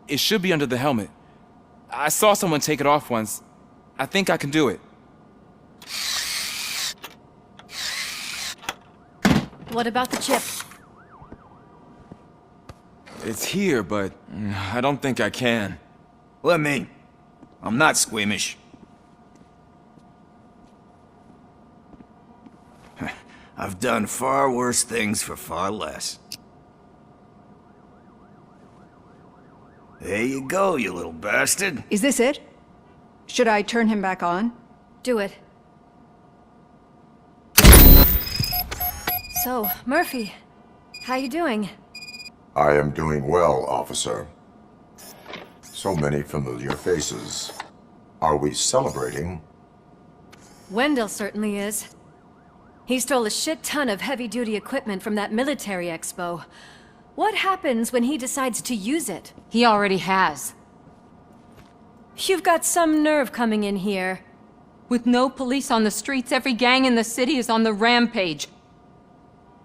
Speaker 1: It should be under the helmet. I saw someone take it off once. I think I can do it.
Speaker 23: What about the chip?
Speaker 1: It's here, but I don't think I can.
Speaker 13: Let me. I'm not squeamish. I've done far worse things for far less. There you go, you little bastard.
Speaker 15: Is this it? Should I turn him back on?
Speaker 23: Do it. So, Murphy, how you doing?
Speaker 3: I am doing well, officer. So many familiar faces. Are we celebrating?
Speaker 23: Wendell certainly is. He stole a shit ton of heavy-duty equipment from that military expo. What happens when he decides to use it?
Speaker 10: He already has.
Speaker 23: You've got some nerve coming in here.
Speaker 10: With no police on the streets, every gang in the city is on the rampage.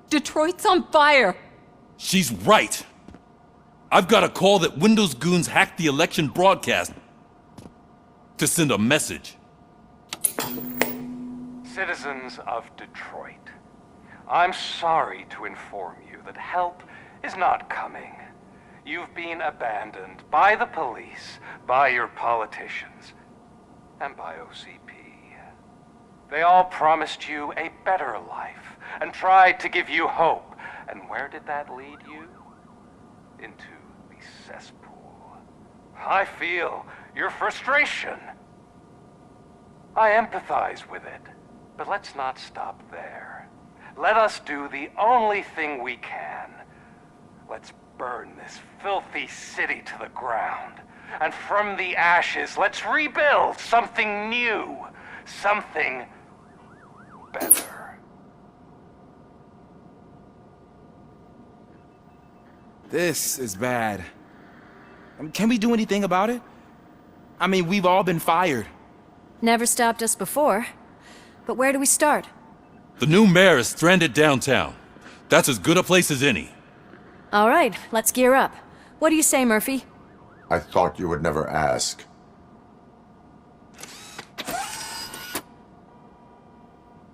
Speaker 10: Detroit's on fire!
Speaker 1: She's right! I've got a call that Windows goons hacked the election broadcast to send a message.
Speaker 6: Citizens of Detroit, I'm sorry to inform you that help is not coming. You've been abandoned by the police, by your politicians, and by OCP. They all promised you a better life and tried to give you hope. And where did that lead you? Into the cesspool. I feel your frustration. I empathize with it, but let's not stop there. Let us do the only thing we can. Let's burn this filthy city to the ground. And from the ashes, let's rebuild something new. Something better.
Speaker 1: This is bad. Can we do anything about it? I mean, we've all been fired.
Speaker 23: Never stopped us before. But where do we start?
Speaker 1: The new mayor is stranded downtown. That's as good a place as any.
Speaker 23: All right, let's gear up. What do you say, Murphy?
Speaker 3: I thought you would never ask.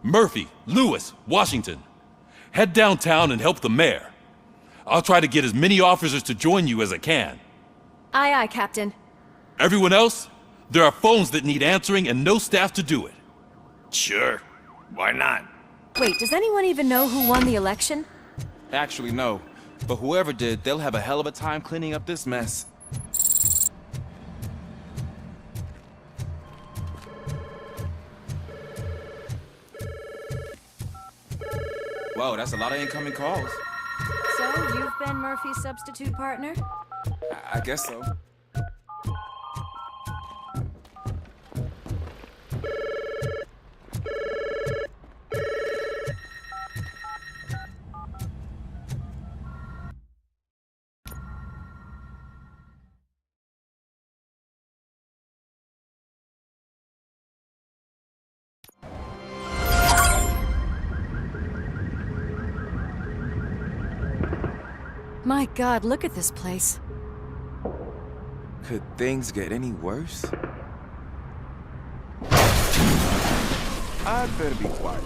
Speaker 1: Murphy, Lewis, Washington. Head downtown and help the mayor. I'll try to get as many officers to join you as I can.
Speaker 23: Aye, aye, Captain.
Speaker 1: Everyone else? There are phones that need answering and no staff to do it.
Speaker 13: Sure. Why not?
Speaker 23: Wait, does anyone even know who won the election?
Speaker 1: Actually, no. But whoever did, they'll have a hell of a time cleaning up this mess. Whoa, that's a lot of incoming calls.
Speaker 23: So, you've been Murphy's substitute partner?
Speaker 1: I guess so.
Speaker 23: My God, look at this place.
Speaker 1: Could things get any worse? I'd better be quiet.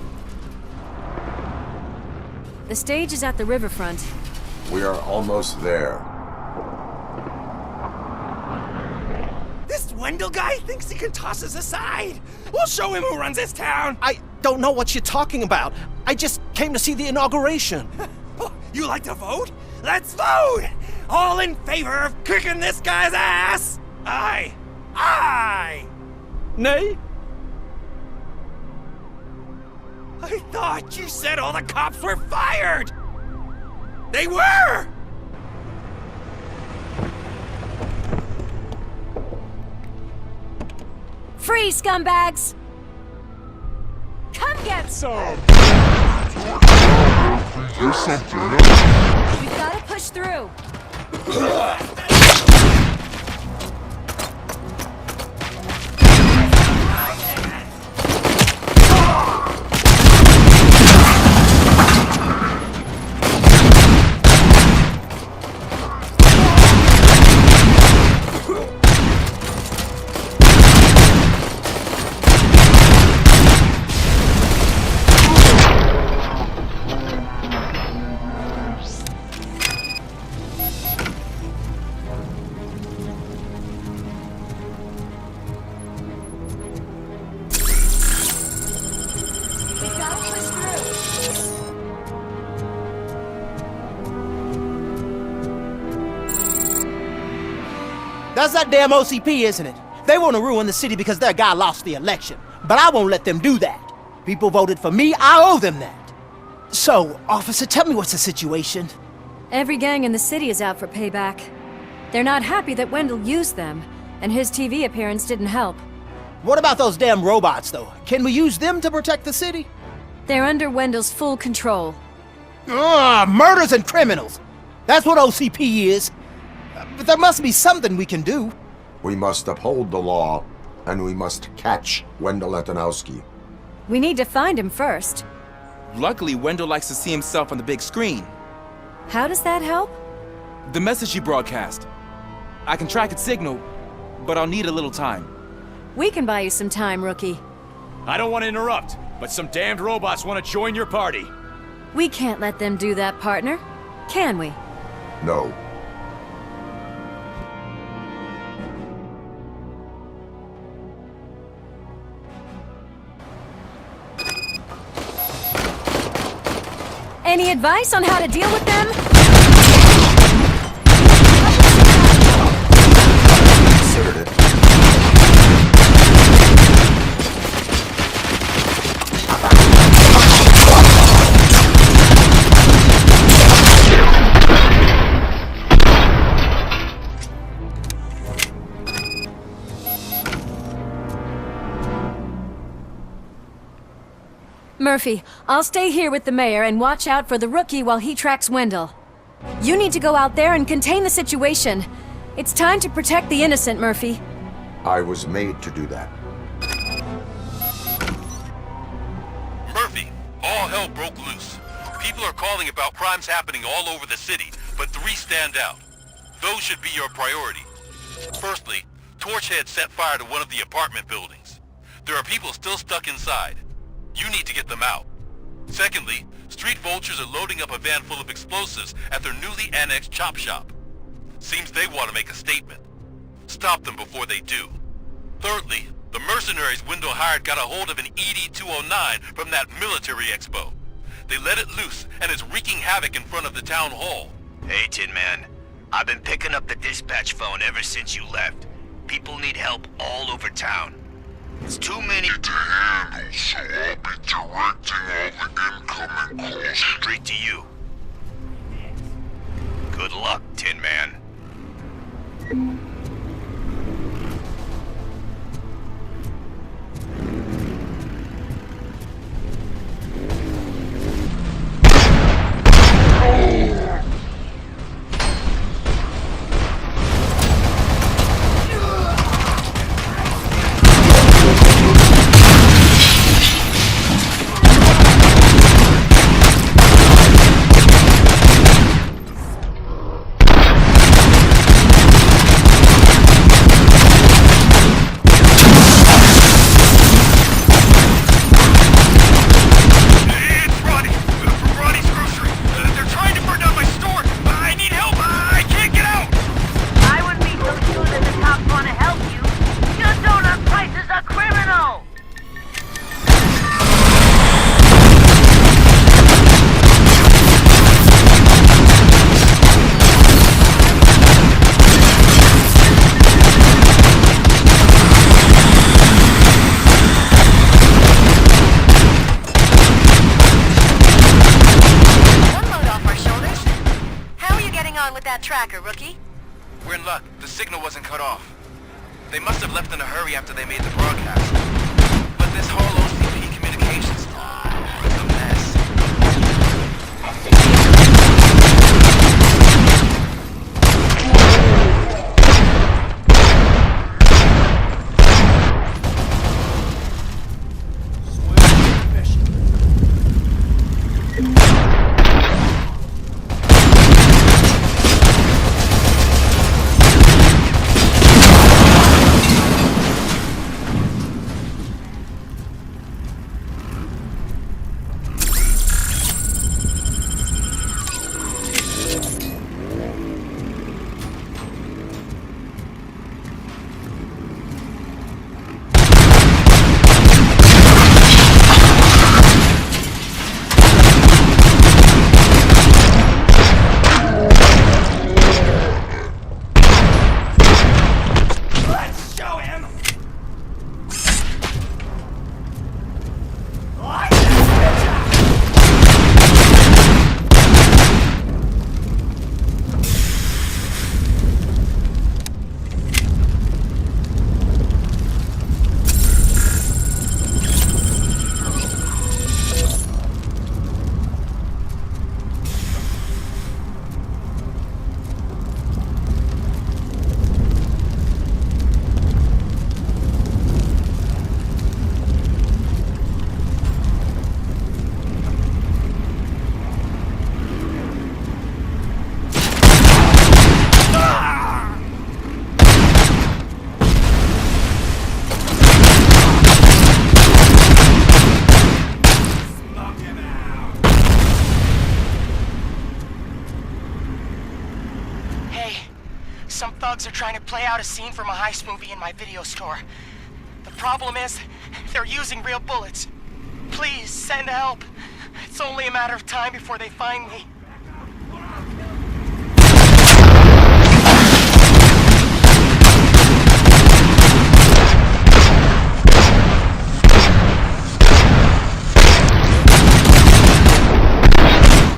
Speaker 23: The stage is at the riverfront.
Speaker 3: We are almost there.
Speaker 7: This Wendell guy thinks he can toss us aside. We'll show him who runs this town. I don't know what you're talking about. I just came to see the inauguration. You like to vote? Let's vote! All in favor of kicking this guy's ass? Aye. Aye! Nay? I thought you said all the cops were fired! They were!
Speaker 23: Free, scumbags! Come get some! We've got to push through.
Speaker 7: That's that damn OCP, isn't it? They want to ruin the city because their guy lost the election. But I won't let them do that. People voted for me, I owe them that. So, officer, tell me what's the situation.
Speaker 23: Every gang in the city is out for payback. They're not happy that Wendell used them, and his TV appearance didn't help.
Speaker 7: What about those damn robots, though? Can we use them to protect the city?
Speaker 23: They're under Wendell's full control.
Speaker 7: Murders and criminals! That's what OCP is. But there must be something we can do.
Speaker 3: We must uphold the law, and we must catch Wendell Antonowski.
Speaker 23: We need to find him first.
Speaker 14: Luckily, Wendell likes to see himself on the big screen.
Speaker 23: How does that help?
Speaker 14: The message you broadcast. I can track its signal, but I'll need a little time.
Speaker 23: We can buy you some time, rookie.
Speaker 16: I don't want to interrupt, but some damned robots want to join your party.
Speaker 23: We can't let them do that, partner. Can we?
Speaker 3: No.
Speaker 23: Any advice on how to deal with them?
Speaker 3: Considered it.
Speaker 23: Murphy, I'll stay here with the mayor and watch out for the rookie while he tracks Wendell. You need to go out there and contain the situation. It's time to protect the innocent, Murphy.
Speaker 3: I was made to do that.
Speaker 1: Murphy, all hell broke loose. People are calling about crimes happening all over the city, but 3 stand out. Those should be your priority. Firstly, Torchhead set fire to one of the apartment buildings. There are people still stuck inside. You need to get them out. Secondly, street vultures are loading up a van full of explosives at their newly annexed chop shop. Seems they want to make a statement. Stop them before they do. Thirdly, the mercenaries Wendell hired got a hold of an ED-209 from that military expo. They let it loose and is wreaking havoc in front of the town hall.
Speaker 17: Hey, Tin Man. I've been picking up the dispatch phone ever since you left. People need help all over town. It's too many to handle, so I'll be directing all the incoming calls straight to you. Good luck, Tin Man.
Speaker 11: tracker, rookie?
Speaker 14: We're in luck. The signal wasn't cut off. They must have left in a hurry after they made the broadcast. But this whole OCP communications is a mess.
Speaker 18: Some thugs are trying to play out a scene from a heist movie in my video store. The problem is, they're using real bullets. Please, send help. It's only a matter of time before they find me.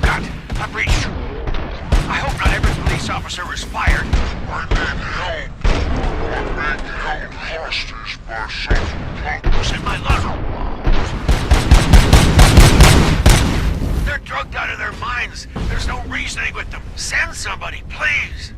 Speaker 17: God, I'm breached. I hope not every police officer was fired. I need help. I'm being held hostage by some punks in my locker. They're drugged out of their minds. There's no reasoning with them. Send somebody, please.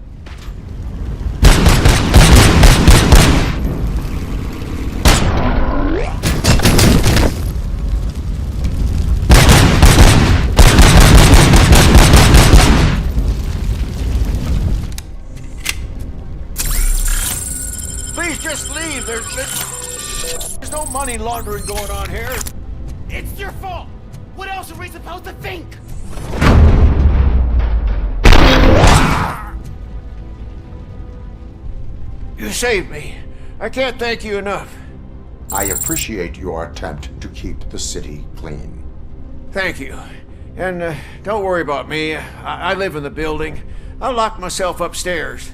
Speaker 13: Please just leave. There's no money laundering going on here.
Speaker 7: It's your fault! What else are we supposed to think?
Speaker 13: You saved me. I can't thank you enough.
Speaker 3: I appreciate your attempt to keep the city clean.
Speaker 13: Thank you. And don't worry about me. I live in the building. I'll lock myself upstairs.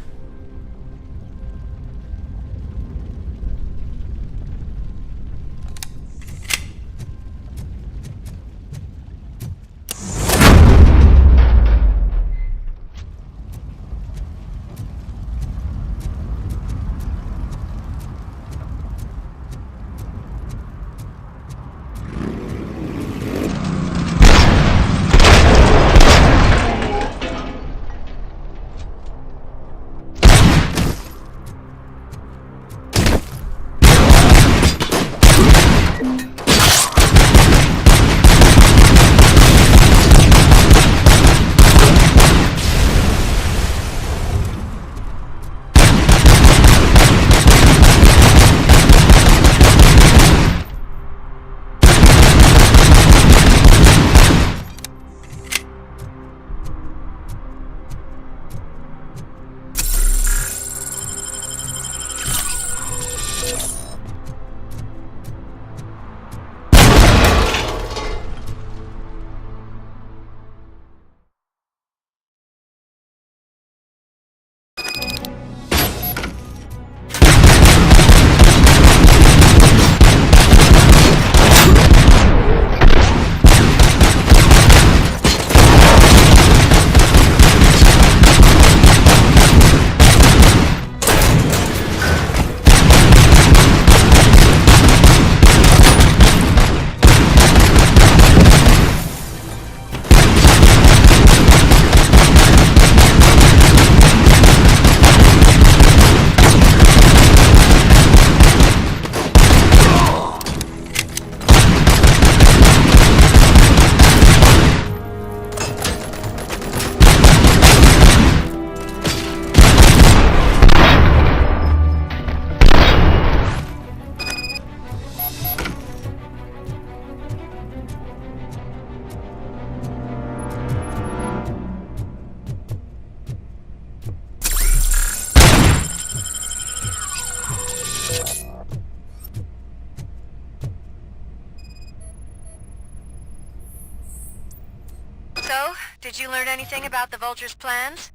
Speaker 11: did you learn anything about the Vulture's plans?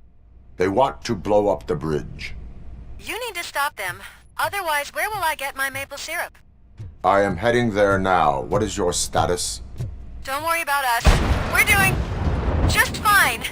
Speaker 3: They want to blow up the bridge.
Speaker 11: You need to stop them. Otherwise, where will I get my maple syrup?
Speaker 3: I am heading there now. What is your status?
Speaker 11: Don't worry about us. We're doing just fine.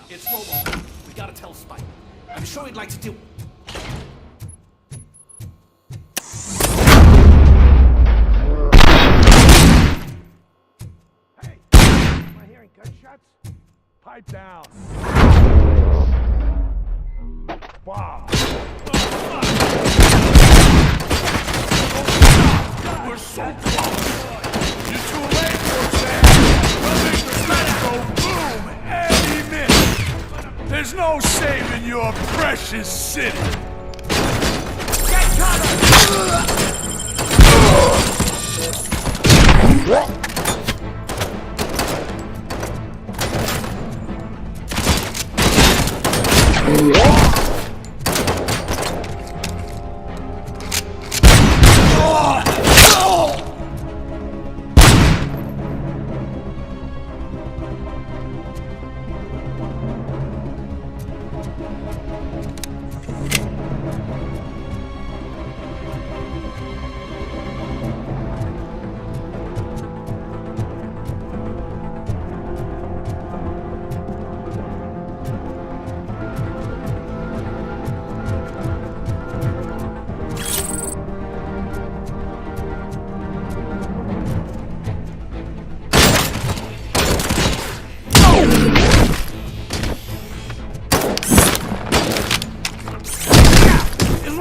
Speaker 7: It's ROBOCOP. We gotta tell Spike. I'm sure he'd like to do...
Speaker 8: Hey! Am I hearing gunshots? Pipe down. Bomb. We're so close. You're too late, Roseanne. We'll make the fence go boom any minute. There's no saving your precious city. Get cover!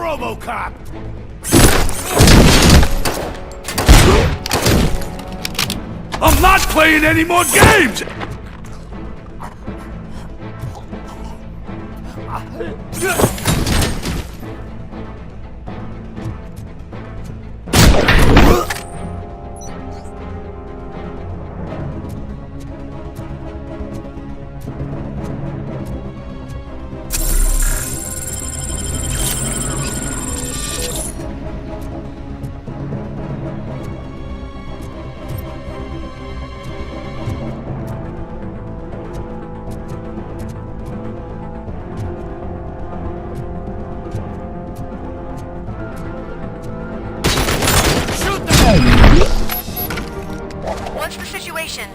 Speaker 8: ROBOCOP! I'm not playing any more games!
Speaker 11: What's the situation?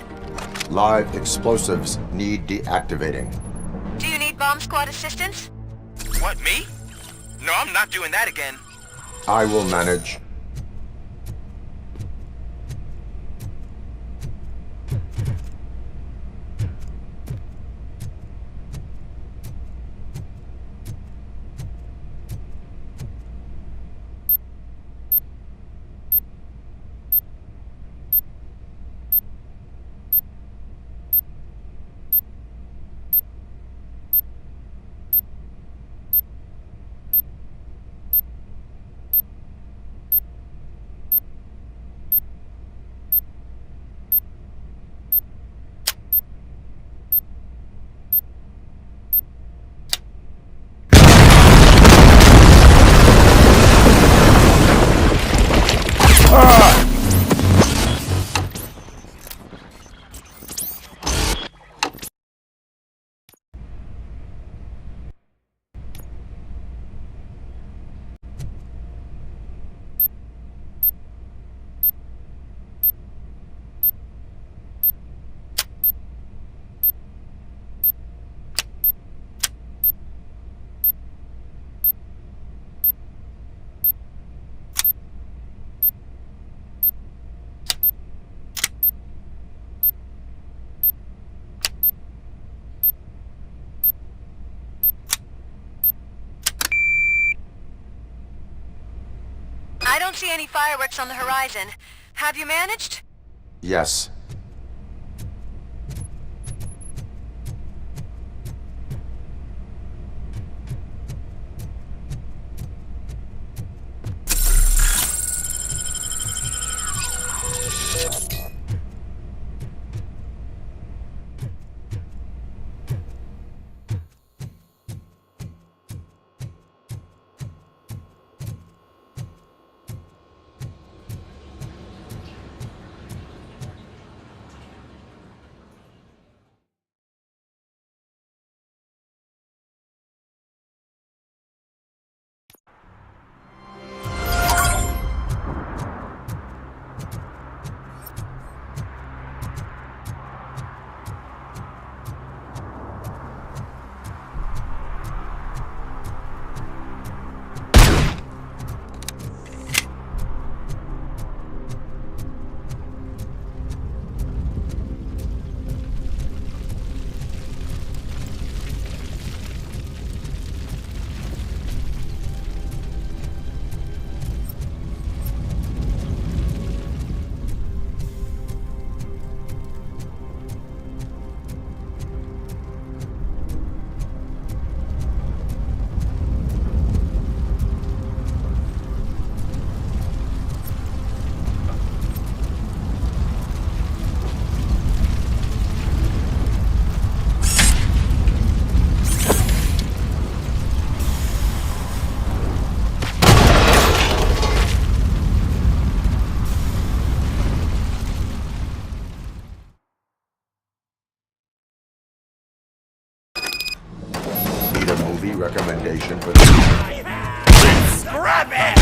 Speaker 3: Live explosives need deactivating.
Speaker 11: Do you need bomb squad assistance?
Speaker 14: What, me? No, I'm not doing that again.
Speaker 3: I will manage.
Speaker 11: I don't see any fireworks on the horizon. Have you managed?
Speaker 3: Yes. Recommendation for the...
Speaker 8: Let's grab it!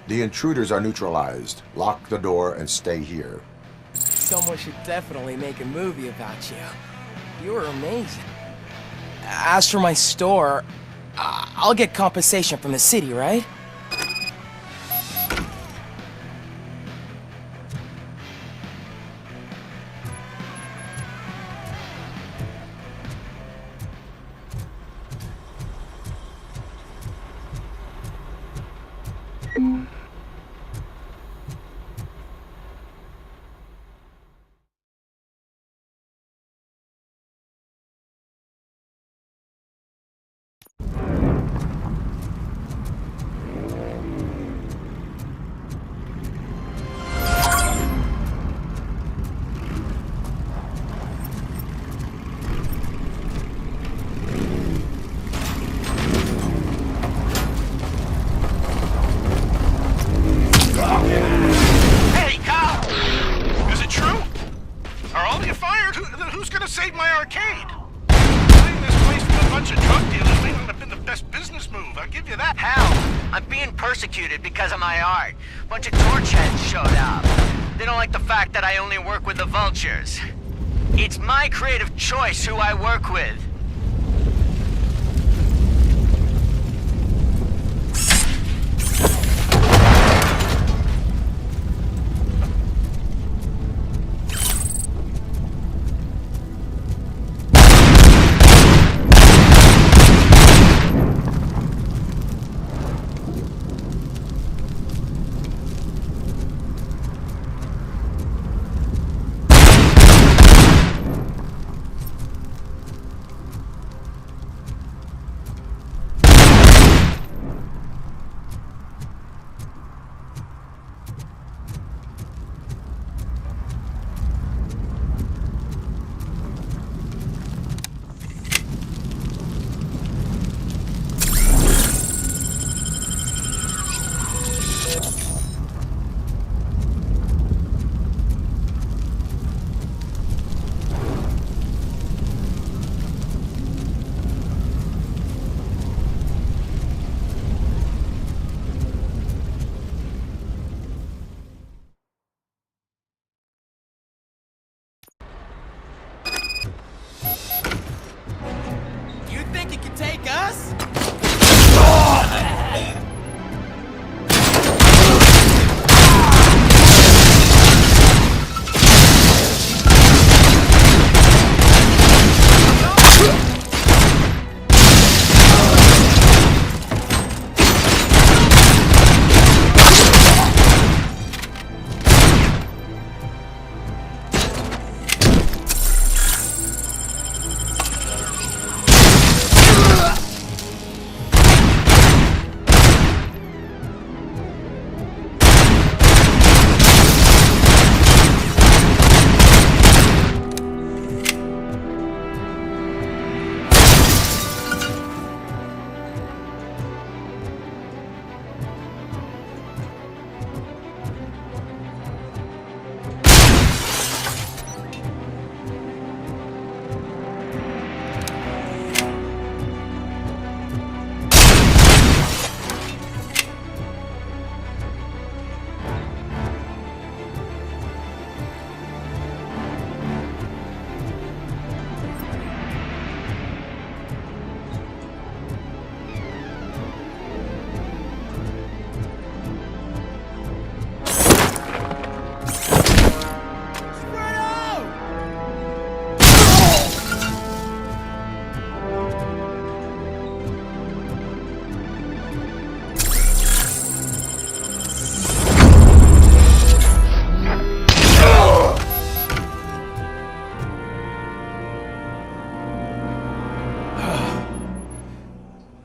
Speaker 3: The intruders are neutralized. Lock the door and stay here.
Speaker 18: Someone should definitely make a movie about you. You were amazing. As for my store, I'll get compensation from the city, right?
Speaker 19: Hey, Kyle! Is it true? Are all of you fired? Who's gonna save my arcade? Putting this place with a bunch of drug dealers may not have been the best business move, I'll give you that.
Speaker 5: Hell, I'm being persecuted because of my art. Bunch of torch heads showed up. They don't like the fact that I only work with the vultures. It's my creative choice who I work with.
Speaker 18: You think you can take us?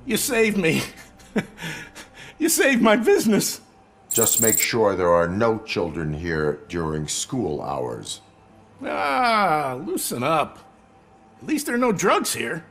Speaker 8: You saved me. You saved my business.
Speaker 3: Just make sure there are no children here during school hours.
Speaker 19: Ah, loosen up. At least there are no drugs here.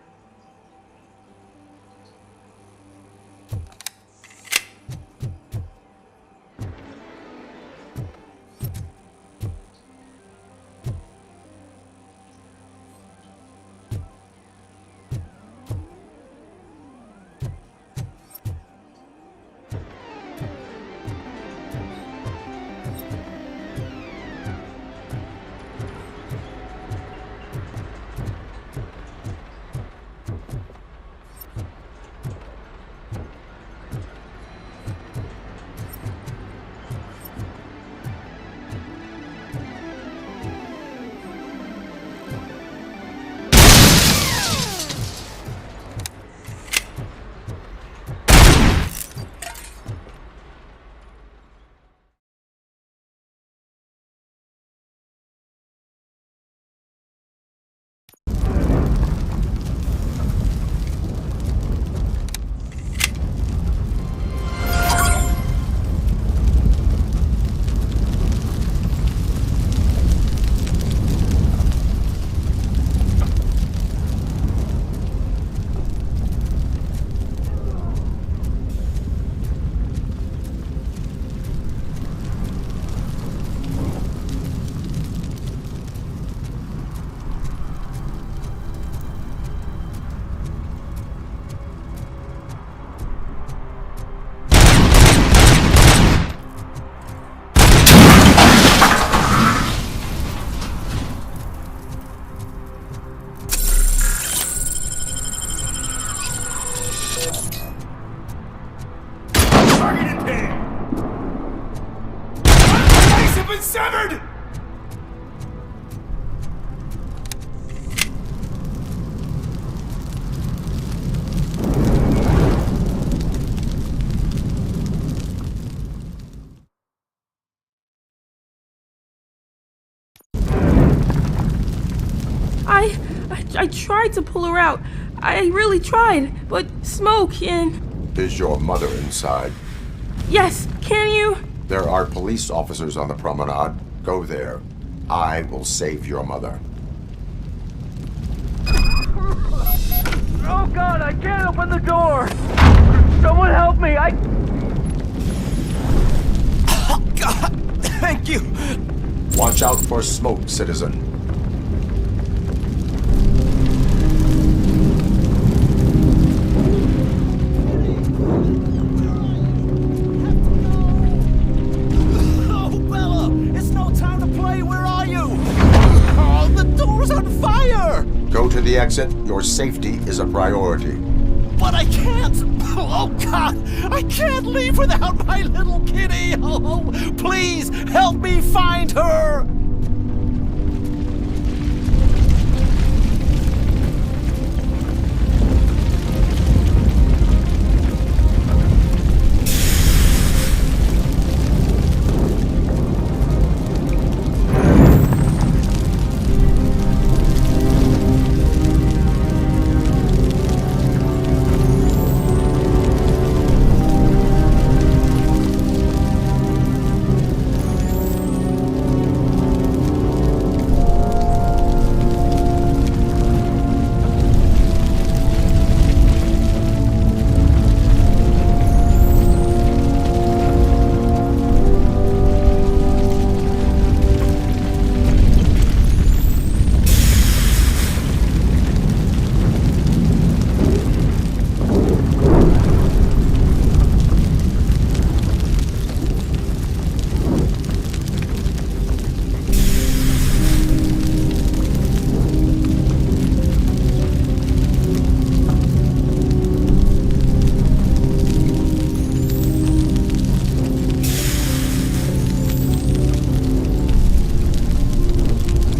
Speaker 19: Severed!
Speaker 4: I tried to pull her out. I really tried, but smoke and...
Speaker 3: Is your mother inside?
Speaker 4: Yes, can you?
Speaker 3: There are police officers on the promenade. Go there. I will save your mother.
Speaker 20: Oh God, I can't open the door! Someone help me,
Speaker 7: Oh God, thank you!
Speaker 3: Watch out for smoke, citizen. Go to the exit. Your safety is a priority.
Speaker 7: But I can't! Oh, God! I can't leave without my little kitty! Oh, please, help me find her!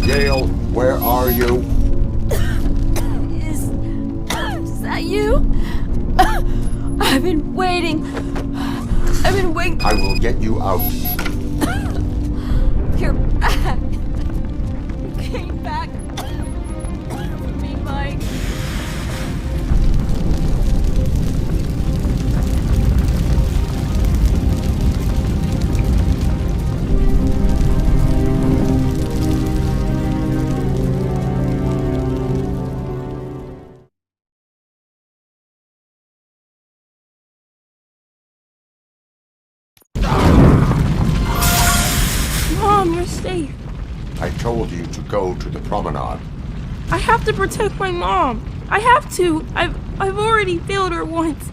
Speaker 3: Gail, where are you?
Speaker 23: Is that you? I've been waiting.
Speaker 3: I will get you out.
Speaker 23: You're back. You came back for me, Mike.
Speaker 3: told you to go to the promenade.
Speaker 4: I have to protect my mom. I have to. I've already failed her once.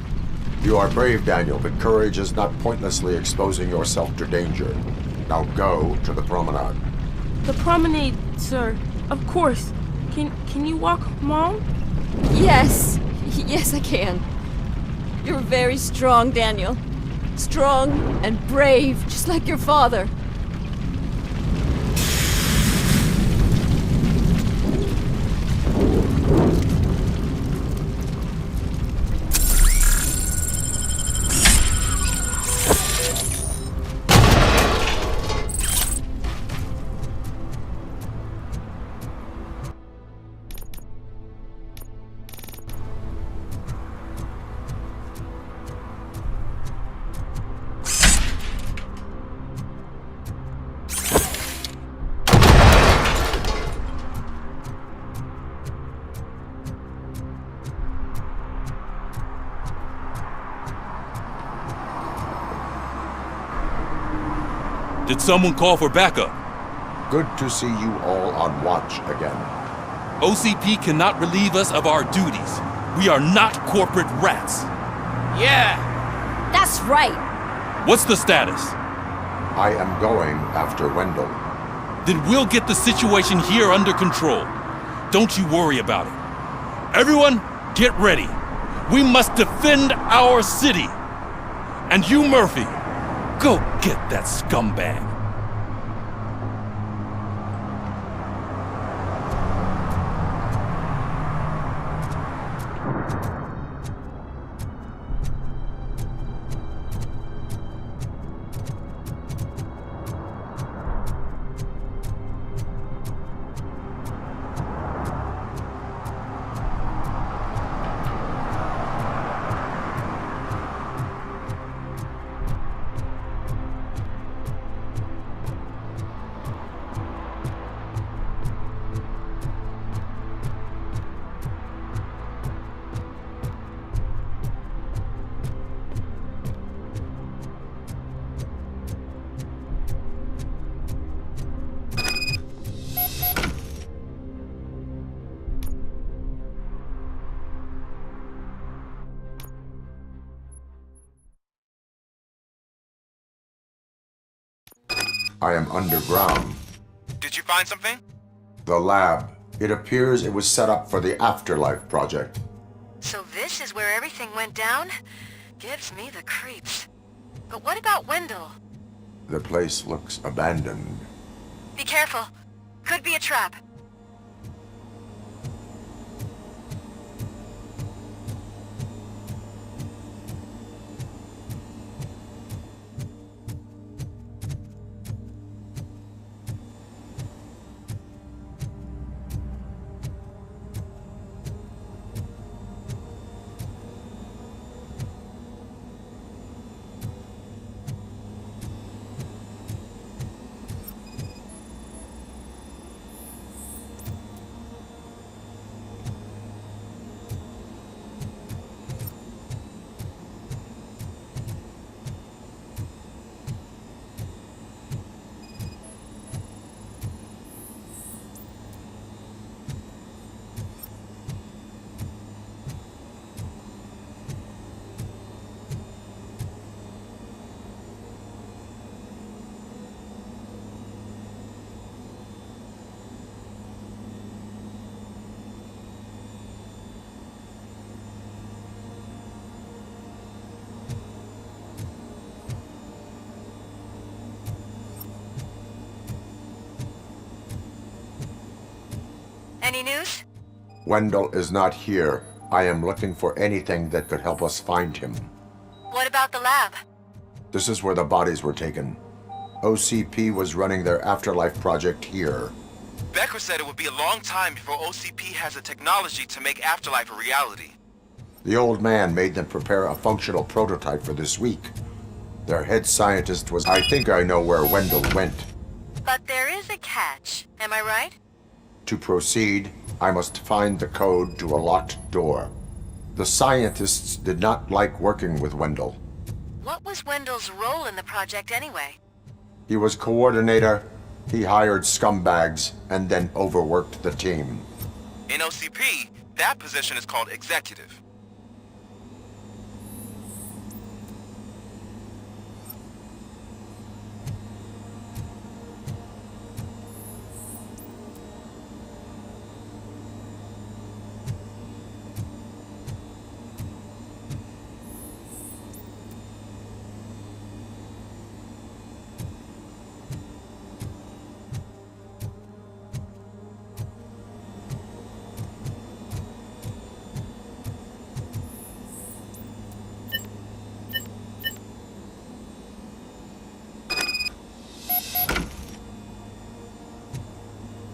Speaker 3: You are brave, Daniel, but courage is not pointlessly exposing yourself to danger. Now go to the promenade.
Speaker 4: The promenade, sir. Of course. Can you walk, Mom?
Speaker 2: Yes. Yes, I can. You're very strong, Daniel. Strong and brave, just like your father.
Speaker 8: Did someone call for backup?
Speaker 3: Good to see you all on watch again.
Speaker 8: OCP cannot relieve us of our duties. We are not corporate rats.
Speaker 2: Yeah. That's right.
Speaker 8: What's the status?
Speaker 3: I am going after Wendell.
Speaker 8: Then we'll get the situation here under control. Don't you worry about it. Everyone, get ready. We must defend our city. And you, Murphy, go get that scumbag.
Speaker 3: I am underground.
Speaker 14: Did you find something?
Speaker 3: The lab. It appears it was set up for the Afterlife project.
Speaker 11: So this is where everything went down? Gives me the creeps. But what about Wendell?
Speaker 3: The place looks abandoned.
Speaker 11: Be careful. Could be a trap. Any news?
Speaker 3: Wendell is not here. I am looking for anything that could help us find him.
Speaker 11: What about the lab?
Speaker 3: This is where the bodies were taken. OCP was running their Afterlife project here.
Speaker 14: Becker said it would be a long time before OCP has the technology to make Afterlife a reality.
Speaker 3: The old man made them prepare a functional prototype for this week. Their head scientist was... I think I know where Wendell went.
Speaker 11: But there is a catch, am I right?
Speaker 3: To proceed, I must find the code to a locked door. The scientists did not like working with Wendell.
Speaker 11: What was Wendell's role in the project anyway?
Speaker 3: He was coordinator, He hired scumbags and then overworked the team.
Speaker 14: In OCP, that position is called executive.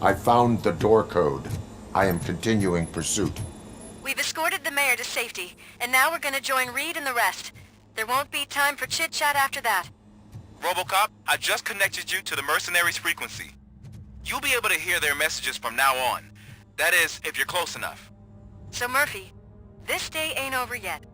Speaker 3: I found the door code. I am continuing pursuit.
Speaker 9: We've escorted the mayor to safety, and now we're gonna join Reed and the rest. There won't be time for chit-chat after that.
Speaker 14: ROBOCOP, I just connected you to the mercenaries' frequency. You'll be able to hear their messages from now on. That is, if you're close enough.
Speaker 9: So Murphy, this day ain't over yet.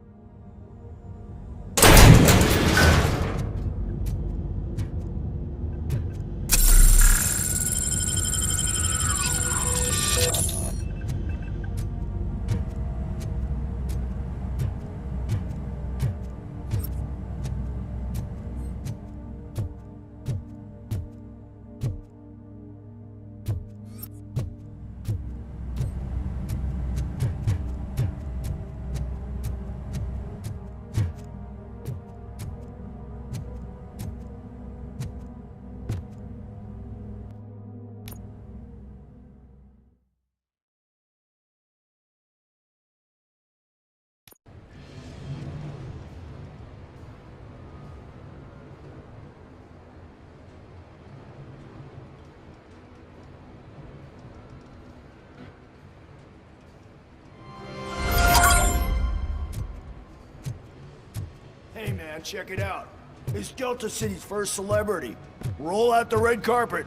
Speaker 8: Hey man, check it out. It's Delta City's first celebrity. Roll out the red carpet.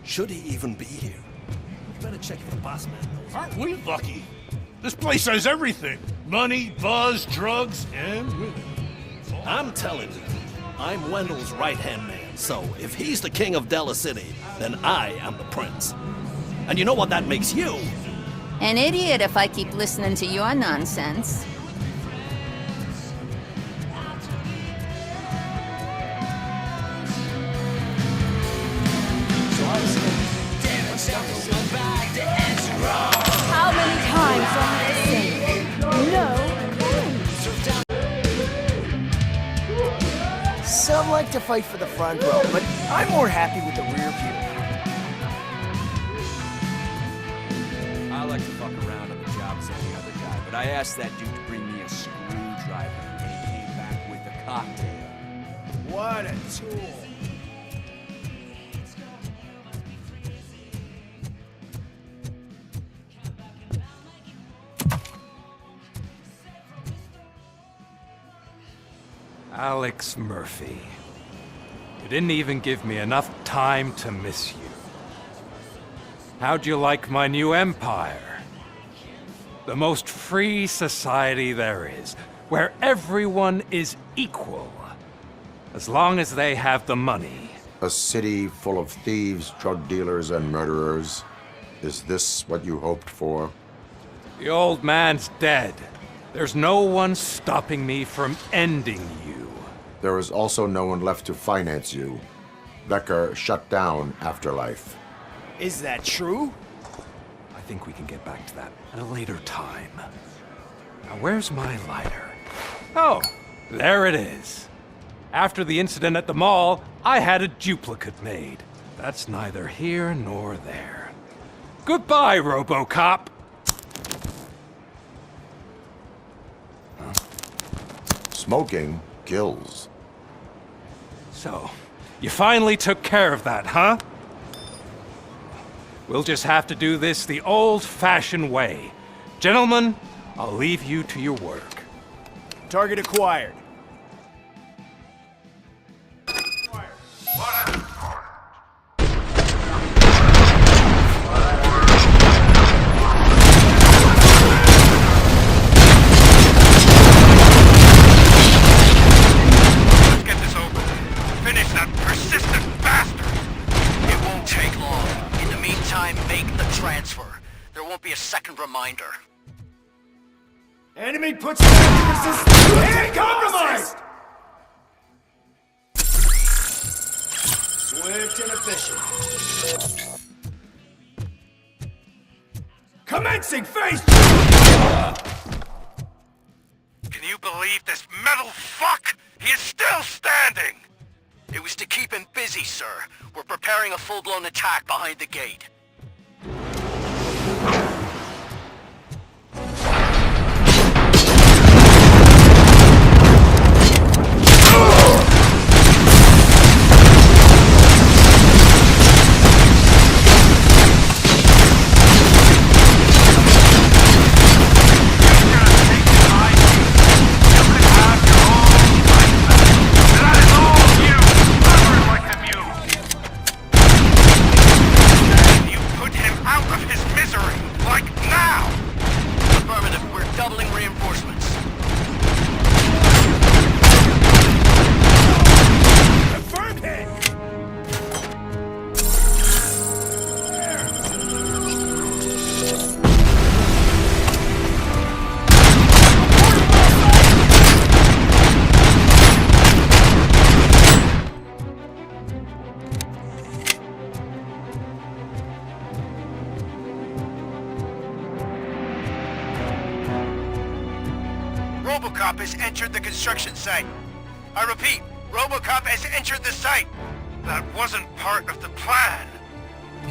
Speaker 8: Should he even be here? You better check if the boss man knows.
Speaker 19: Aren't we lucky? This place has everything. Money, buzz, drugs, and women.
Speaker 7: I'm telling you, I'm Wendell's right-hand man, so if he's the king of Delta City, then I am the prince. And you know what that makes you?
Speaker 12: An idiot if I keep listening to your nonsense.
Speaker 2: How many times do I have to say no?
Speaker 7: Some like to fight for the front row, but I'm more happy with the rear view.
Speaker 16: I like to fuck around on the job as any other guy, but I asked that dude to bring me a screwdriver, and he came back with a cocktail.
Speaker 8: What a tool.
Speaker 21: Alex Murphy. You didn't even give me enough time to miss you. How'd you like my new empire? The most free society there is, where everyone is equal, as long as they have the money.
Speaker 3: A city full of thieves, drug dealers, and murderers. Is this what you hoped for?
Speaker 21: The old man's dead. There's no one stopping me from ending you.
Speaker 3: There is also no one left to finance you. Becker shut down Afterlife.
Speaker 8: Is that true?
Speaker 21: I think we can get back to that at a later time. Now, where's my lighter? Oh, there it is. After the incident at the mall, I had a duplicate made. That's neither here nor there. Goodbye, RoboCop!
Speaker 3: Smoking kills.
Speaker 21: So, you finally took care of that, huh? We'll just have to do this the old-fashioned way. Gentlemen, I'll leave you to your work.
Speaker 8: Target acquired.
Speaker 1: Let's get this over. Finish that persistent bastard. It won't take
Speaker 5: reminder.
Speaker 8: Enemy puts back resistance and compromised! Swift and efficient. Commencing phase 2!
Speaker 1: Can you believe this metal fuck? He is still standing!
Speaker 5: It was to keep him busy, sir. We're preparing a full-blown attack behind the gate.
Speaker 1: ROBOCOP has entered the construction site. I repeat, ROBOCOP has entered the site. That wasn't part of the plan.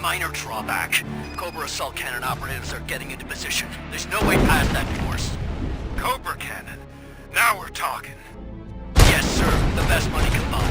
Speaker 5: Minor drawback. Cobra assault cannon operatives are getting into position. There's no way past that force.
Speaker 1: Cobra cannon? Now we're talking.
Speaker 5: Yes, sir. The best money can buy.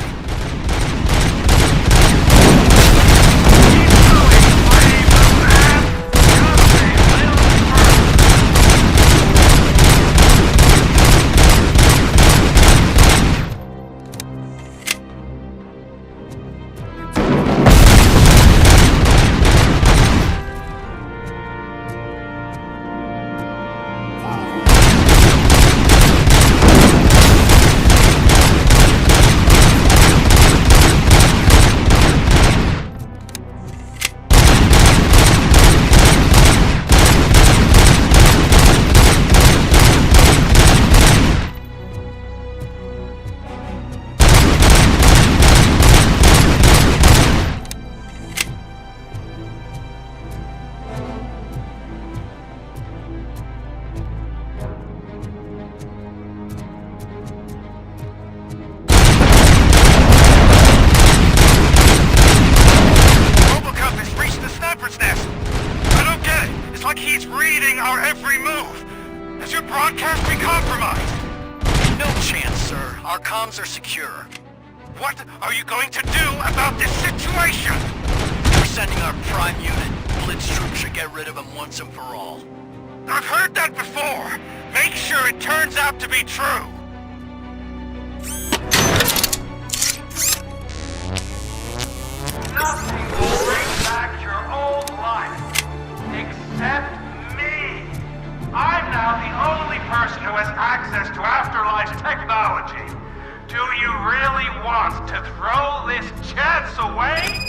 Speaker 1: He's reading our every move. Has your broadcast been compromised?
Speaker 5: No chance, sir. Our comms are secure.
Speaker 1: What are you going to do about this situation?
Speaker 5: We're sending our prime unit. Blitz troops should get rid of him once and for all.
Speaker 1: I've heard that before. Make sure it turns out to be true.
Speaker 20: Nothing will bring back your old life. Except me. I'm now the only person who has access to Afterlife's technology. Do you really want to throw this chance away?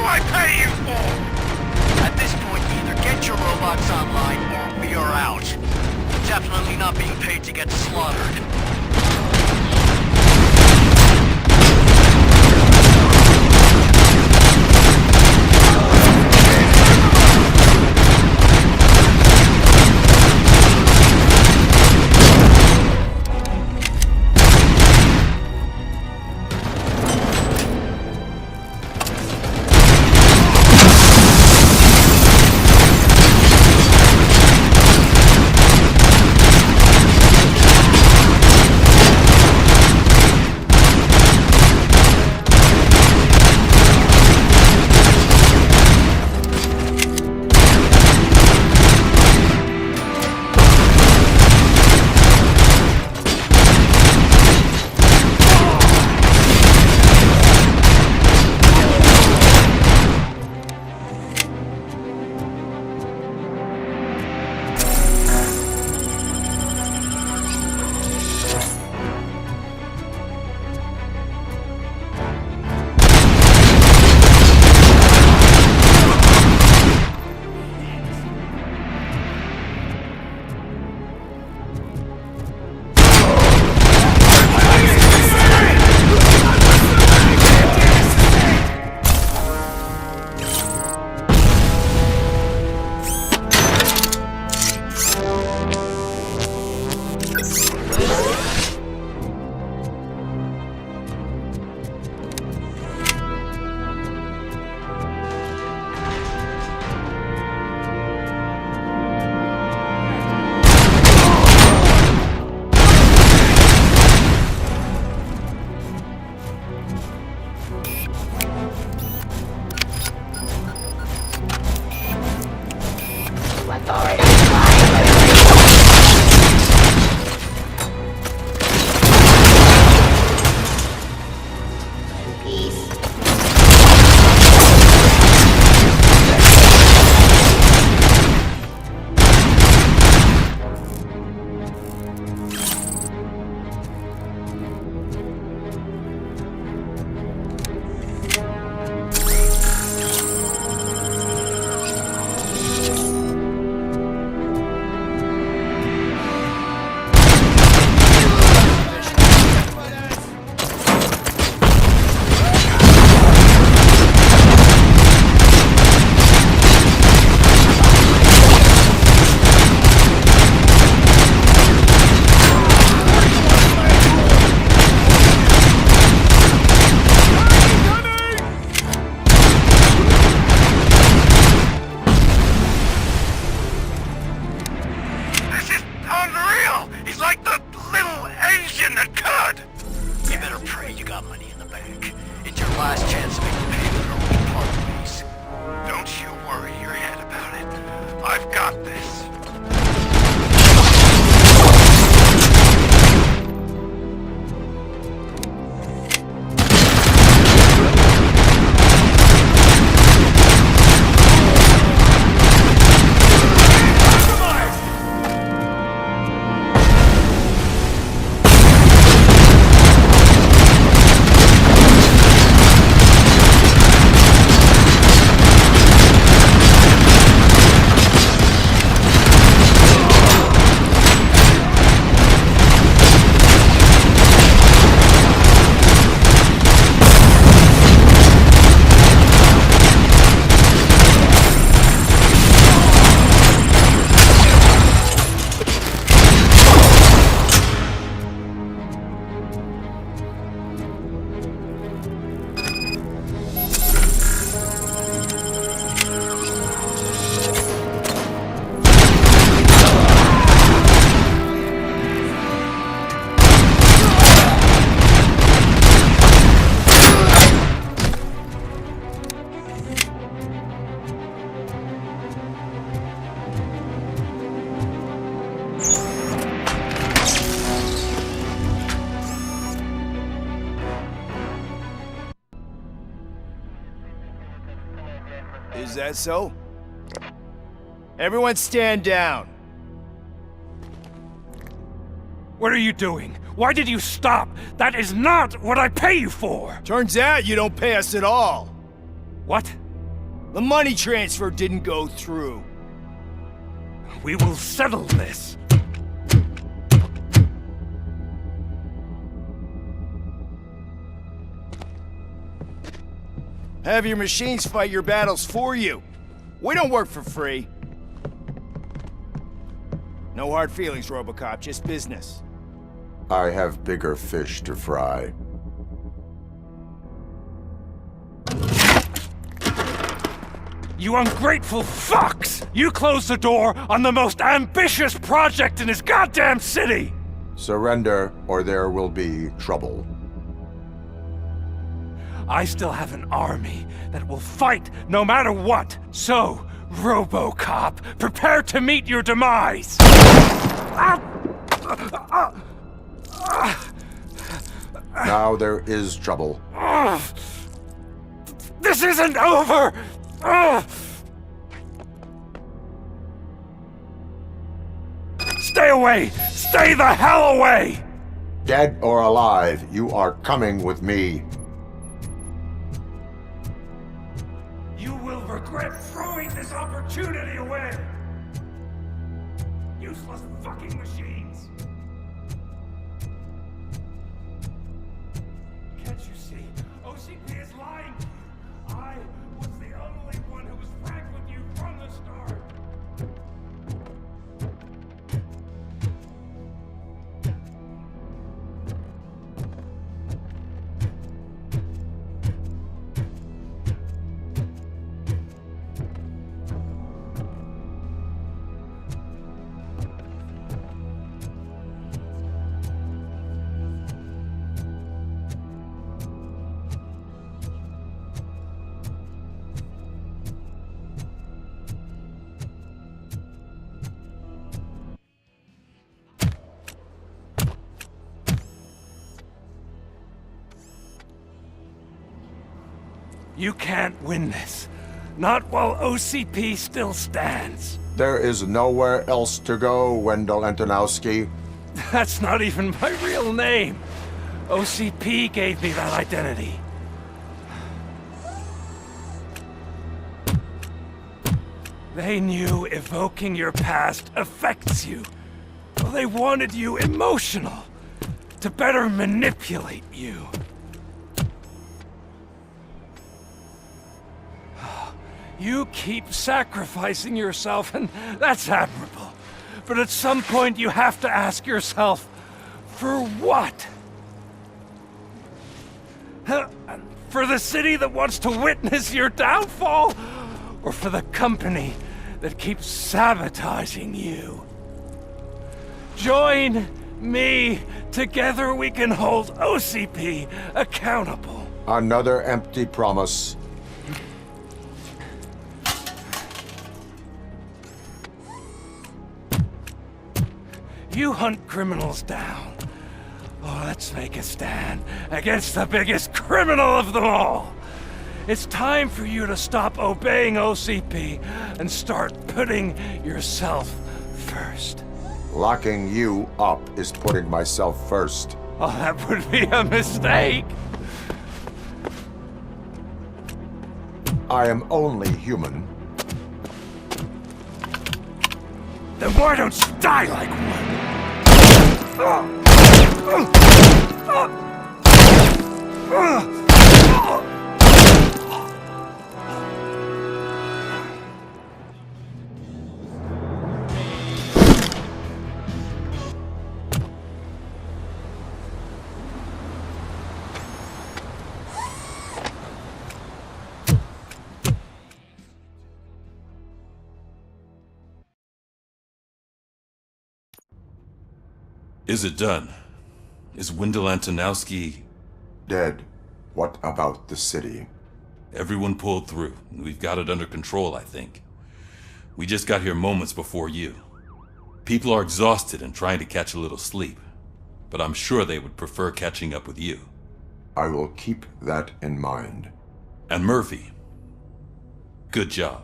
Speaker 1: I pay you for?
Speaker 5: At this point, either get your robots online or we are out. Definitely not being paid to get slaughtered.
Speaker 10: Is that so? Everyone stand down.
Speaker 21: What are you doing? Why did you stop? That is not what I pay you for!
Speaker 10: Turns out you don't pay us at all.
Speaker 21: What?
Speaker 10: The money transfer didn't go through.
Speaker 21: We will settle this.
Speaker 10: Have your machines fight your battles for you. We don't work for free. No hard feelings, ROBOCOP, just business.
Speaker 3: I have bigger fish to fry.
Speaker 21: You ungrateful fucks! You closed the door on the most ambitious project in this goddamn city!
Speaker 3: Surrender, or there will be trouble.
Speaker 21: I still have an army that will fight no matter what. So, ROBOCOP, prepare to meet your demise!
Speaker 3: Now there is trouble.
Speaker 21: This isn't over! Stay away! Stay the hell away!
Speaker 3: Dead or alive, you are coming with me.
Speaker 21: You will regret throwing this opportunity away! Useless fucking machines! Can't you see? OCP is lying to you! I was the only one who was frank with you from the start! You can't win this. Not while OCP still stands.
Speaker 3: There is nowhere else to go, Wendell Antonowski.
Speaker 21: That's not even my real name. OCP gave me that identity. They knew evoking your past affects you. Well, they wanted you emotional, to better manipulate you. You keep sacrificing yourself, and that's admirable. But at some point you have to ask yourself, for what? For the city that wants to witness your downfall? Or for the company that keeps sabotaging you? Join me. Together we can hold OCP accountable.
Speaker 3: Another empty promise.
Speaker 21: You hunt criminals down. Oh, let's make a stand against the biggest criminal of them all. It's time for you to stop obeying OCP and start putting yourself first.
Speaker 3: Locking you up is putting myself first.
Speaker 21: Oh, that would be a mistake.
Speaker 3: I am only human.
Speaker 21: Then why don't you die like one?
Speaker 1: Is it done? Is Wendell Antonowski...
Speaker 3: dead? What about the city?
Speaker 1: Everyone pulled through. We've got it under control, I think. We just got here moments before you. People are exhausted and trying to catch a little sleep. But I'm sure they would prefer catching up with you.
Speaker 3: I will keep that in mind.
Speaker 1: And Murphy, good job.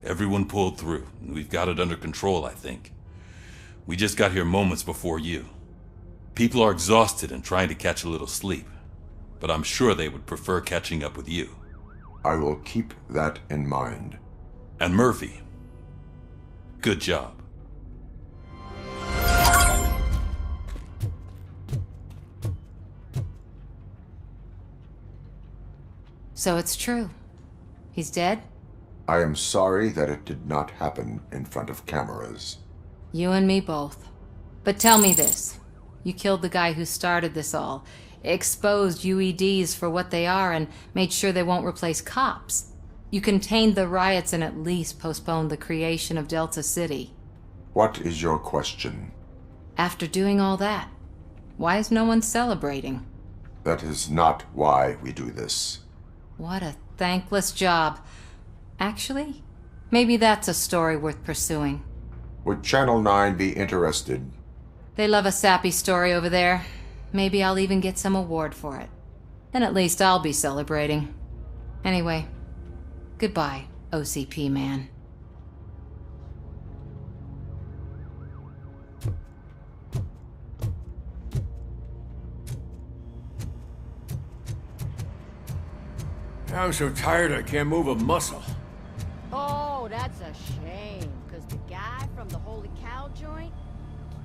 Speaker 1: Everyone pulled through, and we've got it under control, I think. We just got here moments before you. People are exhausted and trying to catch a little sleep, but I'm sure they would prefer catching up with you.
Speaker 3: I will keep that in mind.
Speaker 1: And Murphy, good job.
Speaker 12: So it's true. He's dead?
Speaker 3: I am sorry that it did not happen in front of cameras.
Speaker 12: You and me both. But tell me this. You killed the guy who started this all, exposed UEDs for what they are, and made sure they won't replace cops. You contained the riots and at least postponed the creation of Delta City.
Speaker 3: What is your question?
Speaker 12: After doing all that, why is no one celebrating?
Speaker 3: That is not why we do this.
Speaker 12: What a thankless job. Actually, maybe that's a story worth pursuing.
Speaker 3: Would Channel 9 be interested?
Speaker 12: They love a sappy story over there. Maybe I'll even get some award for it. Then at least I'll be celebrating. Anyway, goodbye, OCP man.
Speaker 8: I'm so tired I can't move a muscle.
Speaker 2: Oh, that's a shame, because the guy from the Holy Cow joint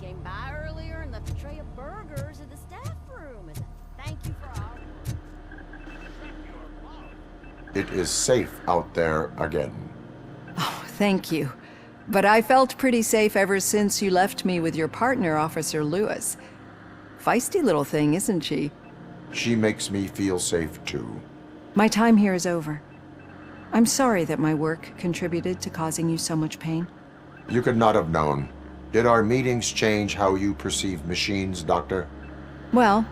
Speaker 2: came by earlier and left a tray of burgers in the staff room as a thank you for all.
Speaker 3: It is safe out there again.
Speaker 6: Oh, thank you. But I felt pretty safe ever since you left me with your partner, Officer Lewis. Feisty little thing, isn't she?
Speaker 3: She makes me feel safe too.
Speaker 6: My time here is over. I'm sorry that my work contributed to causing you so much pain.
Speaker 3: You could not have known. Did our meetings change how you perceive machines, Doctor?
Speaker 6: Well,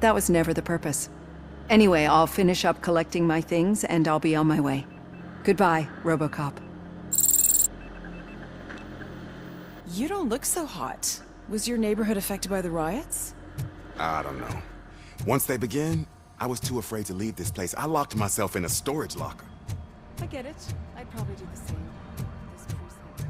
Speaker 6: that was never the purpose. Anyway, I'll finish up collecting my things and I'll be on my way. Goodbye, RoboCop.
Speaker 15: You don't look so hot. Was your neighborhood affected by the riots?
Speaker 22: I don't know. Once they begin, I was too afraid to leave this place. I locked myself in a storage locker.
Speaker 15: I get it. I'd probably do the same. This precinct.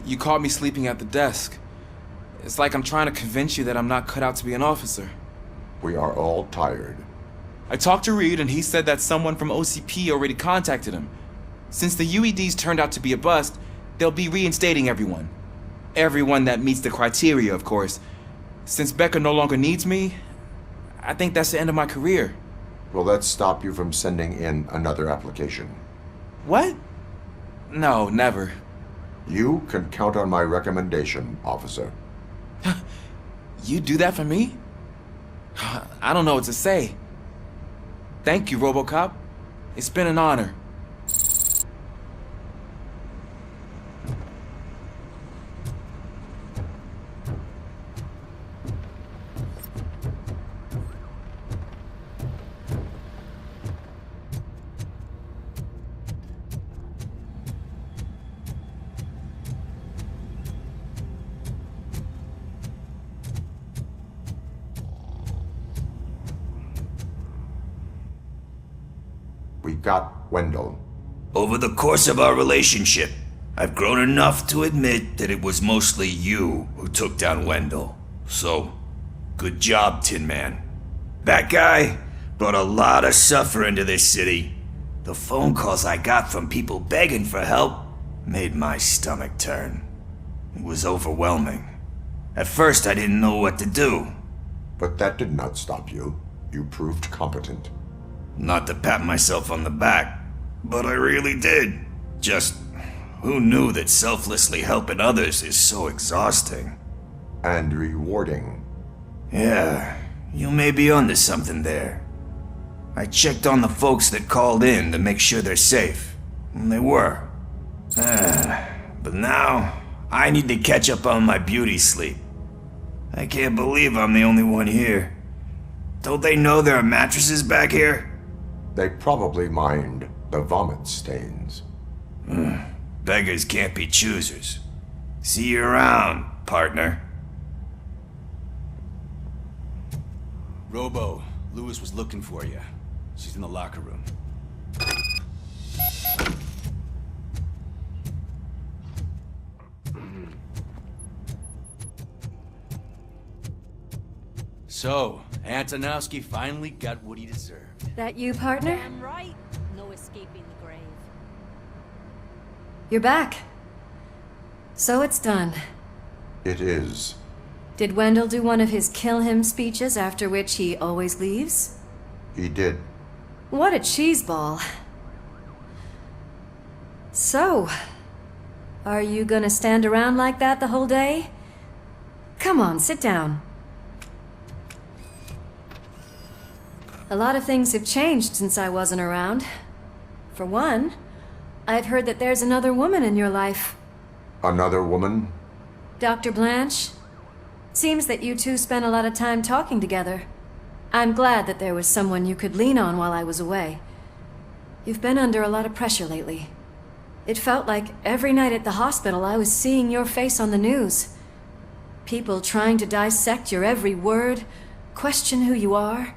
Speaker 24: You caught me sleeping at the desk. It's like I'm trying to convince you that I'm not cut out to be an officer.
Speaker 3: We are all tired.
Speaker 24: I talked to Reed and he said that someone from OCP already contacted him. Since the UEDs turned out to be a bust, they'll be reinstating everyone. Everyone that meets the criteria, of course. Since Becca no longer needs me, I think that's the end of my career.
Speaker 3: Will that stop you from sending in another application?
Speaker 24: What? No, never.
Speaker 3: You can count on my recommendation, officer.
Speaker 24: You do that for me? I don't know what to say. Thank you, RoboCop. It's been an honor.
Speaker 3: We got Wendell.
Speaker 17: Over the course of our relationship, I've grown enough to admit that it was mostly you who took down Wendell. So, good job, Tin Man. That guy brought a lot of suffering to this city. The phone calls I got from people begging for help made my stomach turn. It was overwhelming. At first, I didn't know what to do.
Speaker 3: But that did not stop you. You proved competent.
Speaker 17: Not to pat myself on the back, but I really did. Just, who knew that selflessly helping others is so exhausting?
Speaker 3: And rewarding.
Speaker 17: Yeah, you may be onto something there. I checked on the folks that called in to make sure they're safe, and they were. But now, I need to catch up on my beauty sleep. I can't believe I'm the only one here. Don't they know there are mattresses back here?
Speaker 3: They probably mind. The vomit stains.
Speaker 17: Beggars can't be choosers. See you around, partner.
Speaker 16: Robo, Lewis was looking for you. She's in the locker room. So, Antonowski finally got what he deserved.
Speaker 12: That you, partner?
Speaker 2: Damn right. No escaping the grave.
Speaker 12: You're back. So it's done.
Speaker 3: It is.
Speaker 12: Did Wendell do one of his kill him speeches after which he always leaves?
Speaker 3: He did.
Speaker 12: What a cheeseball. So, are you gonna stand around like that the whole day? Come on, sit down. A lot of things have changed since I wasn't around. For one, I've heard that there's another woman in your life.
Speaker 3: Another woman?
Speaker 12: Dr. Blanche? Seems that you two spent a lot of time talking together. I'm glad that there was someone you could lean on while I was away. You've been under a lot of pressure lately. It felt like every night at the hospital I was seeing your face on the news. People trying to dissect your every word, question who you are,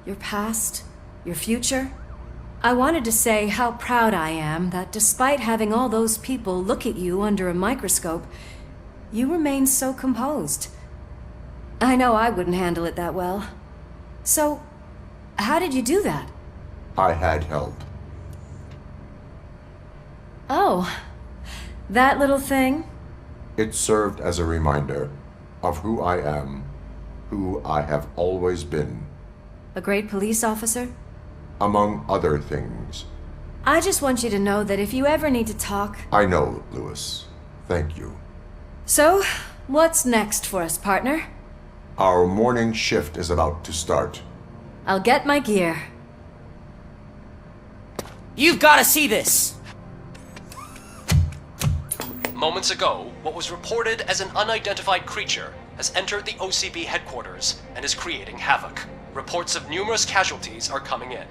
Speaker 12: your past, your future. I wanted to say how proud I am that despite having all those people look at you under a microscope, you remain so composed. I know I wouldn't handle it that well. So, how did you do that?
Speaker 3: I had help.
Speaker 12: Oh, that little thing?
Speaker 3: It served as a reminder of who I am, who I have always been.
Speaker 12: A great police officer?
Speaker 3: Among other things.
Speaker 12: I just want you to know that if you ever need to talk...
Speaker 3: I know, Lewis. Thank you.
Speaker 12: So, what's next for us, partner?
Speaker 3: Our morning shift is about to start.
Speaker 12: I'll get my gear.
Speaker 4: You've got to see this!
Speaker 13: Moments ago, what was reported as an unidentified creature has entered the OCB headquarters and is creating havoc. Reports of numerous casualties are coming in.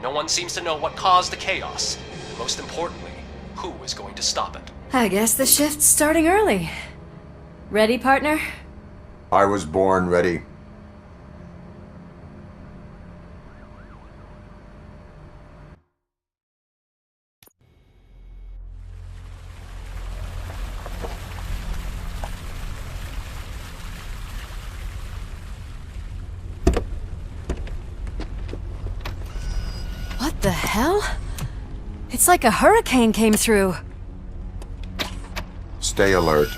Speaker 13: No one seems to know what caused the chaos, and most importantly, who is going to stop it.
Speaker 12: I guess the shift's starting early. Ready, partner?
Speaker 3: I was born ready.
Speaker 12: What the hell? It's like a hurricane came through.
Speaker 3: Stay alert.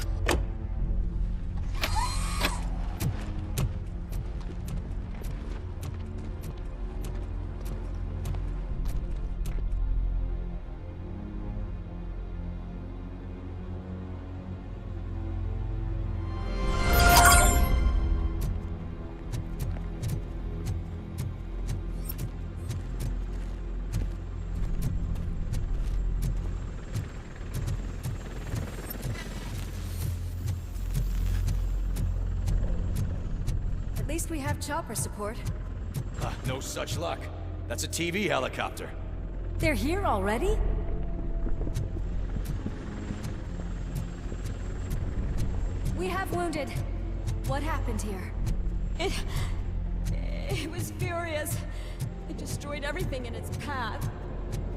Speaker 12: At least we have chopper support.
Speaker 16: No such luck. That's a TV helicopter.
Speaker 12: They're here already? We have wounded. What happened here?
Speaker 2: It was furious. It destroyed everything in its path.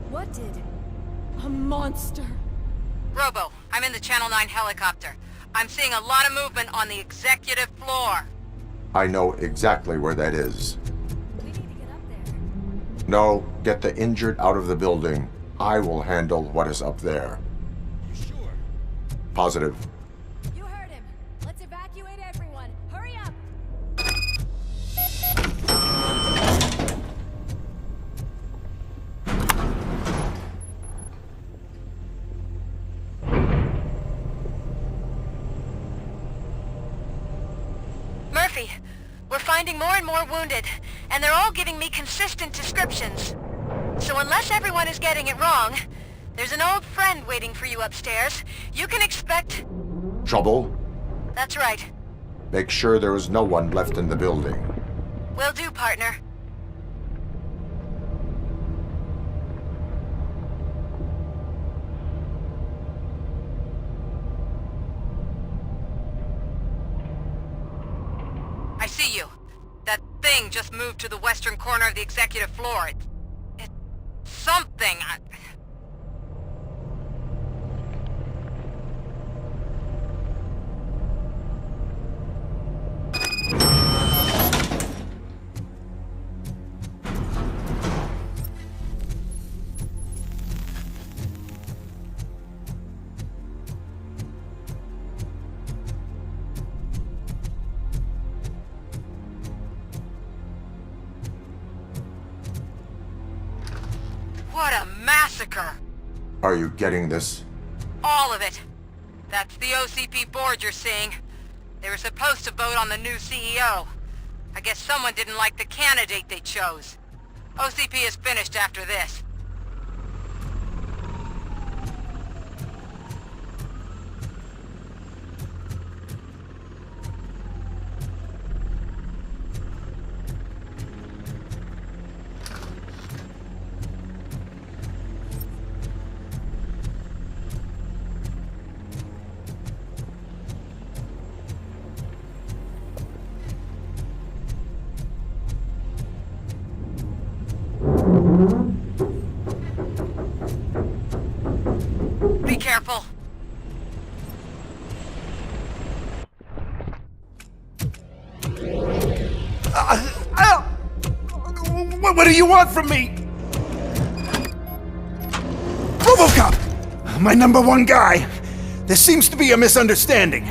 Speaker 12: What did?
Speaker 2: A monster.
Speaker 9: Robo, I'm in the Channel 9 helicopter. I'm seeing a lot of movement on the executive floor.
Speaker 3: I know exactly where that is.
Speaker 12: We need to get up there.
Speaker 3: No, get the injured out of the building. I will handle what is up there.
Speaker 16: You sure?
Speaker 3: Positive.
Speaker 2: You heard him. Let's evacuate everyone. Hurry up!
Speaker 9: Murphy, we're finding more and more wounded, and they're all giving me consistent descriptions. So unless everyone is getting it wrong, there's an old friend waiting for you upstairs. You can expect...
Speaker 3: Trouble?
Speaker 9: That's right.
Speaker 3: Make sure there is no one left in the building.
Speaker 9: Will do, partner. thing just moved to the western corner of the executive floor. It's something. What a massacre!
Speaker 3: Are you getting this?
Speaker 9: All of it. That's the OCP board you're seeing. They were supposed to vote on the new CEO. I guess someone didn't like the candidate they chose. OCP is finished after this. Be careful.
Speaker 8: What do you want from me?
Speaker 10: ROBOCOP! My #1 guy. There seems to be a misunderstanding.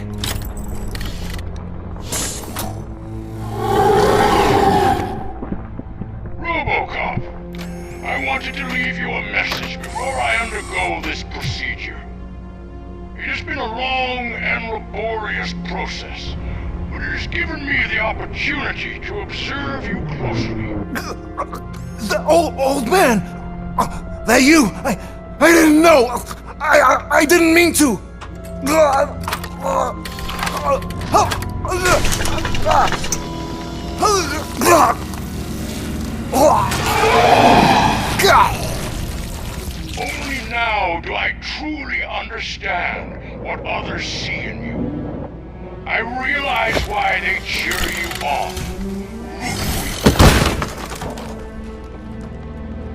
Speaker 11: ROBOCOP, I wanted to leave you a message before I undergo this procedure. It has been a long and laborious process, but it has given me the opportunity to observe you closely.
Speaker 10: The old man! That you! I didn't know! I didn't mean to!
Speaker 11: Only now do I truly understand what others see in you. I realize why they cheer you on.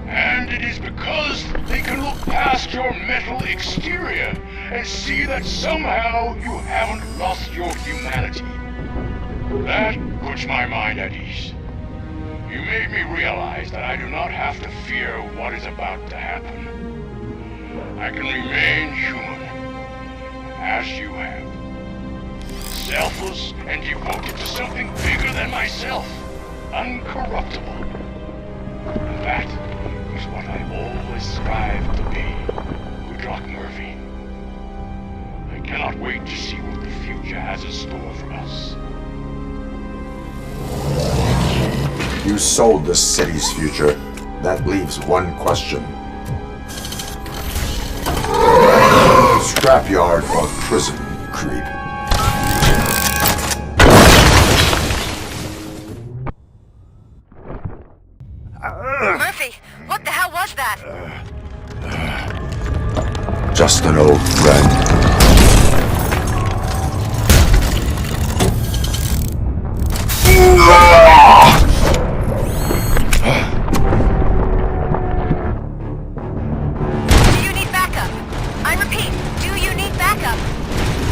Speaker 11: And it is because they can look past your metal exterior and see that somehow you haven't lost your humanity. That puts my mind at ease. You made me realize that I do not have to fear what is about to happen. I can remain human, as you have. Selfless and devoted to something bigger than myself. Uncorruptible. And that is what I always strive to be. Good luck, Murphy. I cannot wait to see what the future has in store for us.
Speaker 3: You sold the city's future. That leaves one question. Scrapyard or prison, Creed?
Speaker 9: Murphy, what the hell was that?
Speaker 3: Just an old friend.
Speaker 9: Do you need backup? I repeat, do you need backup?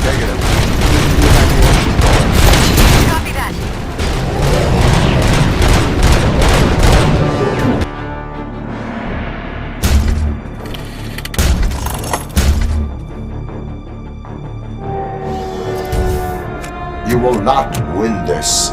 Speaker 3: Negative.
Speaker 9: Copy that.
Speaker 3: You will not win this.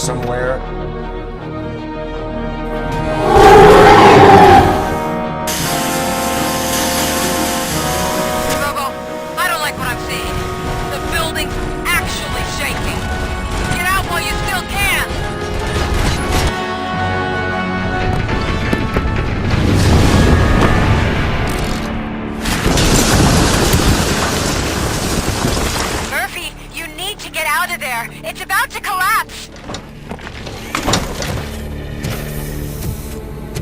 Speaker 3: somewhere.
Speaker 9: Robo, I don't like what I'm seeing. The building's actually shaking. Get out while you still can! Murphy, you need to get out of there. It's about to collapse.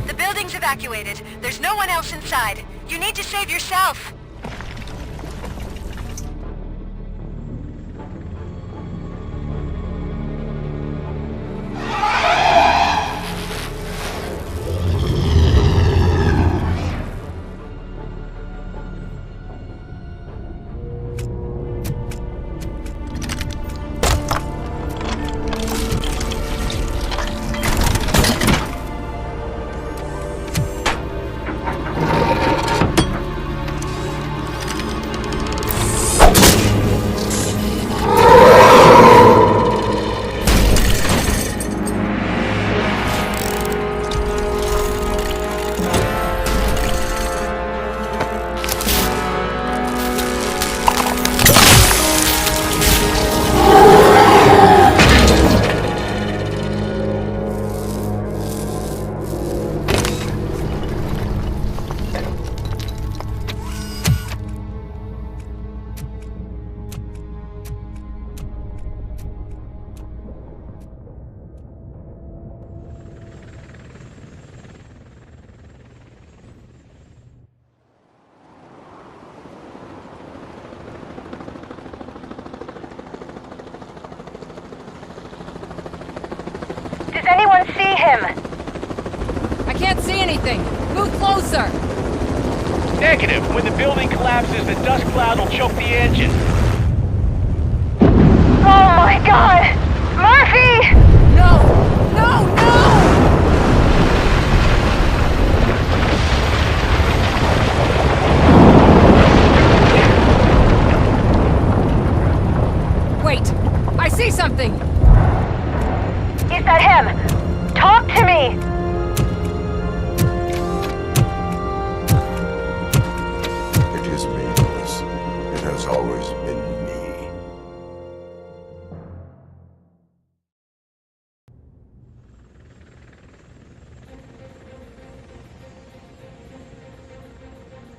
Speaker 9: The building's evacuated. There's no one else inside. You need to save yourself. Does anyone see him?
Speaker 4: I can't see anything. Move closer.
Speaker 20: Negative. When the building collapses, the dust cloud will choke the engine.
Speaker 9: Oh my god! Murphy!
Speaker 4: No! No! No! Wait! I see something!
Speaker 9: Is that him? Talk to me!
Speaker 3: It is me, Lewis. It has always been me.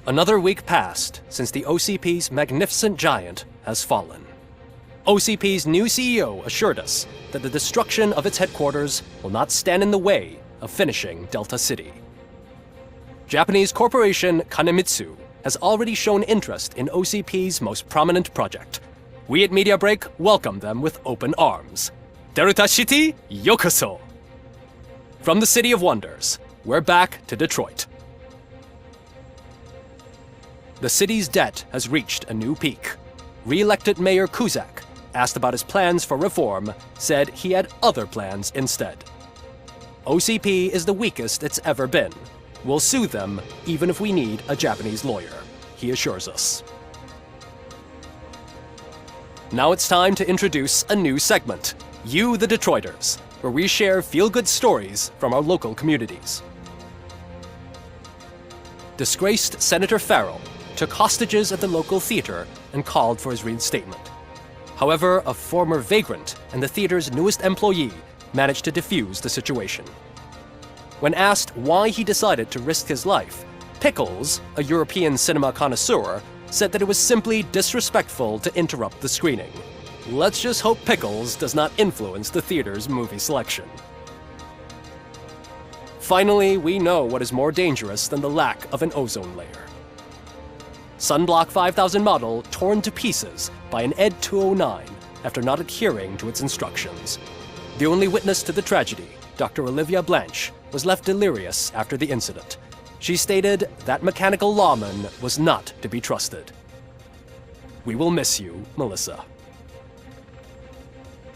Speaker 13: Another week passed since the OCP's magnificent giant has fallen. OCP's new CEO assured us that the destruction of its headquarters will not stand in the way of finishing Delta City. Japanese corporation Kanemitsu has already shown interest in OCP's most prominent project. We at Media Break welcome them with open arms. Delta City, yokoso! From the City of Wonders, we're back to Detroit. The city's debt has reached a new peak. Re-elected Mayor Kuzak, asked about his plans for reform, said he had other plans instead. OCP is the weakest it's ever been. We'll sue them even if we need a Japanese lawyer, he assures us. Now it's time to introduce a new segment, You the Detroiters, where we share feel-good stories from our local communities. Disgraced Senator Farrell took hostages at the local theater and called for his reinstatement. However, a former vagrant and the theater's newest employee managed to defuse the situation. When asked why he decided to risk his life, Pickles, a European cinema connoisseur, said that it was simply disrespectful to interrupt the screening. Let's just hope Pickles does not influence the theater's movie selection. Finally, we know what is more dangerous than the lack of an ozone layer. Sunblock 5000 model torn to pieces by an ED 209 after not adhering to its instructions. The only witness to the tragedy, Dr. Olivia Blanche, was left delirious after the incident. She stated that mechanical lawman was not to be trusted. We will miss you, Melissa.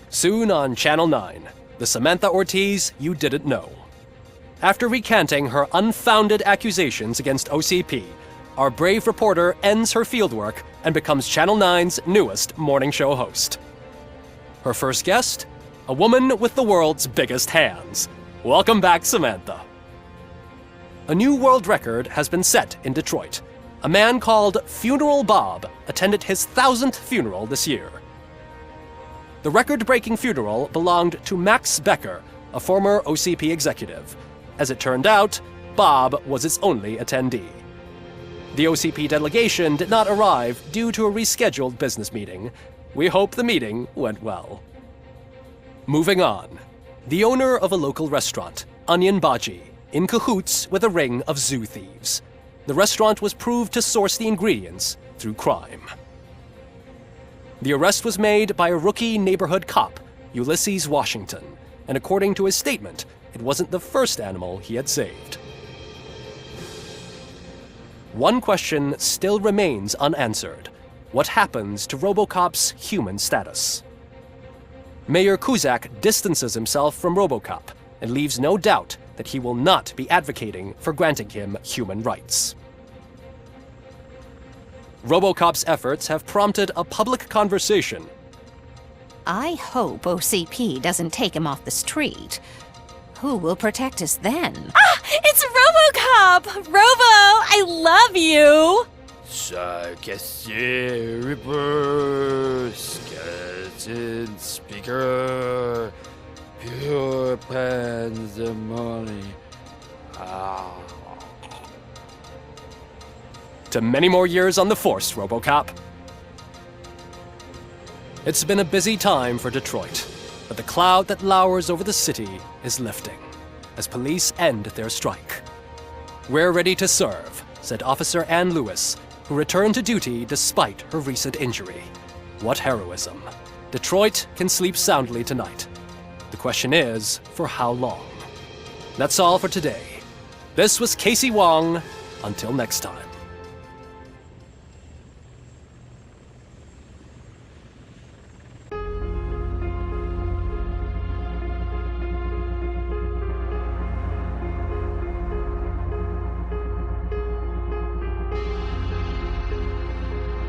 Speaker 13: Soon on Channel 9, the Samantha Ortiz you didn't know. After recanting her unfounded accusations against OCP, our brave reporter ends her fieldwork and becomes Channel 9's newest morning show host. Her first guest? A woman with the world's biggest hands. Welcome back, Samantha. A new world record has been set in Detroit. A man called Funeral Bob attended his 1000th funeral this year. The record-breaking funeral belonged to Max Becker, a former OCP executive. As it turned out, Bob was its only attendee. The OCP delegation did not arrive due to a rescheduled business meeting. We hope the meeting went well. Moving on. The owner of a local restaurant, Onion Baji, in cahoots with a ring of zoo thieves. The restaurant was proved to source the ingredients through crime. The arrest was made by a rookie neighborhood cop, Ulysses Washington, and according to his statement, it wasn't the first animal he had saved. One question still remains unanswered. What happens to ROBOCOP's human status? Mayor Kuzak distances himself from ROBOCOP and leaves no doubt that he will not be advocating for granting him human rights. ROBOCOP's efforts have prompted a public conversation.
Speaker 14: I hope OCP doesn't take him off the street. Who will protect us then?
Speaker 18: Ah! It's RoboCop! Robo, I love you!
Speaker 19: Reaper, skeleton speaker, pure pandemonium.
Speaker 13: To many more years on the force, ROBOCOP. It's been a busy time for Detroit, but the cloud that lowers over the city is lifting as police end their strike. We're ready to serve, said Officer Ann Lewis, who returned to duty despite her recent injury. What heroism. Detroit can sleep soundly tonight. The question is, for how long? That's all for today. This was Casey Wong. Until next time.